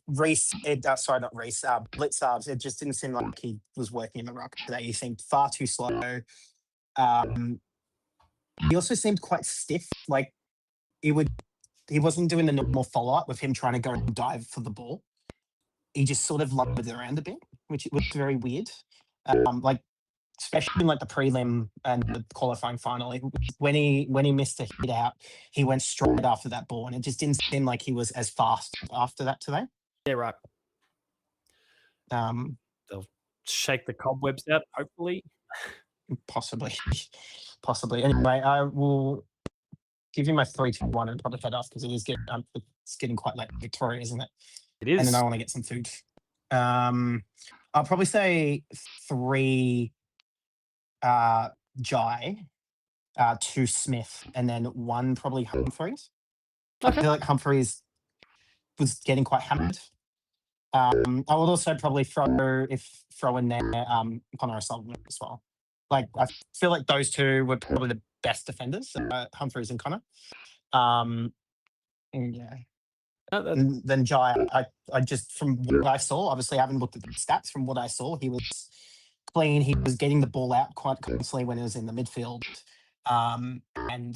Reese, sorry, not Reese, Blitzarves, it just didn't seem like he was working in the ruck today. He seemed far too slow. He also seemed quite stiff. Like he wasn't doing the normal follow-up with him trying to go and dive for the ball. He just sort of lumbered around a bit, which was very weird. Like especially in like the prelim and the qualifying final, when he missed a hit out, he went straight after that ball, and it just didn't seem like he was as fast after that today. Yeah, right. They'll shake the cobwebs out, hopefully. Possibly. Anyway, I will give you my 3-2-1 and probably fed off because it's getting quite late in Victoria, isn't it? It is. And then I want to get some food. I'll probably say 3 Jai, 2 Smith, and then 1 probably Humphreys. Okay. I feel like Humphreys was getting quite hammered. I would also probably throw in there Connor O'Sullivan as well. Like I feel like those two were probably the best defenders, Humphreys and Connor. And yeah. And then Jai, I just from what I saw, obviously I haven't looked at the stats. From what I saw, he was clean. He was getting the ball out quite constantly when he was in the midfield, and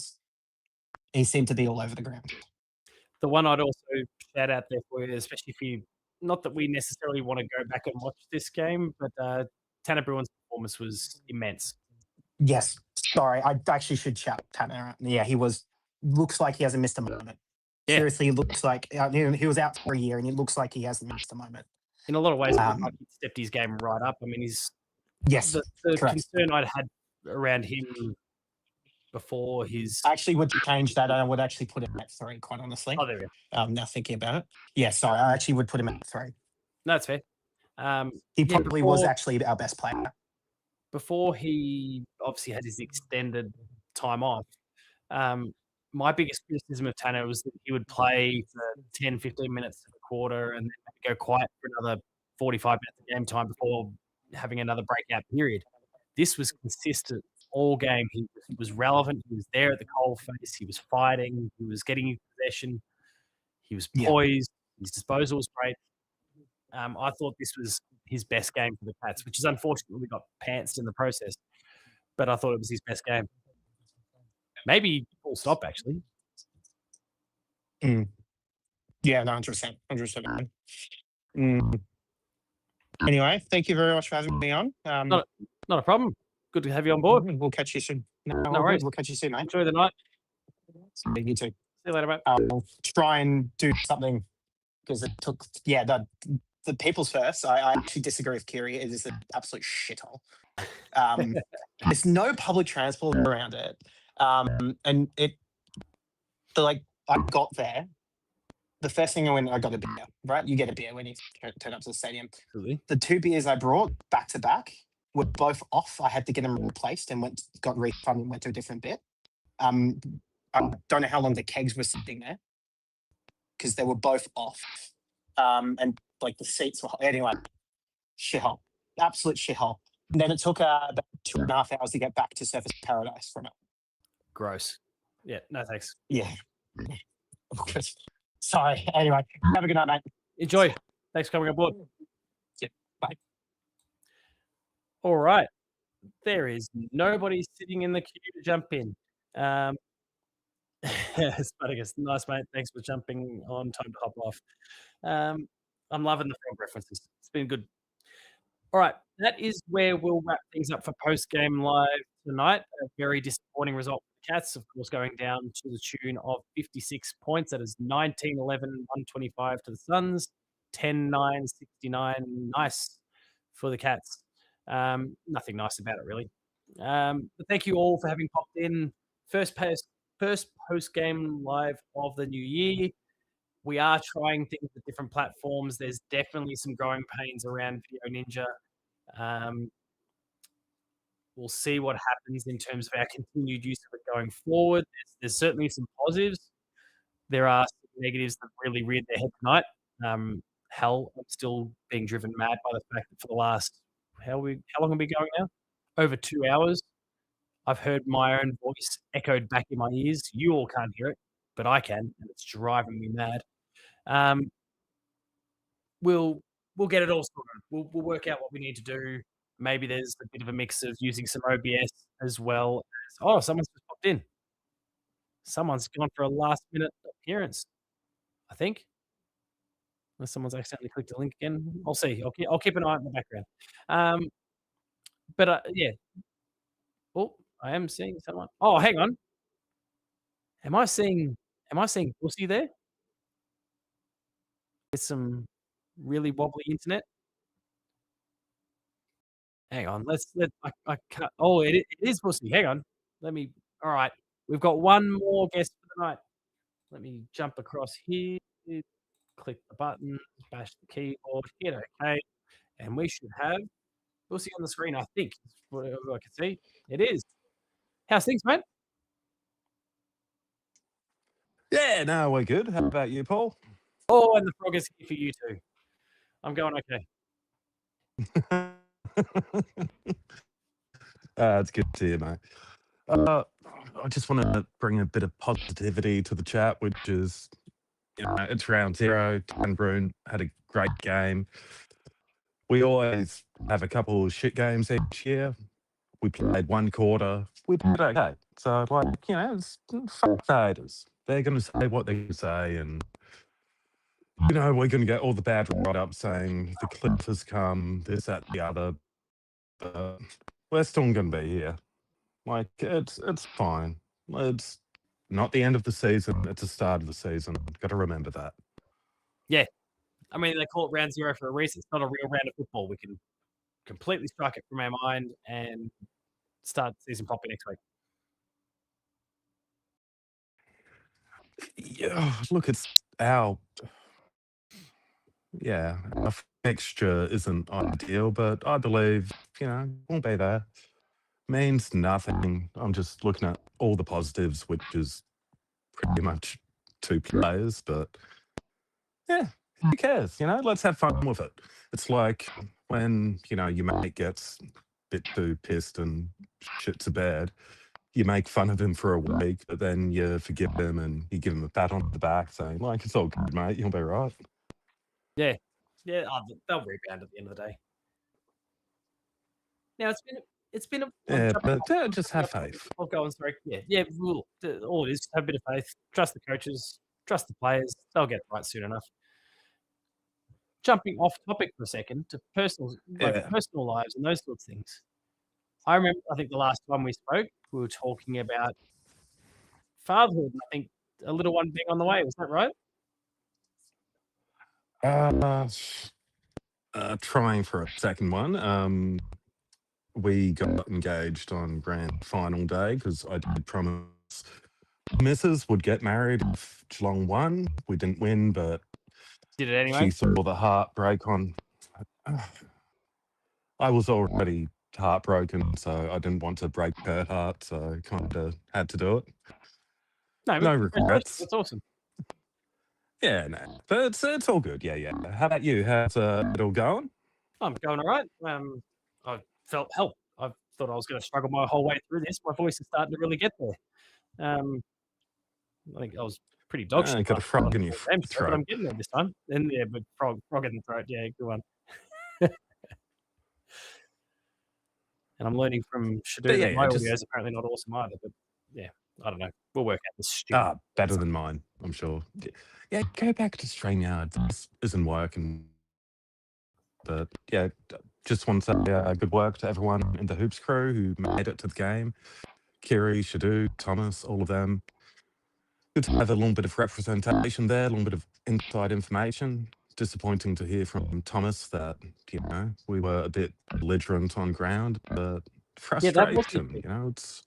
he seemed to be all over the ground. The one I'd also shout out there for you, especially if you, not that we necessarily want to go back and watch this game, but Tanner Bruin's performance was immense. Yes, sorry, I actually should shout Tanner out. Yeah, looks like he hasn't missed a moment. Yeah. Seriously, it looks like he was out for a year, and it looks like he hasn't missed a moment. In a lot of ways, it looked like he stepped his game right up. I mean, the concern I'd had around him before his... I actually would change that. I would actually put him at 3, quite honestly. Oh, there we go. Now thinking about it. Yeah, sorry, I actually would put him at 3. No, that's fair. He probably was actually our best player. Before he obviously had his extended time off, my biggest criticism of Tanner was that he would play for 10, 15 minutes of a quarter and then go quiet for another 45 minutes of game time before having another breakout period. This was consistent all game. He was relevant. He was there at the coalface. He was fighting. He was getting in possession. He was poised. His disposal was great. I thought this was his best game for the Pats, which is unfortunate we got pantsed in the process. But I thought it was his best game. Maybe full stop, actually. Yeah, no, 100%. 100%. Anyway, thank you very much for having me on. Not a problem. Good to have you on board. We'll catch you soon. No worries. We'll catch you soon, mate. Enjoy the night. You too. See you later, mate. I'll try and do something because it took, the people's first. I actually disagree with Kiri. It is an absolute shithole. There's no public transport around it. And I got there. The first thing I got a beer, right? You get a beer when you turn up to the stadium. Absolutely. The 2 beers I brought back to back were both off. I had to get them replaced and got refunded and went to a different bit. I don't know how long the kegs were sitting there because they were both off. And like the seats were anyway, shithole, absolute shithole. And then it took about 2.5 hours to get back to Surface Paradise from it. Gross. Yeah, no thanks. Yeah. Sorry. Anyway, have a good night, mate. Enjoy. Thanks for coming on board. Yeah, bye. All right. There is nobody sitting in the queue to jump in. Spartacus, nice mate. Thanks for jumping on. Time to hop off. I'm loving the frog references. It's been good. All right, that is where we'll wrap things up for post-game live tonight. A very disappointing result for the Cats, of course, going down to the tune of 56 points. That is 19-11, 125 to the Suns, 10-9, 69. Nice for the Cats. Nothing nice about it, really. But thank you all for having popped in. First post-game live of the new year. We are trying things with different platforms. There's definitely some growing pains around Video Ninja. We'll see what happens in terms of our continued use of it going forward. There's certainly some positives. There are some negatives that really reared their head tonight. Hell, I'm still being driven mad by the fact that for the last, how long have we been going now? Over 2 hours. I've heard my own voice echoed back in my ears. You all can't hear it, but I can, and it's driving me mad. We'll get it all sorted. We'll work out what we need to do. Maybe there's a bit of a mix of using some OBS as well as someone's just popped in. Someone's gone for a last minute appearance, I think. Unless someone's accidentally clicked the link again. I'll see. I'll keep an eye on the background. Yeah. Oh, I am seeing someone. Oh, hang on. Am I seeing Pussy there? With some really wobbly internet. Hang on. I can't. Oh, it is Pussy. Hang on. All right. We've got one more guest for the night. Let me jump across here. Click the button. Bash the keyboard. Hit OK. And we should have Pussy on the screen, I think. Whatever I can see. It is. How's things, mate? Yeah, no, we're good. How about you, Paul? Oh, and the frog is here for you too. I'm going okay. It's good to see you, mate. I just want to bring a bit of positivity to the chat, which is, it's round 0. Tanbroon had a great game. We always have a couple of shit games each year. We played one quarter. We did okay. So, it's fuck the haters. They're going to say what they say, and we're going to get all the bad write-ups saying the cliff has come, this, that, the other. But we're still going to be here. It's fine. It's not the end of the season. It's the start of the season. Got to remember that. Yeah. I mean, they call it round 0 for a reason. It's not a real round of football. We can completely strike it from our mind and start the season properly next week. Yeah, look, it's our fixture isn't ideal, but I believe, we'll be there. Means nothing. I'm just looking at all the positives, which is pretty much 2 players, but yeah, who cares? Let's have fun with it. It's like when, your mate gets a bit too pissed and shits a bed. You make fun of him for a week, but then you forgive him and you give him a pat on the back saying, it's all good, mate. You'll be right. Yeah. Yeah, they'll rebound at the end of the day. Now, it's been but just have faith. I'll go on, sorry. Yeah, all it is, have a bit of faith. Trust the coaches, trust the players. They'll get it right soon enough. Jumping off topic for a second to personal lives and those sorts of things. I remember, I think the last time we spoke, we were talking about fatherhood, and I think a little one being on the way. Was that right? Trying for a second one. We got engaged on grand final day because I did promise Mrs. would get married if Geelong won. We didn't win, but did it anyway. She saw the heartbreak on. I was already heartbroken, so I didn't want to break her heart, so kind of had to do it. No, but No congratulations. regrets. That's awesome. Yeah, no, but it's all good. Yeah. How about you? How's it all going? I'm going all right. I felt help. I thought I was going to struggle my whole way through this. My voice is starting to really get there. I think I was pretty dog shit Got a last frog time in your games, but throat. I'm getting there this time. And yeah, but frog in the throat. Yeah, good one. And I'm learning from Shadu But that yeah, my audio just is apparently not awesome either. But yeah, I don't know. We'll work out this stupid. better than mine, I'm sure. Yeah, go back to StreamYard. This isn't working. But yeah, just want to say good work to everyone in the Hoops crew who made it to the game. Kiri, Shadu, Thomas, all of them. Good to have a little bit of representation there, a little bit of inside information. Disappointing to hear from Thomas that, we were a bit belligerent on ground, but Yeah, that was frustration, good. it's...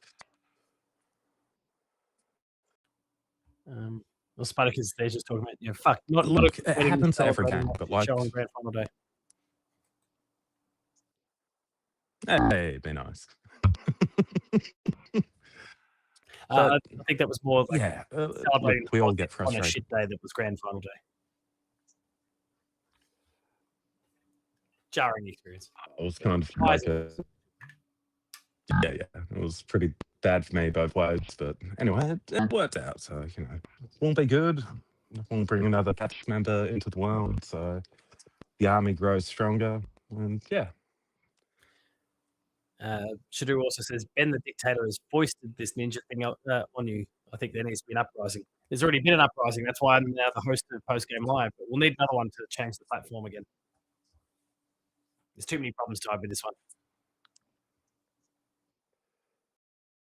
Well, Spartacus, they're just talking about, fuck, not a Look, it wedding happens to every celebrating game, my but shit show on grand final day. hey, be nice. I think that was more like Yeah, look, celebrating we all content get on a frustrated. shit day that was grand final day. Jarring experience. It was kind of like yeah, it was pretty bad for me both ways. But anyway, it worked out. So, won't be good. Won't bring another patch member into the world. So the army grows stronger. And yeah. Shadu also says, Ben the Dictator has foisted this ninja thing on you. I think there needs to be an uprising. There's already been an uprising. That's why I'm now the host of PostGame Live. But we'll need another one to change the platform again. There's too many problems tied with this one.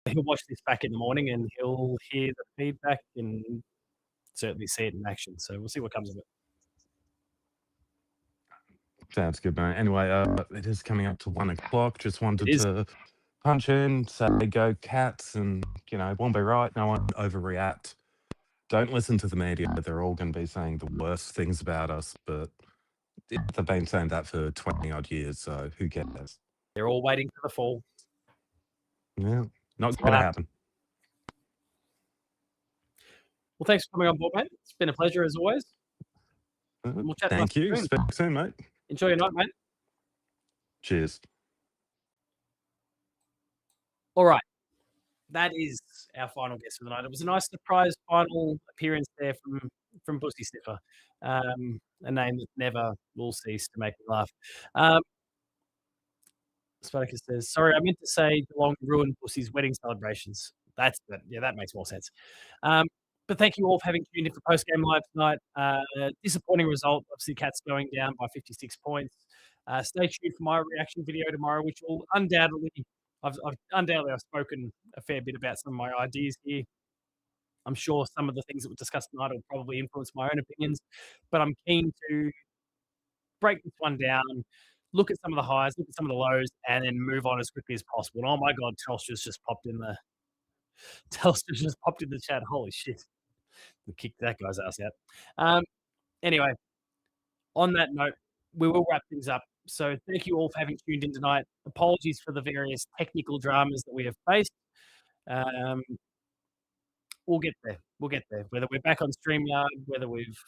He'll watch this back in the morning and he'll hear the feedback and certainly see it in action. So we'll see what comes of it. Sounds good, mate. Anyway, it is coming up to 1 o'clock. Just wanted It is. to punch in, say go Cats, and, won't be right. No one overreact. Don't listen to the media. They're all going to be saying the worst things about us, but they've been saying that for 20 odd years, so who cares? They're all waiting for the fall. Yeah, not going to happen. Well, thanks for coming on board, mate. It's been a pleasure as always. We'll chat Thank you. Soon. Speak soon, mate. Enjoy your night, mate. Cheers. All right. That is our final guest for the night. It was a nice surprise final appearance there from Bussy Sniffer, a name that never will cease to make me laugh. Spartacus says, sorry, I meant to say Geelong ruined Bussy's wedding celebrations. That makes more sense. But thank you all for having tuned in for Postgame Live tonight. Disappointing result. Obviously, Cats going down by 56 points. Stay tuned for my reaction video tomorrow, which will undoubtedly, I've spoken a fair bit about some of my ideas here. I'm sure some of the things that were discussed tonight will probably influence my own opinions, but I'm keen to break this one down, look at some of the highs, look at some of the lows, and then move on as quickly as possible. And oh my God, Telstra's just popped in the chat. Holy shit. We kicked that guy's ass out. Anyway, on that note, we will wrap things up. So thank you all for having tuned in tonight. Apologies for the various technical dramas that we have faced. We'll get there. Whether we're back on StreamYard, whether we've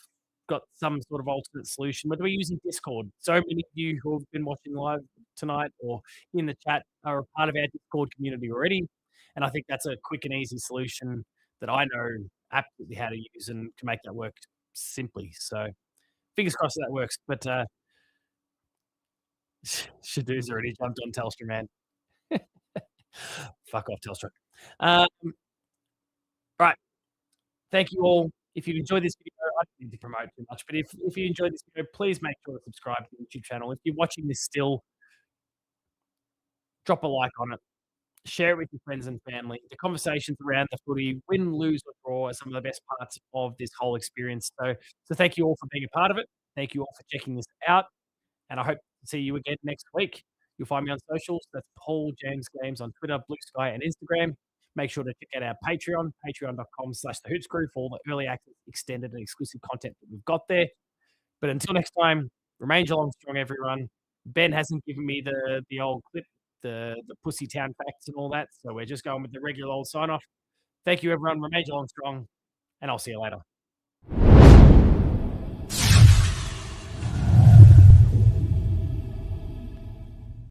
got some sort of alternate solution, whether we're using Discord. So many of you who have been watching live tonight or in the chat are a part of our Discord community already. And I think that's a quick and easy solution that I know absolutely how to use and to make that work simply. So fingers crossed that works. But Shadu's already jumped on Telstra, man. Fuck off, Telstra. Right. Thank you all. If you enjoyed this video, I don't need to promote too much, but if you enjoyed this video, please make sure to subscribe to the YouTube channel. If you're watching this still, drop a like on it. Share it with your friends and family. The conversations around the footy, win, lose, or draw, are some of the best parts of this whole experience. So thank you all for being a part of it. Thank you all for checking this out. And I hope to see you again next week. You'll find me on socials. That's Paul James Games on Twitter, Blue Sky, and Instagram. Make sure to check out our Patreon, patreon.com/thehootscrew for all the early access, extended, and exclusive content that we've got there. But until next time, remain Geelong strong, everyone. Ben hasn't given me the old clip the pussy town facts and all that. So we're just going with the regular old sign off. Thank you, everyone. Remain Geelong strong, and I'll see you later.